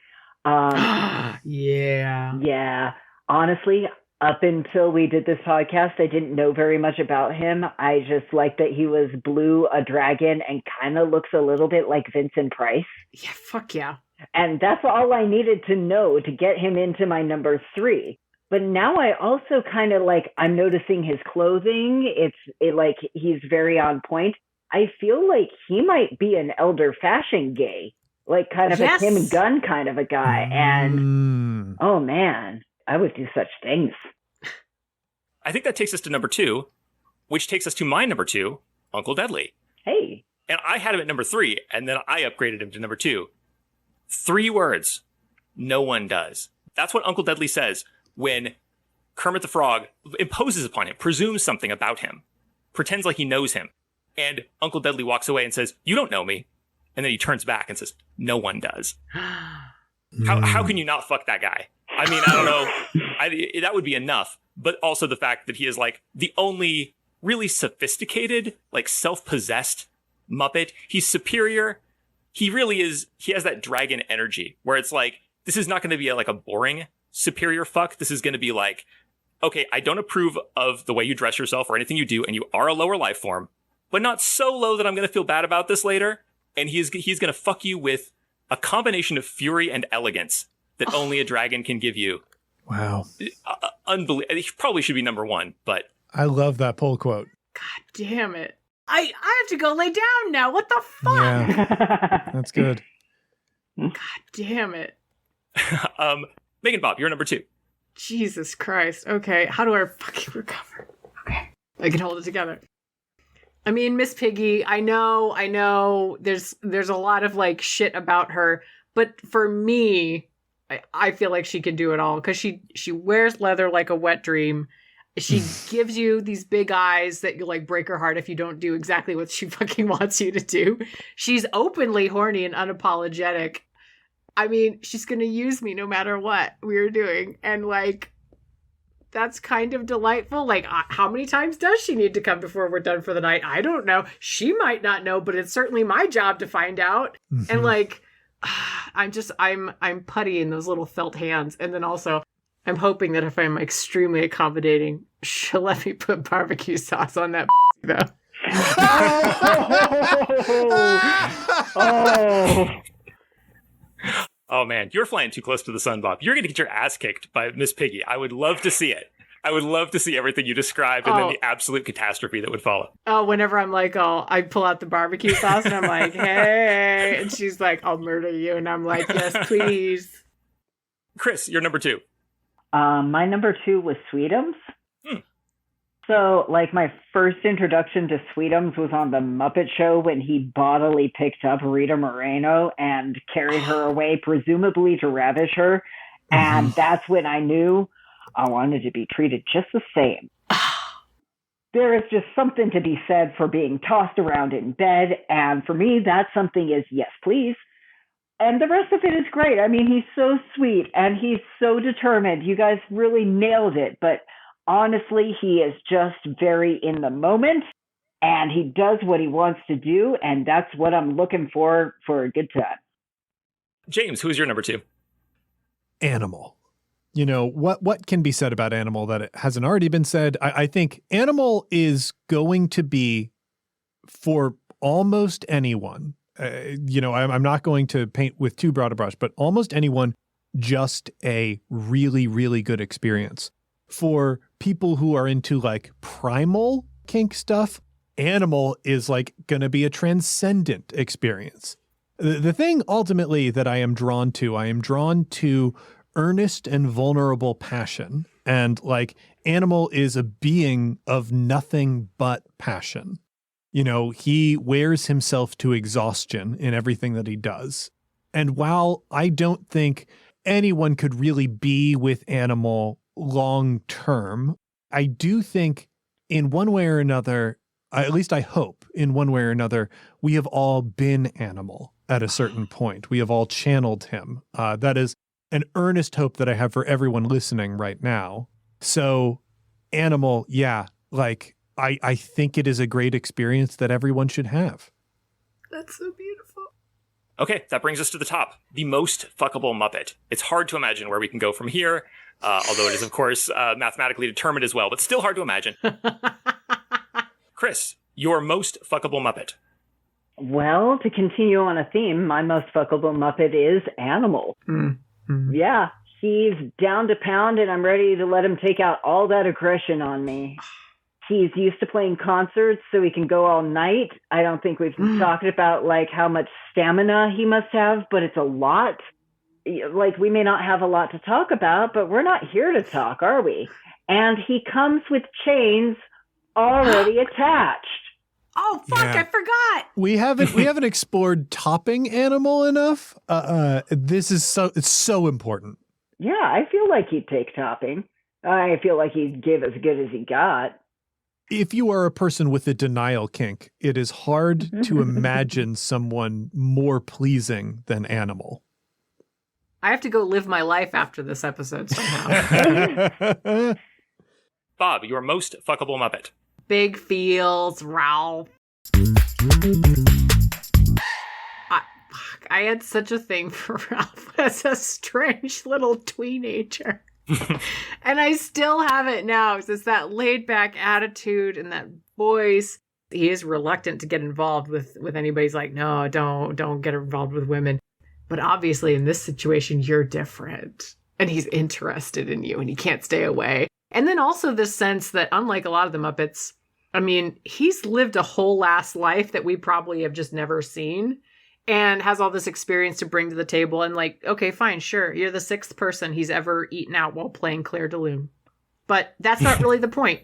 Yeah. Yeah. Honestly, up until we did this podcast, I didn't know very much about him. I just liked that he was blue, a dragon, and kind of looks a little bit like Vincent Price. Yeah, fuck yeah. And that's all I needed to know to get him into my number 3. But now I also kind of like, I'm noticing his clothing. Like he's very on point. I feel like he might be an elder fashion gay, like kind of a Tim Gunn kind of a guy. And oh man, I would do such things. I think that takes us to number 2, which takes us to my number 2, Uncle Deadly. Hey. And I had him at number 3, and then I upgraded him to number 2. 3 words. No one does. That's what Uncle Deadly says when Kermit the Frog imposes upon him, presumes something about him, pretends like he knows him. And Uncle Deadly walks away and says, "You don't know me." And then he turns back and says, "No one does." How can you not fuck that guy? I mean, I don't know. That would be enough. But also the fact that he is like the only really sophisticated, like self-possessed Muppet. He's superior. He really is. He has that dragon energy where it's like, this is not going to be like a boring superior fuck. This is going to be like, okay, I don't approve of the way you dress yourself or anything you do, and you are a lower life form, but not so low that I'm going to feel bad about this later. And he's going to fuck you with a combination of fury and elegance that only a dragon can give you. Wow. Unbelievable. He probably should be number 1, but I love that pull quote. God damn it. I have to go lay down now. What the fuck? Yeah, that's good. God damn it. MeganBob, you're number 2. Jesus Christ. Okay, how do I fucking recover? Okay, I can hold it together. I mean, Miss Piggy, I know there's a lot of like shit about her, but for me, I feel like she can do it all because she wears leather like a wet dream. She gives you these big eyes that you like break her heart if you don't do exactly what she fucking wants you to do. She's openly horny and unapologetic. I mean, she's going to use me no matter what we're doing. And like, that's kind of delightful. Like, how many times does she need to come before we're done for the night? I don't know. She might not know, but it's certainly my job to find out. Mm-hmm. And like, I'm putty in those little felt hands. And then also, I'm hoping that if I'm extremely accommodating, she'll let me put barbecue sauce on that though. Oh man, you're flying too close to the sun, Bob. You're going to get your ass kicked by Miss Piggy. I would love to see it. I would love to see everything you described and then the absolute catastrophe that would follow. Oh, whenever I'm like, I pull out the barbecue sauce and I'm like, hey, and she's like, "I'll murder you," and I'm like, "Yes, please." Kris, you're number 2. My number 2 was Sweetums. So, like, my first introduction to Sweetums was on the Muppet Show when he bodily picked up Rita Moreno and carried her away, presumably to ravish her. And that's when I knew I wanted to be treated just the same. There is just something to be said for being tossed around in bed. And for me, that something is yes, please. And the rest of it is great. I mean, he's so sweet and he's so determined. You guys really nailed it. But honestly, he is just very in the moment and he does what he wants to do. And that's what I'm looking for a good time. James, who is your number 2? Animal. You know, what can be said about Animal that it hasn't already been said? I think Animal is going to be for almost anyone. I'm not going to paint with too broad a brush, but almost anyone, just a really, really good experience. For people who are into like primal kink stuff, Animal is like going to be a transcendent experience. The thing ultimately that I am drawn to earnest and vulnerable passion. And like Animal is a being of nothing but passion. You know, he wears himself to exhaustion in everything that he does. And while I don't think anyone could really be with Animal long term, I do think in one way or another, at least I hope in one way or another, we have all been Animal at a certain point. We have all channeled him. That is an earnest hope that I have for everyone listening right now. So Animal, yeah, like I think it is a great experience that everyone should have. That's so beautiful. Okay, that brings us to the top. The most fuckable Muppet. It's hard to imagine where we can go from here, although it is, of course, mathematically determined as well, but still hard to imagine. Kris, your most fuckable Muppet. Well, to continue on a theme, my most fuckable Muppet is Animal. Mm-hmm. Yeah, he's down to pound, and I'm ready to let him take out all that aggression on me. He's used to playing concerts, so he can go all night. I don't think we've talked about like how much stamina he must have, but it's a lot. Like, we may not have a lot to talk about, but we're not here to talk, are we? And he comes with chains already attached. Oh fuck! Yeah. I forgot. We haven't explored topping Animal enough. This is it's so important. Yeah, I feel like he'd take topping. I feel like he'd give as good as he got. If you are a person with a denial kink, it is hard to imagine someone more pleasing than Animal. I have to go live my life after this episode somehow. Bob, your most fuckable Muppet. Big feels, Ralph. I had such a thing for Ralph as a strange little teenager. And I still have it now. It's that laid back attitude and that voice. He is reluctant to get involved with anybody. He's like, no, don't get involved with women. But obviously in this situation, you're different. And he's interested in you and he can't stay away. And then also this sense that unlike a lot of the Muppets, I mean, he's lived a whole ass life that we probably have just never seen and has all this experience to bring to the table. And like, okay, fine, sure. You're the sixth person he's ever eaten out while playing Claire de Lune. But that's not really the point.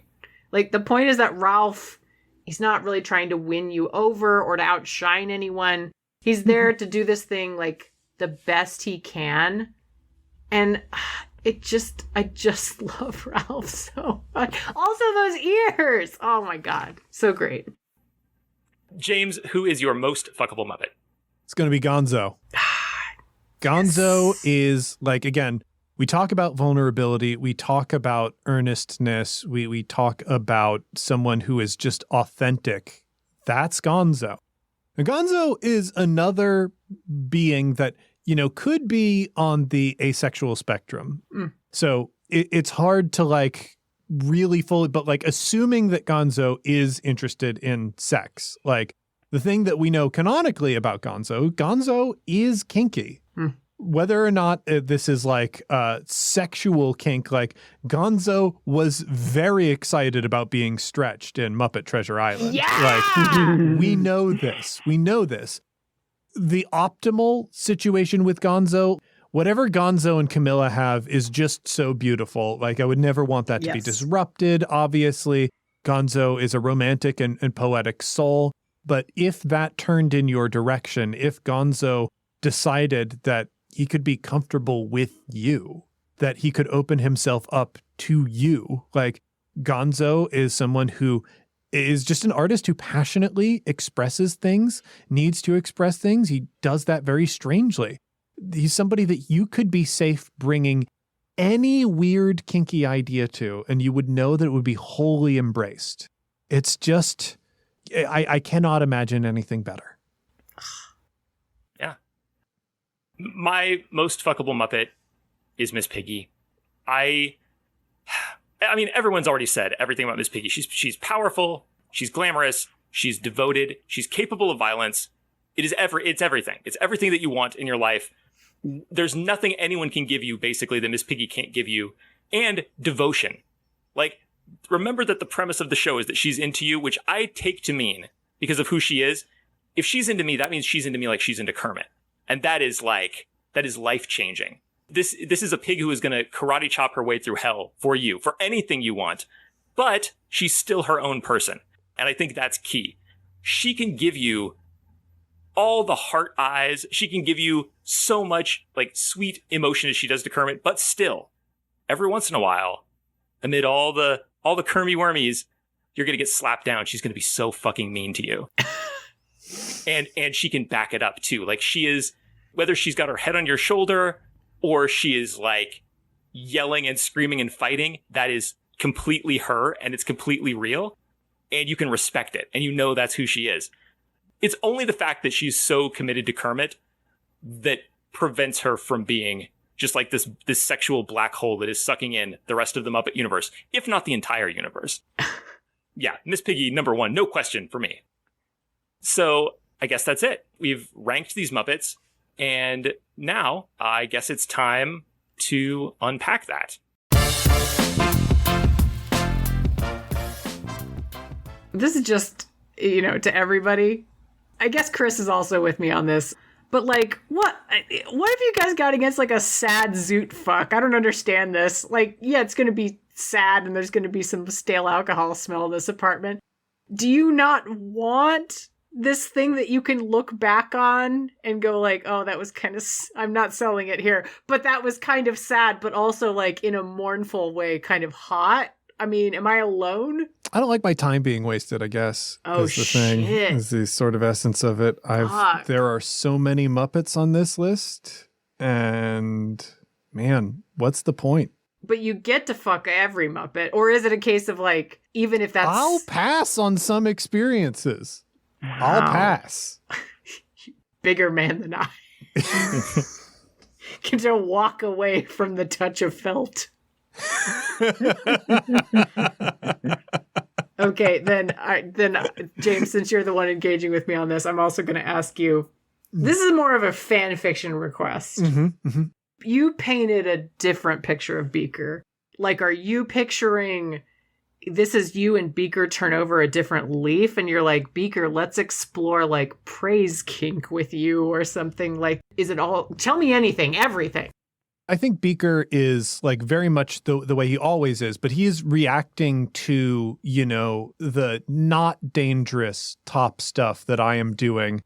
Like, the point is that Ralph, he's not really trying to win you over or to outshine anyone. He's there to do this thing like the best he can. And I just love Ralph so much. Also those ears. Oh my God. So great. James, who is your most fuckable Muppet? It's going to be Gonzo. Gonzo is like, again, we talk about vulnerability. We talk about earnestness. We talk about someone who is just authentic. That's Gonzo. And Gonzo is another being that, could be on the asexual spectrum. So it's hard to like really fully, but like assuming that Gonzo is interested in sex, like the thing that we know canonically about Gonzo is kinky. Whether or not this is like sexual kink, like Gonzo was very excited about being stretched in Muppet Treasure Island. Yeah! Like, we know this. The optimal situation with Gonzo, whatever Gonzo and Camilla have is just so beautiful. Like, I would never want that to be disrupted, obviously. Gonzo is a romantic and poetic soul. But if that turned in your direction, if Gonzo decided that he could be comfortable with you, that he could open himself up to you, like Gonzo is someone who is just an artist who passionately expresses things, needs to express things. He does that very strangely. He's somebody that you could be safe bringing any weird, kinky idea to, and you would know that it would be wholly embraced. It's just, I cannot imagine anything better. Yeah. My most fuckable Muppet is Miss Piggy. I mean, everyone's already said everything about Miss Piggy. She's powerful. She's glamorous. She's devoted. She's capable of violence. It's everything. It's everything that you want in your life. There's nothing anyone can give you, basically, that Miss Piggy can't give you. And devotion. Like, remember that the premise of the show is that she's into you, which I take to mean, because of who she is, if she's into me, that means she's into me like she's into Kermit. And that is life-changing. This is a pig who is going to karate chop her way through hell for you, for anything you want. But she's still her own person. And I think that's key. She can give you all the heart eyes. She can give you so much like sweet emotion as she does to Kermit. But still, every once in a while, amid all the Kermy wormies, you're going to get slapped down. She's going to be so fucking mean to you. And she can back it up too. Like, she is, whether she's got her head on your shoulder or she is like yelling and screaming and fighting, that is completely her and it's completely real. And you can respect it. And you know that's who she is. It's only the fact that she's so committed to Kermit that prevents her from being just like this sexual black hole that is sucking in the rest of the Muppet universe, if not the entire universe. Yeah, Miss Piggy, number one, no question for me. So I guess that's it. We've ranked these Muppets, and now I guess it's time to unpack that. This is just, to everybody. I guess Kris is also with me on this. But, like, what have you guys got against, like, a sad zoot fuck? I don't understand this. Like, yeah, it's going to be sad and there's going to be some stale alcohol smell in this apartment. Do you not want this thing that you can look back on and go like, oh, that was kind of, I'm not selling it here, but that was kind of sad, but also like in a mournful way, kind of hot? I mean, am I alone? I don't like my time being wasted, I guess. Oh, is the thing. Is the sort of essence of it. There are so many Muppets on this list, and man, what's the point? But you get to fuck every Muppet, or is it a case of like, even if that's... I'll pass on some experiences. Wow. I'll pass. Bigger man than I. Can you walk away from the touch of felt? Okay, then James, since you're the one engaging with me on this, I'm also going to ask you. This is more of a fan fiction request. You painted a different picture of Beaker. Like, are you picturing this is you and Beaker turn over a different leaf, and you're like, Beaker, let's explore like praise kink with you or something? Like, is it all? Tell me anything, everything. I think Beaker is like very much the way he always is, but he's reacting to, the not dangerous top stuff that I am doing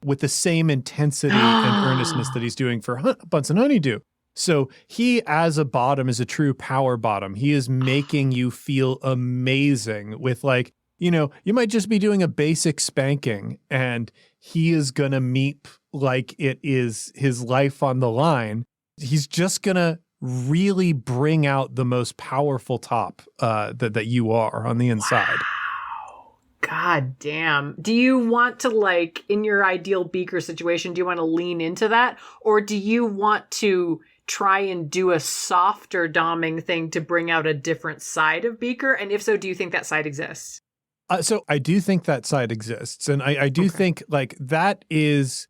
with the same intensity and earnestness that he's doing for Bunsen Honeydew. So he, as a bottom, is a true power bottom. He is making you feel amazing with like, you might just be doing a basic spanking and he is going to meep like it is his life on the line. He's just going to really bring out the most powerful top that you are on the inside. Wow. God damn. Do you want to, like, in your ideal Beaker situation, do you want to lean into that? Or do you want to try and do a softer doming thing to bring out a different side of Beaker? And if so, do you think that side exists? So I do think that side exists. And I do think, like, that is...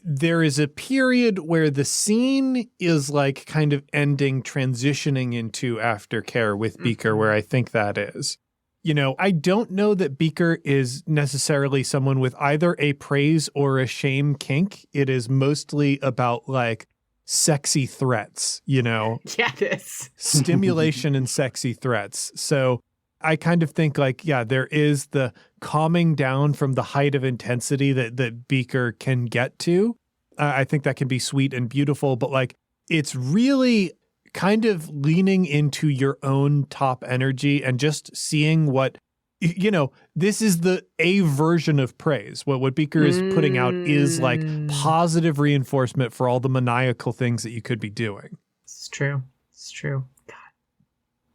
There is a period where the scene is like kind of ending, transitioning into aftercare with Beaker, where I think that is. I don't know that Beaker is necessarily someone with either a praise or a shame kink. It is mostly about like sexy threats, Yeah, it is. Stimulation and sexy threats. So I kind of think like, yeah, there is the calming down from the height of intensity that Beaker can get to. I think that can be sweet and beautiful, but like it's really kind of leaning into your own top energy and just seeing what, this is a version of praise. What Beaker is putting out is like positive reinforcement for all the maniacal things that you could be doing. It's true.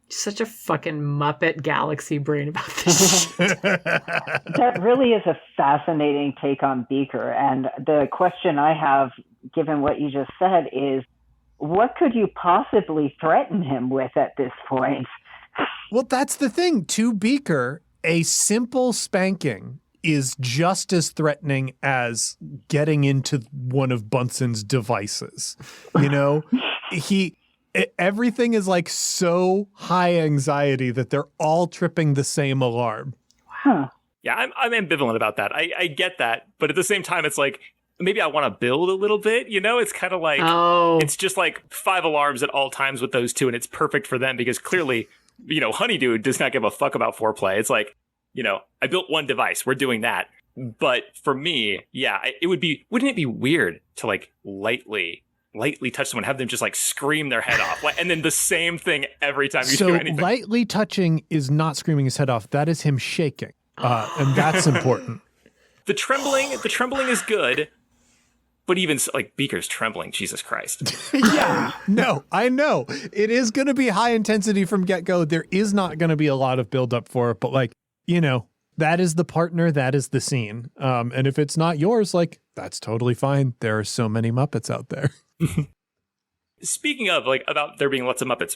Such a fucking Muppet galaxy brain about this shit. That really is a fascinating take on Beaker. And the question I have, given what you just said, is what could you possibly threaten him with at this point? Well, that's the thing. To Beaker, a simple spanking is just as threatening as getting into one of Bunsen's devices. Everything is like so high anxiety that they're all tripping the same alarm. Huh. Yeah, I'm ambivalent about that. I get that, but at the same time, it's like, maybe I want to build a little bit, It's kind of like, It's just like 5 alarms at all times with those two, and it's perfect for them because clearly, Honeydew does not give a fuck about foreplay. It's like, I built one device, we're doing that. But for me, yeah, wouldn't it be weird to like lightly touch someone, have them just like scream their head off, and then the same thing every time you do anything. So lightly touching is not screaming his head off. That is him shaking, and that's important. The trembling is good, but even like Beaker's trembling, Jesus Christ. Yeah, no, I know it is going to be high intensity from get go. There is not going to be a lot of build up for it, but like that is the partner, that is the scene. And if it's not yours, like that's totally fine. There are so many Muppets out there. Speaking of, like, about there being lots of Muppets,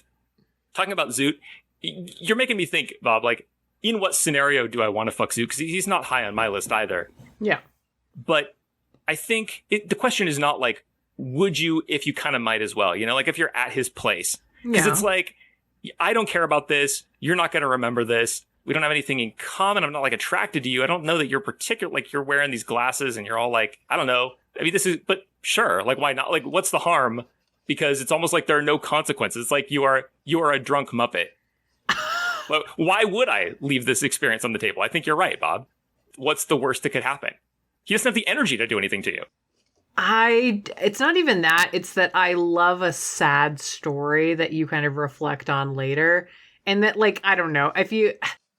talking about Zoot, you're making me think, Bob, like, in what scenario do I want to fuck Zoot? Because he's not high on my list either. Yeah. But I think the question is not like, would you if you kind of might as well, like if you're at his place. Because it's like, I don't care about this. You're not going to remember this. We don't have anything in common. I'm not like attracted to you. I don't know that you're particular, like you're wearing these glasses and you're all like, I don't know. I mean, but sure. Like, why not? Like, what's the harm? Because it's almost like there are no consequences. It's like you are a drunk Muppet. Well, why would I leave this experience on the table? I think you're right, Bob. What's the worst that could happen? He doesn't have the energy to do anything to you. It's not even that. It's that I love a sad story that you kind of reflect on later. And that, like, I don't know,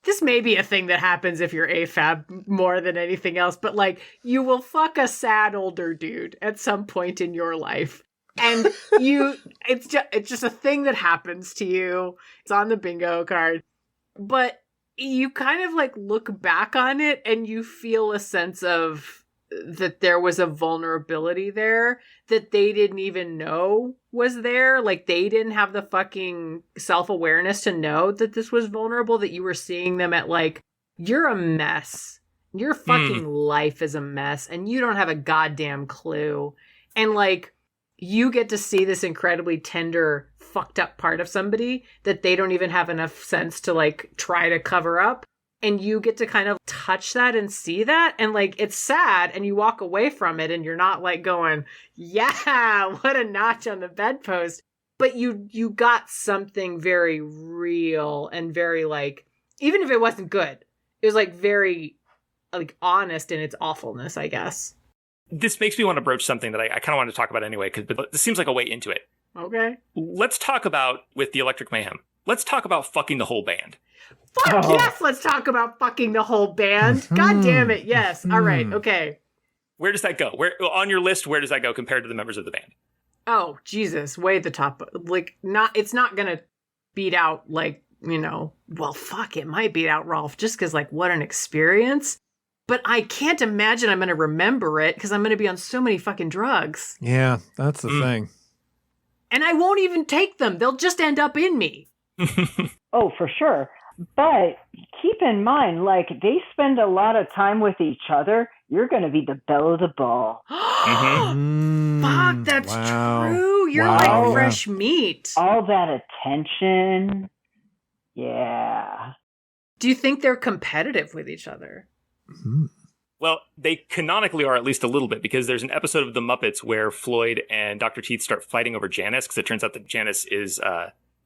this may be a thing that happens if you're AFAB more than anything else, but like, you will fuck a sad older dude at some point in your life. And it's just a thing that happens to you. It's on the bingo card. But you kind of like look back on it and you feel a sense of that there was a vulnerability there that they didn't even know was there. Like, they didn't have the fucking self-awareness to know that this was vulnerable, that you were seeing them at like, you're a mess. Your fucking life is a mess and you don't have a goddamn clue. And like, you get to see this incredibly tender, fucked up part of somebody that they don't even have enough sense to like try to cover up. And you get to kind of touch that and see that. And like, it's sad and you walk away from it and you're not like going, yeah, what a notch on the bedpost. But you got something very real and very like, even if it wasn't good, it was like very like honest in its awfulness, I guess. This makes me want to broach something that I kind of want to talk about anyway, but this seems like a way into it. Okay. Let's talk about, with the Electric Mayhem, let's talk about fucking the whole band. Fuck yes, let's talk about fucking the whole band. God damn it, yes. All right, okay. Where does that go? Where on your list, where does that go compared to the members of the band? Oh, Jesus, way at the top. Like, it's not gonna beat out, like, well, fuck, it might beat out Rolf, just because, like, what an experience. But I can't imagine I'm going to remember it because I'm going to be on so many fucking drugs. Yeah, that's the thing. And I won't even take them. They'll just end up in me. Oh, for sure. But keep in mind, like, they spend a lot of time with each other. You're going to be the belle of the ball. Fuck, that's true. You're like fresh meat. All that attention. Yeah. Do you think they're competitive with each other? Well, they canonically are at least a little bit, because there's an episode of The Muppets where Floyd and Dr. Teeth start fighting over Janice, because it turns out that Janice is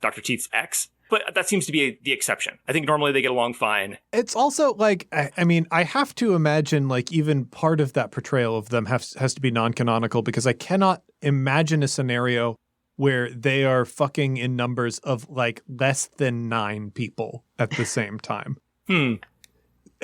Dr. Teeth's ex. But that seems to be the exception. I think normally they get along fine. It's also like, I mean, I have to imagine like even part of that portrayal of them has to be non-canonical, because I cannot imagine a scenario where they are fucking in numbers of like less than 9 people at the same time.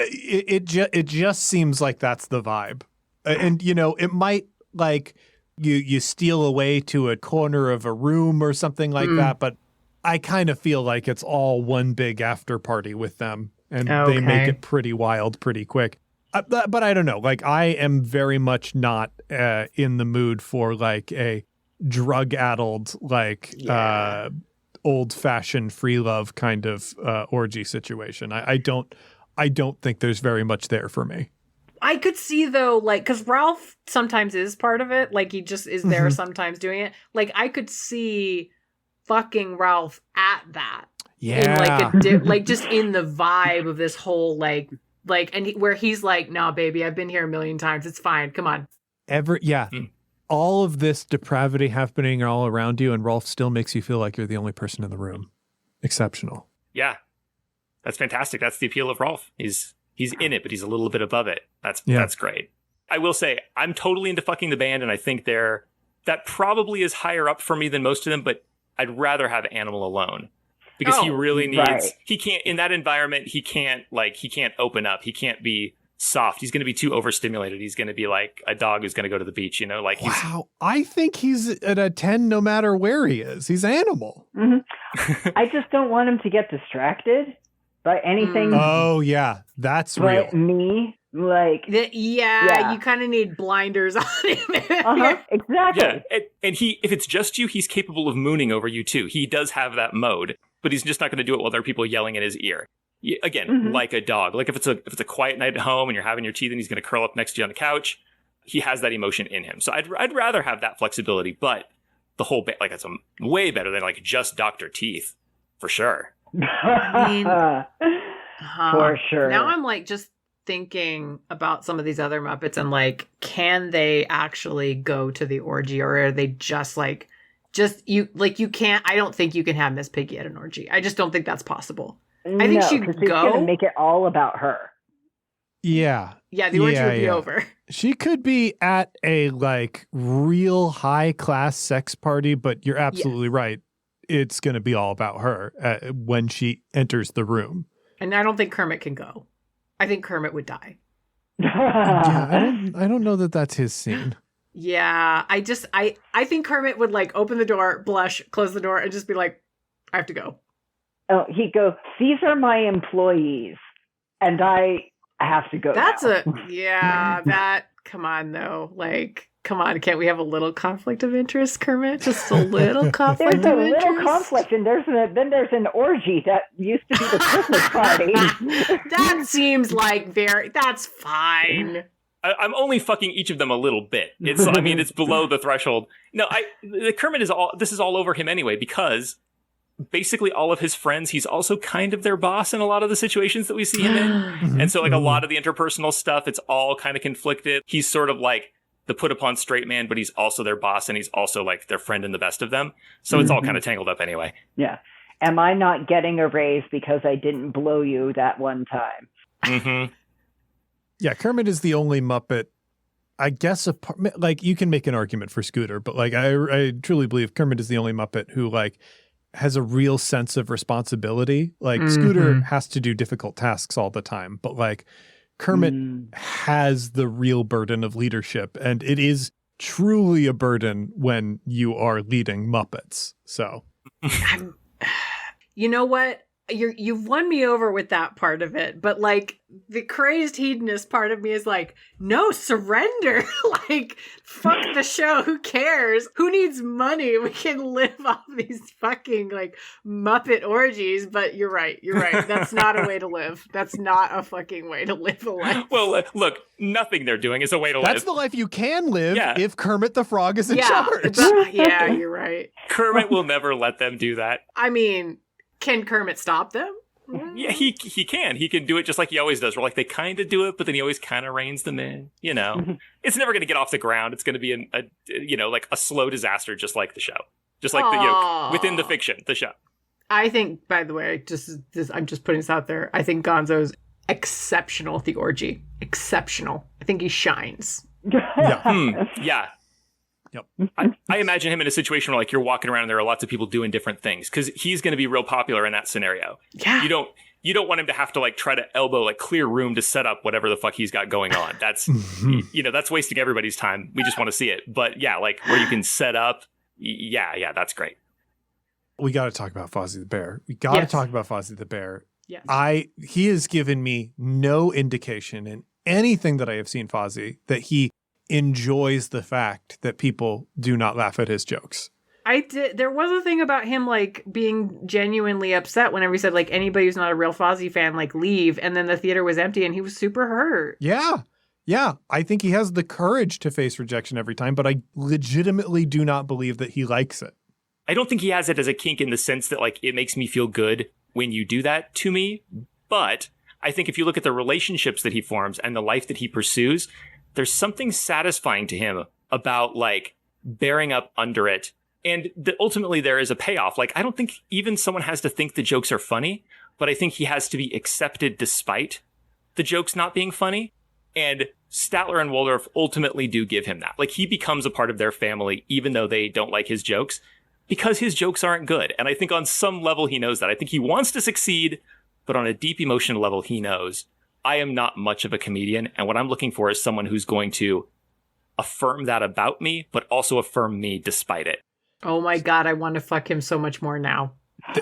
It just seems like that's the vibe. And, it might like you steal away to a corner of a room or something like that. But I kind of feel like it's all one big after party with them. And they make it pretty wild pretty quick. But I don't know. Like, I am very much not in the mood for like a drug-addled, like old-fashioned free love kind of orgy situation. I don't think there's very much there for me. I could see, though, like, because Ralph sometimes is part of it. Like, he just is there sometimes doing it. Like, I could see fucking Ralph at that. Yeah. In like just in the vibe of this whole, where he's like, nah, baby, I've been here a million times. It's fine. Come on. All of this depravity happening all around you, and Rolf still makes you feel like you're the only person in the room. Exceptional. Yeah. That's fantastic. That's the appeal of Rolf. He's in it, but he's a little bit above it. That's great. I will say, I'm totally into fucking the band, and I think that probably is higher up for me than most of them, but I'd rather have Animal alone. Because he really needs, he can't, in that environment, he can't open up. He can't be soft. He's going to be too overstimulated. He's going to be like a dog who's going to go to the beach, Wow. I think he's at a 10 no matter where he is. He's Animal. Mm-hmm. I just don't want him to get distracted by anything. Oh, yeah. That's real. But me, like... you kind of need blinders on him. Exactly. Yeah, and if it's just you, he's capable of mooning over you, too. He does have that mode, but he's just not going to do it while there are people yelling in his ear. Again, like a dog. Like if it's a quiet night at home and you're having your tea, then he's going to curl up next to you on the couch. he has that emotion in him. So I'd rather have that flexibility, but the whole bit, like, it's way better than like just Dr. Teeth, for sure. I mean, for sure. Now I'm like just thinking about some of these other Muppets and like, can they actually go to the orgy, or are they just you can't, I don't think you can have Miss Piggy at an orgy. I just don't think that's possible. I think she'd go. She's gonna make it all about her. Yeah. Yeah, the orgy would be over. She could be at a like real high class sex party, but you're absolutely right. It's going to be all about her when she enters the room. And I don't think Kermit can go. I think Kermit would die. Yeah, I don't know that that's his scene. Yeah, I think Kermit would like open the door, blush, close the door, and just be like, I have to go. Oh, he'd go, these are my employees, and I have to go. Come on, though. Like, come on, can't we have a little conflict of interest, Kermit? Just a little conflict of interest. There's a little conflict, and then there's an orgy that used to be the Christmas party. That seems like that's fine. I'm only fucking each of them a little bit. It's below the threshold. No, the Kermit this is all over him anyway, because basically all of his friends, he's also kind of their boss in a lot of the situations that we see him in. And so like a lot of the interpersonal stuff, it's all kind of conflicted. He's sort of like the put upon straight man, but he's also their boss, and he's also like their friend and the best of them. So it's all kind of tangled up anyway. Yeah. Am I not getting a raise because I didn't blow you that one time? Mm-hmm. Yeah, Kermit is the only Muppet, I guess, like you can make an argument for Scooter, but like I truly believe Kermit is the only Muppet who like has a real sense of responsibility. Like Scooter has to do difficult tasks all the time, but like Kermit has the real burden of leadership, and it is truly a burden when you are leading Muppets. So, you know what? You've won me over with that part of it, but like the crazed hedonist part of me is like, no, surrender. Like, fuck the show. Who cares? Who needs money? We can live off these fucking like Muppet orgies. But you're right. That's not a way to live. That's not a fucking way to live a life. Well, look, nothing they're doing is a way to live. That's the life you can live if Kermit the Frog is in charge. Yeah, you're right. Kermit will never let them do that. I mean, can Kermit stop them? Yeah, he can. He can do it just like he always does. Where like they kind of do it, but then he always kind of reins them in. You know, it's never going to get off the ground. It's going to be like a slow disaster, just like the show, just like within the fiction, the show. I think, by the way, I'm just putting this out there. I think Gonzo's exceptional at the orgy. Exceptional. I think he shines. Yeah. Yep. I imagine him in a situation where like you're walking around and there are lots of people doing different things, because he's going to be real popular in that scenario. Yeah. You don't want him to have to like try to elbow like clear room to set up whatever the fuck he's got going on. That's that's wasting everybody's time. We just want to see it. But yeah, like where you can set up. Yeah, that's great. We got to talk about Fozzie the Bear. We got to talk about Fozzie the Bear. Yes. He has given me no indication in anything that I have seen Fozzie that he enjoys the fact that people do not laugh at his jokes. There was a thing about him like being genuinely upset whenever he said like anybody who's not a real Fozzie fan like leave, and then the theater was empty and he was super hurt. Yeah. I think he has the courage to face rejection every time, but I legitimately do not believe that he likes it. I don't think he has it as a kink in the sense that like it makes me feel good when you do that to me, but I think if you look at the relationships that he forms and the life that he pursues, there's something satisfying to him about like bearing up under it. And ultimately there is a payoff. Like, I don't think even someone has to think the jokes are funny, but I think he has to be accepted despite the jokes not being funny. And Statler and Waldorf ultimately do give him that. Like, he becomes a part of their family, even though they don't like his jokes, because his jokes aren't good. And I think on some level he knows that. I think he wants to succeed, but on a deep emotional level, he knows I am not much of a comedian, and what I'm looking for is someone who's going to affirm that about me, but also affirm me despite it. Oh my God, I want to fuck him so much more now.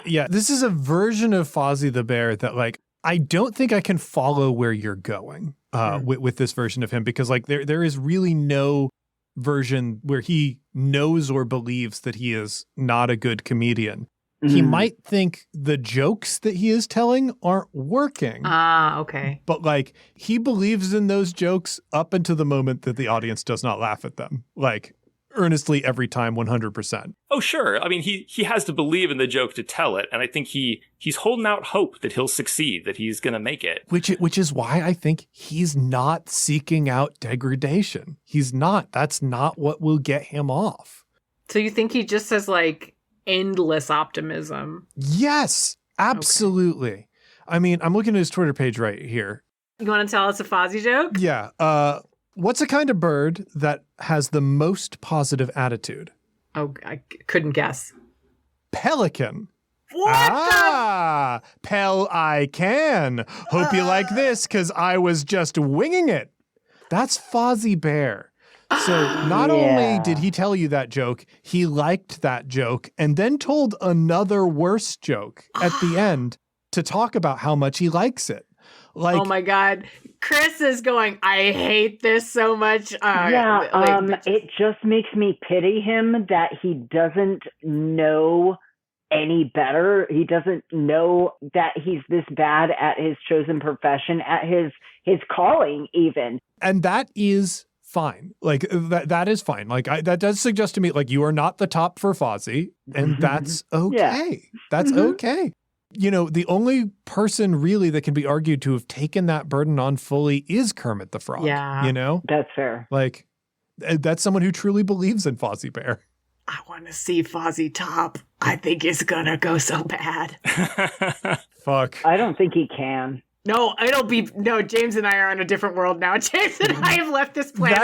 This is a version of Fozzie the Bear that, like, I don't think I can follow where you're going with this version of him, because, like, there is really no version where he knows or believes that he is not a good comedian. he might think the jokes that he is telling aren't working. Ah, okay. But like he believes in those jokes up until the moment that the audience does not laugh at them. Like earnestly every time, 100%. Oh, sure. I mean, he has to believe in the joke to tell it. And I think he's holding out hope that he'll succeed, that he's going to make it. Which is why I think he's not seeking out degradation. He's not. That's not what will get him off. So you think he just has like endless optimism? Yes, absolutely. Okay. I mean, I'm looking at his Twitter page right here. You want to tell us a Fozzie joke? Yeah. What's a kind of bird that has the most positive attitude? Oh, I couldn't guess. Pelican. What Pel I can. Hope you like this, because I was just winging it. That's Fozzie Bear. So not only did he tell you that joke, he liked that joke and then told another worse joke at the end to talk about how much he likes it. Like, oh my God. Kris is going, I hate this so much. It just makes me pity him that he doesn't know any better. He doesn't know that he's this bad at his chosen profession, at his calling even. And that is fine. Like that is fine. Like that does suggest to me, like, you are not the top for Fozzie, and that's okay. Yeah. That's okay. You know, the only person really that can be argued to have taken that burden on fully is Kermit the Frog. Yeah. You know? That's fair. Like, that's someone who truly believes in Fozzie Bear. I want to see Fozzie top. I think it's gonna go so bad. Fuck. I don't think he can. No, James and I are on a different world now. James and I have left this planet.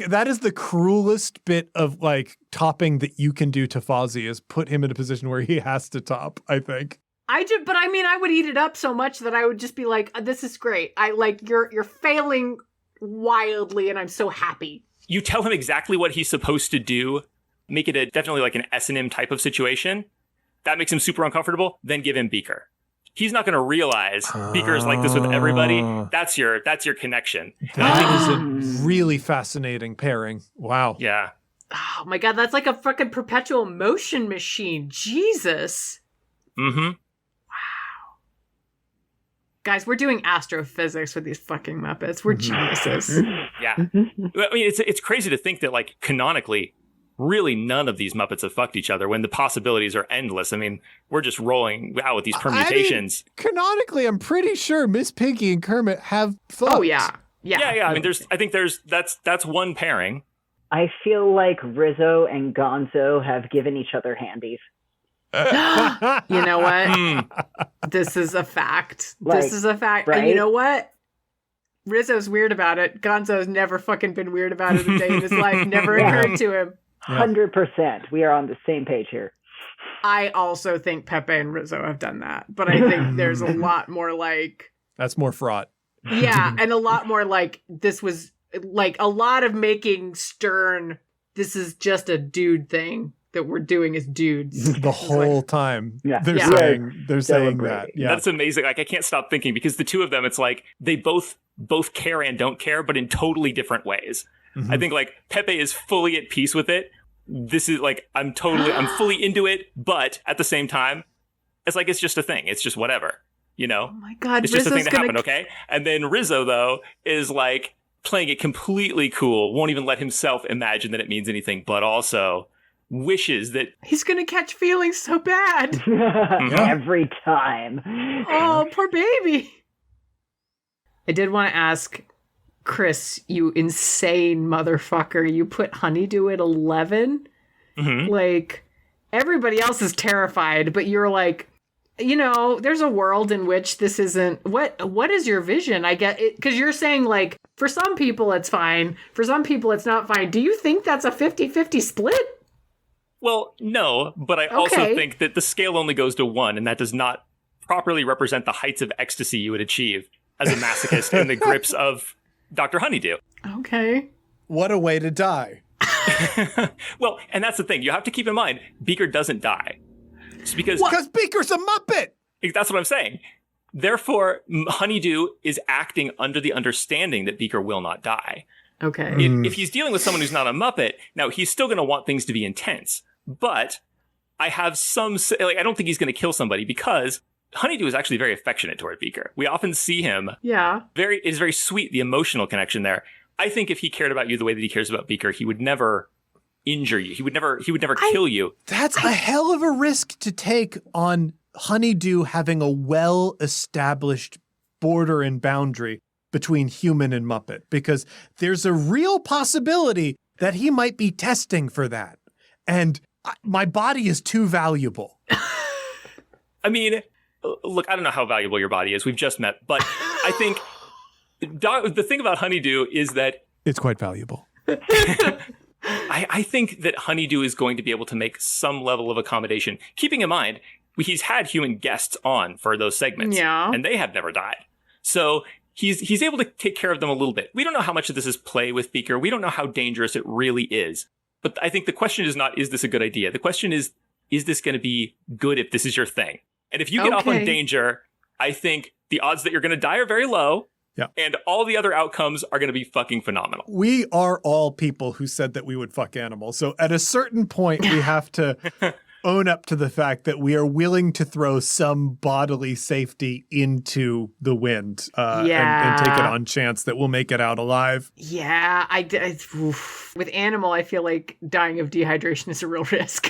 That is the cruelest bit of like topping that you can do to Fozzie, is put him in a position where he has to top, I think. I would eat it up so much that I would just be like, this is great. I like, you're failing wildly and I'm so happy. You tell him exactly what he's supposed to do, make it definitely like an S&M type of situation. That makes him super uncomfortable. Then give him Beaker. He's not going to realize Beaker is like this with everybody. That's your connection. That is a really fascinating pairing. Wow. Yeah. Oh my God, that's like a fucking perpetual motion machine. Jesus. Mm-hmm. Guys, we're doing astrophysics with these fucking Muppets. We're geniuses. Yeah. I mean, it's crazy to think that, like, canonically, really none of these Muppets have fucked each other when the possibilities are endless. I mean, we're just rolling out with these permutations. I mean, canonically, I'm pretty sure Miss Piggy and Kermit have fucked. Oh, yeah. Yeah. I mean, that's one pairing. I feel like Rizzo and Gonzo have given each other handies. You know what? This is a fact. Like, this is a fact. right? And you know what? Rizzo's weird about it. Gonzo's never fucking been weird about it a day in his life. Never occurred to him. 100%. We are on the same page here. I also think Pepe and Rizzo have done that. But I think there's a lot more like... That's more fraught. Yeah, and a lot more like, this was like a lot of making stern, this is just a dude thing that we're doing as dudes. The whole time. Yeah. They're saying that. Yeah. That's amazing. Like, I can't stop thinking, because the two of them, it's like they both care and don't care, but in totally different ways. Mm-hmm. I think like Pepe is fully at peace with it. This is like, I'm fully into it, but at the same time, it's like, it's just a thing. It's just whatever, you know? Oh my God. It's just a thing that happened, okay? And then Rizzo, though, is like playing it completely cool, won't even let himself imagine that it means anything, but also wishes that he's gonna catch feelings so bad. Every time. Oh, poor baby. I did want to ask, Kris, you insane motherfucker, you put Honeydew at 11? Mm-hmm. Like, everybody else is terrified, but you're like, you know, there's a world in which this isn't... What is your vision? I get it, because you're saying, like, for some people it's fine, for some people it's not fine. Do you think that's a 50-50 split? Well, no, but I also think that the scale only goes to 1, and that does not properly represent the heights of ecstasy you would achieve as a masochist in the grips of Dr. Honeydew. Okay. What a way to die. Well, and that's the thing. You have to keep in mind, Beaker doesn't die. It's because Beaker's a Muppet! That's what I'm saying. Therefore, Honeydew is acting under the understanding that Beaker will not die. Okay. If he's dealing with someone who's not a Muppet, now he's still going to want things to be intense. But I have some, like, I don't think he's going to kill somebody because Honeydew is actually very affectionate toward Beaker. We often see him. Yeah. It's very sweet, the emotional connection there. I think if he cared about you the way that he cares about Beaker, he would never injure you. He would never kill you. That's a hell of a risk to take on Honeydew having a well-established border and boundary between human and Muppet, because there's a real possibility that he might be testing for that. And my body is too valuable. I mean, look, I don't know how valuable your body is. We've just met. But I think the thing about Honeydew is that it's quite valuable. I think that Honeydew is going to be able to make some level of accommodation, keeping in mind he's had human guests on for those segments, and they have never died. So he's able to take care of them a little bit. We don't know how much of this is play with Beaker. We don't know how dangerous it really is. But I think the question is not, is this a good idea? The question is this going to be good if this is your thing? And if you get off on danger, I think the odds that you're going to die are very low. Yeah. And all the other outcomes are going to be fucking phenomenal. We are all people who said that we would fuck animals. So at a certain point, we have to own up to the fact that we are willing to throw some bodily safety into the wind and take it on chance that we'll make it out alive. Yeah, with animal, I feel like dying of dehydration is a real risk.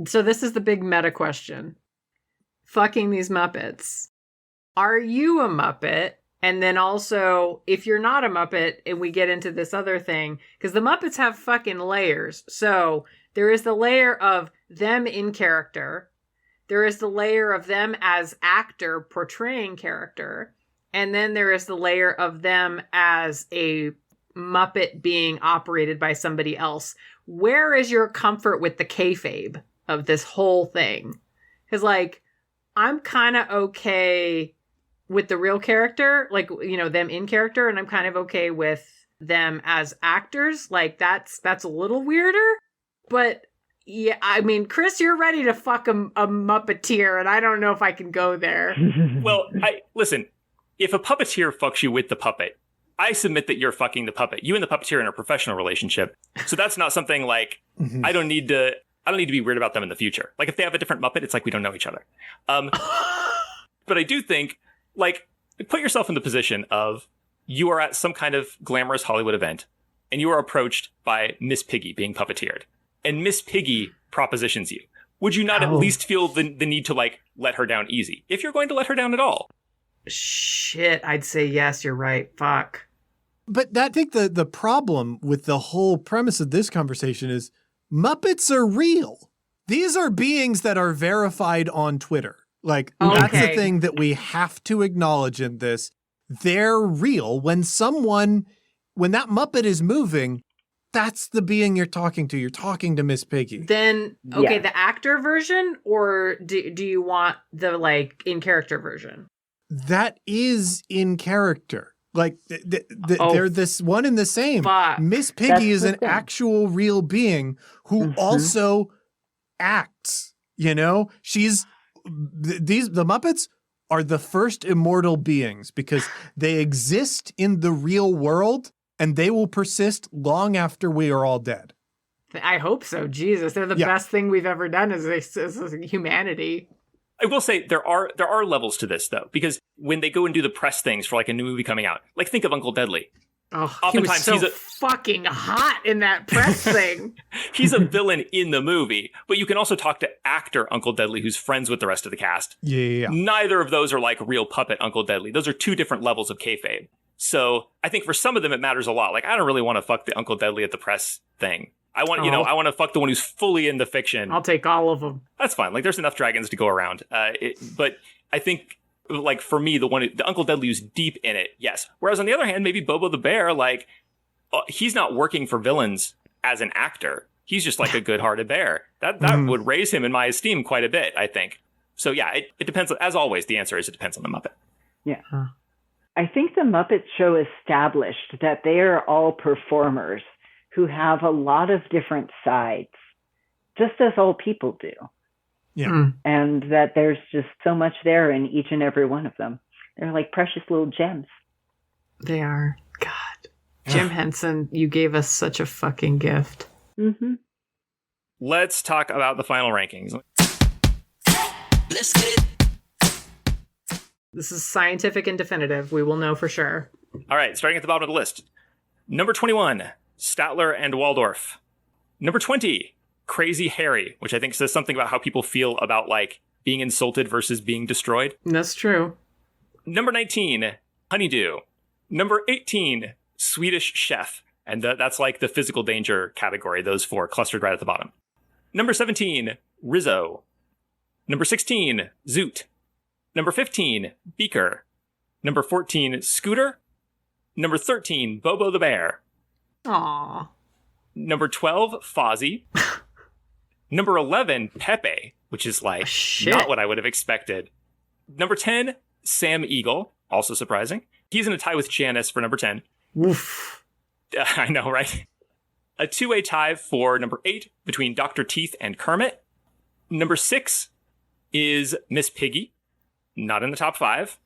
So this is the big meta question. Fucking these Muppets. Are you a Muppet? And then also, if you're not a Muppet, and we get into this other thing, because the Muppets have fucking layers. So there is the layer of them in character. There is the layer of them as actor portraying character. And then there is the layer of them as a Muppet being operated by somebody else. Where is your comfort with the kayfabe of this whole thing? Because, like, I'm kind of okay with the real character, like, you know, them in character, and I'm kind of okay with them as actors. Like, that's a little weirder. But yeah, I mean, Kris, you're ready to fuck a Muppeteer, and I don't know if I can go there. Well, listen, if a puppeteer fucks you with the puppet, I submit that you're fucking the puppet. You and the puppeteer are in a professional relationship. So that's not something like, I don't need to be weird about them in the future. Like, if they have a different Muppet, it's like we don't know each other. But I do think, like, put yourself in the position of you are at some kind of glamorous Hollywood event and you are approached by Miss Piggy being puppeteered, and Miss Piggy propositions you. Would you not at least feel the need to, like, let her down easy, if you're going to let her down at all? Shit, I'd say yes, you're right. Fuck. But I think the problem with the whole premise of this conversation is Muppets are real. These are beings that are verified on Twitter. Like, that's the thing that we have to acknowledge in this. They're real. When that Muppet is moving, that's the being you're talking to. You're talking to Miss Piggy. Then, the actor version, or do you want the, like, in-character version? That is in character. Like, they're this one and the same. Fuck. Miss Piggy is an actual real being who also acts, you know? The Muppets are the first immortal beings because they exist in the real world and they will persist long after we are all dead. I hope so. Jesus, they're the best thing we've ever done as humanity. I will say there are levels to this, though, because when they go and do the press things for, like, a new movie coming out, like, think of Uncle Deadly. Oh, oftentimes he was so fucking hot in that press thing. He's a villain in the movie, but you can also talk to actor Uncle Deadly, who's friends with the rest of the cast. Yeah. Neither of those are like real puppet Uncle Deadly. Those are two different levels of kayfabe. So I think for some of them it matters a lot. Like, I don't really want to fuck the Uncle Deadly at the press thing. I want, I want to fuck the one who's fully in the fiction. I'll take all of them. That's fine. Like, there's enough dragons to go around. But I think, like, for me, the Uncle Deadly who's deep in it, yes. Whereas on the other hand, maybe Bobo the Bear, like, he's not working for villains as an actor. He's just like a good-hearted bear. That would raise him in my esteem quite a bit, I think. So yeah, it depends. As always, the answer is it depends on the Muppet. Yeah. I think the Muppet Show established that they are all performers who have a lot of different sides, just as all people do. Yeah. And that there's just so much there in each and every one of them. They're like precious little gems. They are. God. Jim Henson, you gave us such a fucking gift. Mm-hmm. let's talk about the final rankings. Let's get it. This is scientific and definitive. We will know for sure. All right, starting at the bottom of the list. Number 21, Statler and Waldorf. Number 20, Crazy Harry, which I think says something about how people feel about, like, being insulted versus being destroyed. That's true. Number 19, Honeydew. Number 18, Swedish Chef. And that's like the physical danger category, those four clustered right at the bottom. Number 17, Rizzo. Number 16, Zoot. Number 15, Beaker. Number 14, Scooter. Number 13, Bobo the Bear. Aww. Number 12, Fozzie. Number 11, Pepe, which is like not what I would have expected. Number 10, Sam Eagle, also surprising. He's in a tie with Janice for number 10. Oof. I know, right? A two-way tie for number 8 between Dr. Teeth and Kermit. Number 6 is Miss Piggy. Not in the top 5.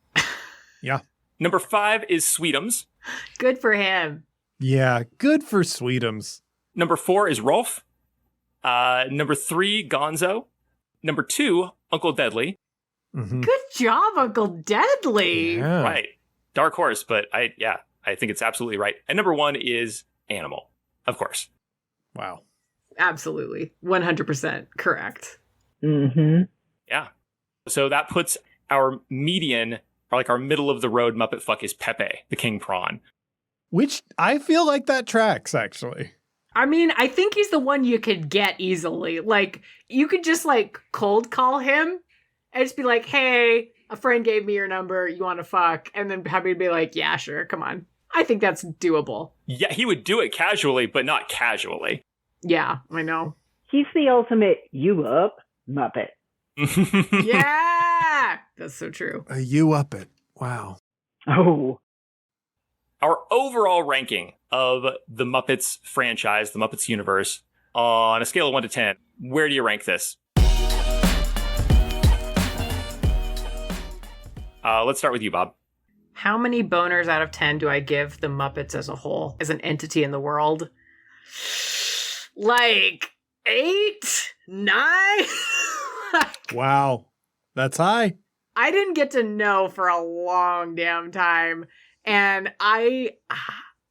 Yeah. Number 5 is Sweetums. Good for him. Yeah, good for Sweetums. Number 4 is Rolf. Number 3, Gonzo. Number 2, Uncle Deadly. Mm-hmm. Good job, Uncle Deadly. Yeah. Right. Dark horse, but I think it's absolutely right. And number 1 is Animal, of course. Wow. Absolutely. 100% correct. Mm-hmm. Yeah. So that puts our median, or like our middle of the road Muppet fuck is Pepe, the king prawn. Which I feel like that tracks, actually. I mean, I think he's the one you could get easily. Like, you could just, like, cold call him and just be like, hey, a friend gave me your number. You want to fuck? And then have me be like, yeah, sure. Come on. I think that's doable. Yeah, he would do it casually, but not casually. Yeah, I know. He's the ultimate you up Muppet. Yeah! That's so true. You up it. Wow. Oh. Our overall ranking of the Muppets franchise, the Muppets universe, on a scale of 1 to 10, where do you rank this? Let's start with you, Bob. How many boners out of 10 do I give the Muppets as a whole, as an entity in the world? Like 8? 9? Wow. That's high. I didn't get to know for a long damn time. And I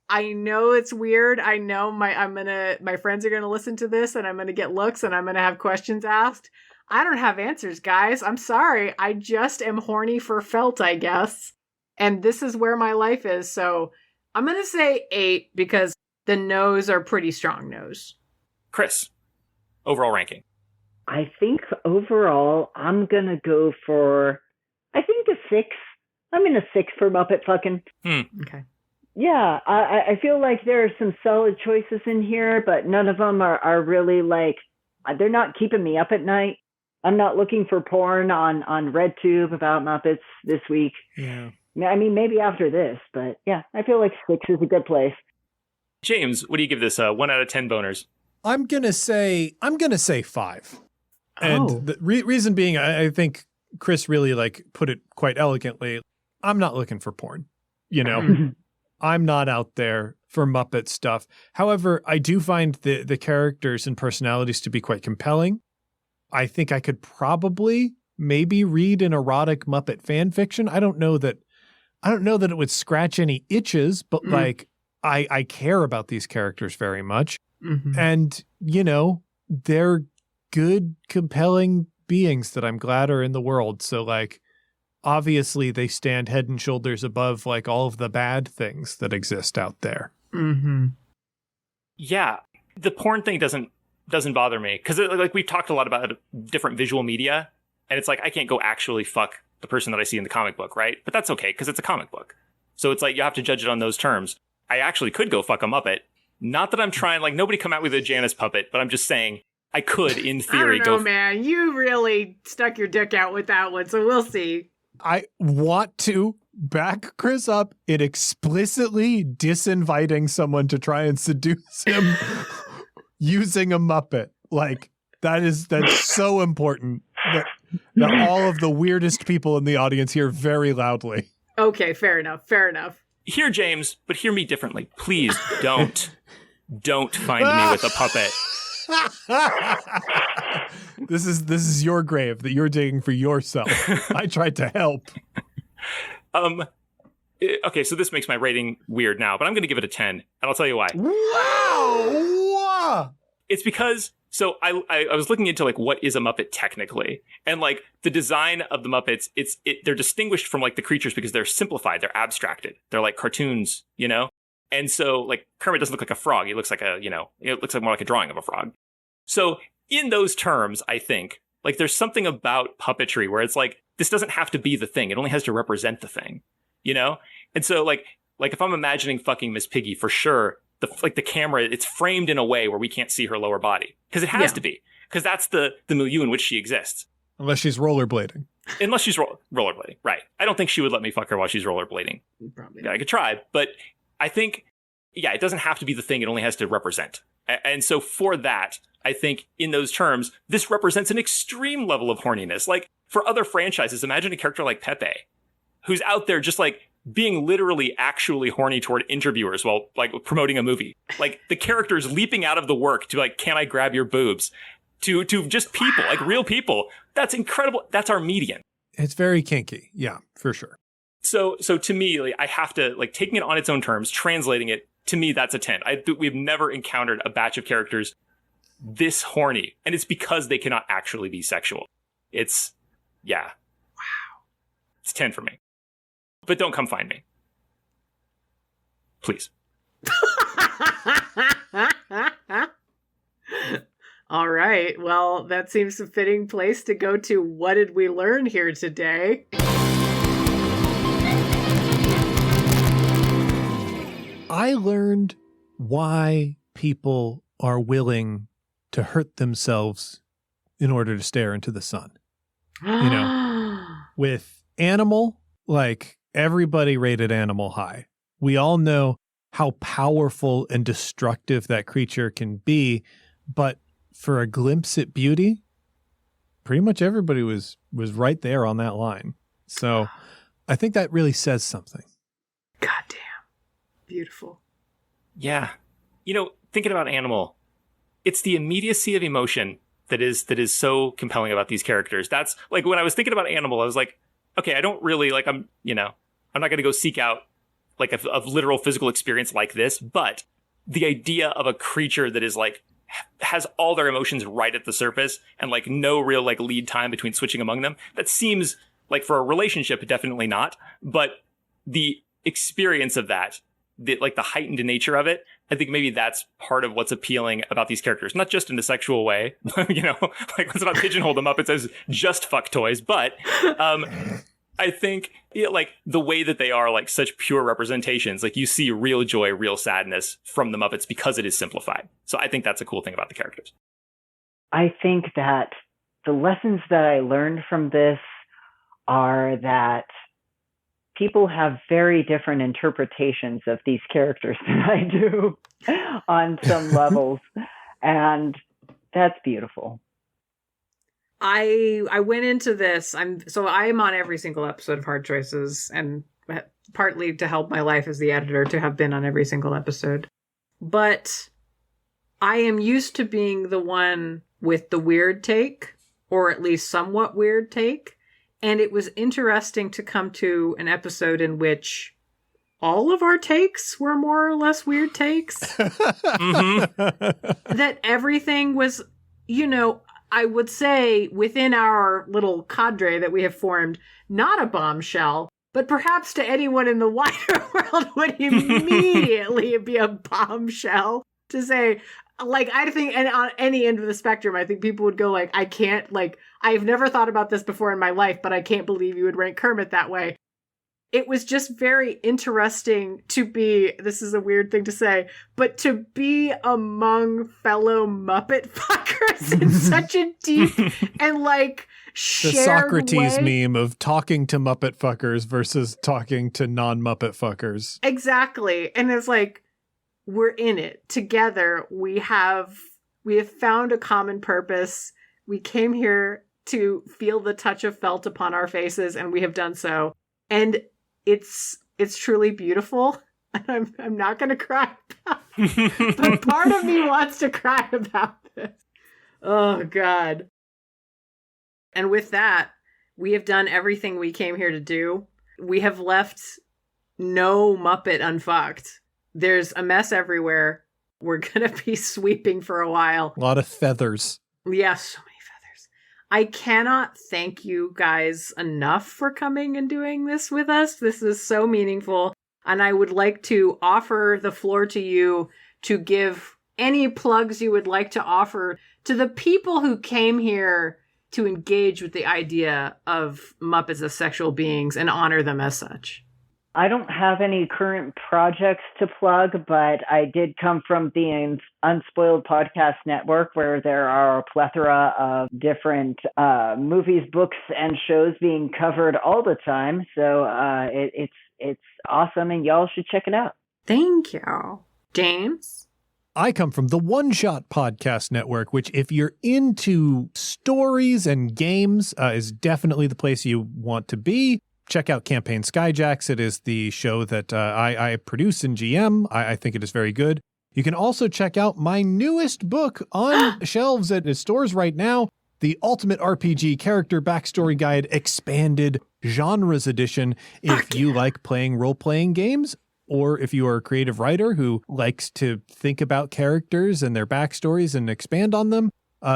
know it's weird. I know my friends are gonna listen to this and I'm gonna get looks and I'm gonna have questions asked. I don't have answers, guys. I'm sorry. I just am horny for felt, I guess. And this is where my life is. So I'm gonna say 8 because the no's are pretty strong no's. Kris, overall ranking. I think overall, I'm going to go for, I think a 6. I'm in a 6 for Muppet fucking. Okay. Yeah, I feel like there are some solid choices in here, but none of them are really like, they're not keeping me up at night. I'm not looking for porn on RedTube about Muppets this week. Yeah. I mean, maybe after this, but yeah, I feel like 6 is a good place. James, what do you give this 1 out of 10 boners? I'm gonna say 5. And the reason being, I think Kris really like put it quite elegantly. I'm not looking for porn, you know. I'm not out there for Muppet stuff. However, I do find the characters and personalities to be quite compelling. I think I could probably maybe read an erotic Muppet fan fiction. I don't know that it would scratch any itches, but like I care about these characters very much. Mm-hmm. And, you know, they're good, compelling beings that I'm glad are in the world. So, like, obviously they stand head and shoulders above, like, all of the bad things that exist out there. Mm-hmm. Yeah, the porn thing doesn't bother me. Because, like, we've talked a lot about different visual media. And it's like, I can't go actually fuck the person that I see in the comic book, right? But that's okay, because it's a comic book. So it's like, you have to judge it on those terms. I actually could go fuck a Muppet. Not that I'm trying, like, nobody come out with a Janice puppet, but I'm just saying, I could, in theory, I don't know, man. You really stuck your dick out with that one, so we'll see. I want to back Kris up in explicitly disinviting someone to try and seduce him using a Muppet. Like, that's so important that all of the weirdest people in the audience hear very loudly. Okay, fair enough. Hear James, but hear me differently. Please don't find me with a puppet. This is your grave that you're digging for yourself. I tried to help. Okay, so this makes my rating weird now, but I'm going to give it a 10, and I'll tell you why. Wow! It's because, so I was looking into like what is a Muppet technically, and like the design of the Muppets, they're distinguished from like the creatures because they're simplified, they're abstracted, they're like cartoons, you know. And so like Kermit doesn't look like a frog; he looks like it looks like more like a drawing of a frog. So in those terms, I think like there's something about puppetry where it's like this doesn't have to be the thing; it only has to represent the thing, you know. And so like if I'm imagining fucking Miss Piggy, for sure, the camera, it's framed in a way where we can't see her lower body because it has to be, because that's the milieu in which she exists. Unless she's rollerblading. Unless she's rollerblading, right? I don't think she would let me fuck her while she's rollerblading. Probably. Yeah, I could try, but I think, it doesn't have to be the thing; it only has to represent. And so for that, I think in those terms, this represents an extreme level of horniness. Like for other franchises, imagine a character like Pepe, who's out there just like being literally actually horny toward interviewers while like promoting a movie. Like the characters leaping out of the work to like, can I grab your boobs? To just people, like real people. That's incredible. That's our median. It's very kinky. Yeah, for sure. So to me, like, I have to like taking it on its own terms, translating it, to me, that's a 10. We've never encountered a batch of characters this horny. And it's because they cannot actually be sexual. It's, wow. It's 10 for me. But don't come find me. Please. All right. Well, that seems a fitting place to go to. What did we learn here today? I learned why people are willing to hurt themselves in order to stare into the sun. You know, with Animal, like everybody rated Animal high. We all know how powerful and destructive that creature can be, but for a glimpse at beauty, pretty much everybody was right there on that line. So I think that really says something. Goddamn. Beautiful. Yeah. You know, thinking about Animal, it's the immediacy of emotion that is so compelling about these characters. That's like when I was thinking about Animal, I was like, okay, I don't really like, I'm not going to go seek out like a literal physical experience like this, but the idea of a creature that is like, has all their emotions right at the surface and like no real like lead time between switching among them. That seems like for a relationship, definitely not. But the experience of that, like the heightened nature of it, I think maybe that's part of what's appealing about these characters. Not just in a sexual way, like let's not pigeonhole them up. It says just fuck toys, but I think like the way that they are like such pure representations, like you see real joy, real sadness from the Muppets because it is simplified. So I think that's a cool thing about the characters. I think that the lessons that I learned from this are that people have very different interpretations of these characters than I do on some levels. And that's beautiful. I went into this. I am on every single episode of Hard Choices, and partly to help my life as the editor to have been on every single episode. But I am used to being the one with the weird take, or at least somewhat weird take. And it was interesting to come to an episode in which all of our takes were more or less weird takes. Mm-hmm. That everything was, I would say within our little cadre that we have formed, not a bombshell, but perhaps to anyone in the wider world would immediately be a bombshell to say, like, I think, and on any end of the spectrum, I think people would go like, I can't, like, I've never thought about this before in my life, but I can't believe you would rank Kermit that way. It was just very interesting to be, this is a weird thing to say, but to be among fellow Muppet fuckers in such a deep and like shared the Socrates way. Meme of talking to Muppet fuckers versus talking to non-Muppet fuckers. Exactly. And it's like, we're in it together. We have found a common purpose. We came here to feel the touch of felt upon our faces, and we have done so. And it's truly beautiful. I'm not going to cry about it, but part of me wants to cry about Oh, God. And with that, we have done everything we came here to do. We have left no Muppet unfucked. There's a mess everywhere. We're going to be sweeping for a while. A lot of feathers. Yeah, so many feathers. I cannot thank you guys enough for coming and doing this with us. This is so meaningful. And I would like to offer the floor to you to give any plugs you would like to offer to the people who came here to engage with the idea of Muppets as sexual beings and honor them as such. I don't have any current projects to plug, but I did come from the Unspoiled Podcast Network, where there are a plethora of different movies, books, and shows being covered all the time. So it's awesome, and y'all should check it out. Thank you. James? I come from the One Shot Podcast Network, which, if you're into stories and games, is definitely the place you want to be. Check out Campaign Skyjacks. It is the show that I produce and GM. I think it is very good. You can also check out my newest book on shelves at stores right now, the Ultimate RPG Character Backstory Guide Expanded Genres Edition. If you like playing role-playing games, or if you are a creative writer who likes to think about characters and their backstories and expand on them,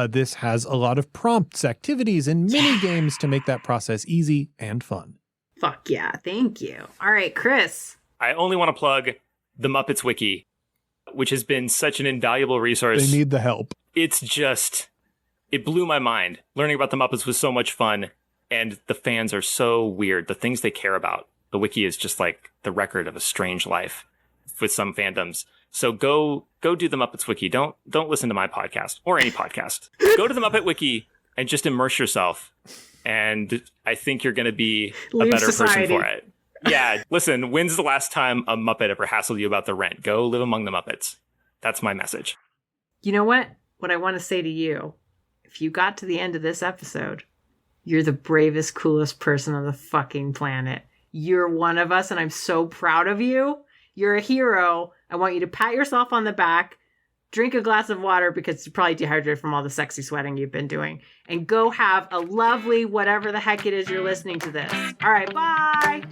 this has a lot of prompts, activities, and mini games to make that process easy and fun. Fuck yeah, thank you. All right, Kris. I only want to plug the Muppets Wiki, which has been such an invaluable resource. They need the help. It's just, it blew my mind. Learning about the Muppets was so much fun, and the fans are so weird. The things they care about. The wiki is just like the record of a strange life with some fandoms. So go do the Muppets Wiki. Don't listen to my podcast or any podcast. Go to the Muppet Wiki and just immerse yourself. And I think you're going to be a better person for it. Yeah. Listen, when's the last time a Muppet ever hassled you about the rent? Go live among the Muppets. That's my message. You know what? What I want to say to you, if you got to the end of this episode, you're the bravest, coolest person on the fucking planet. You're one of us, and I'm so proud of you. You're a hero. I want you to pat yourself on the back, drink a glass of water because you're probably dehydrated from all the sexy sweating you've been doing, and go have a lovely whatever the heck it is you're listening to this. All right, bye.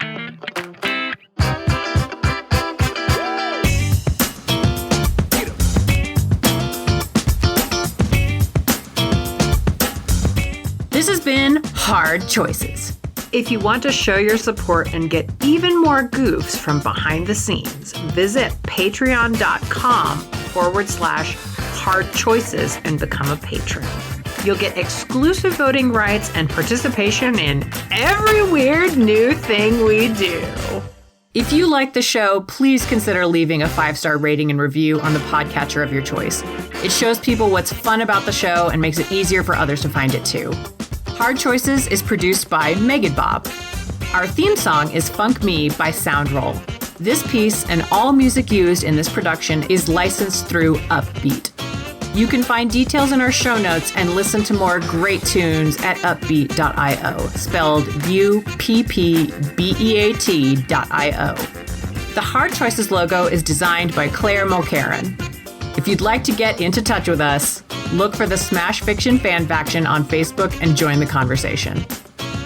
This has been Hard Choices. If you want to show your support and get even more goofs from behind the scenes, visit patreon.com/hard choices and become a patron. You'll get exclusive voting rights and participation in every weird new thing we do. If you like the show, please consider leaving a 5-star rating and review on the podcatcher of your choice. It shows people what's fun about the show and makes it easier for others to find it too. Hard Choices is produced by MeganBob. Our theme song is Funk Me by Soundroll. This piece and all music used in this production is licensed through Upbeat. You can find details in our show notes and listen to more great tunes at upbeat.io, spelled UPPBEAT.io. The Hard Choices logo is designed by Claire Mulcairn. If you'd like to get into touch with us, look for the Smash Fiction Fan Faction on Facebook and join the conversation.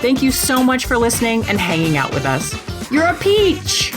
Thank you so much for listening and hanging out with us. You're a peach!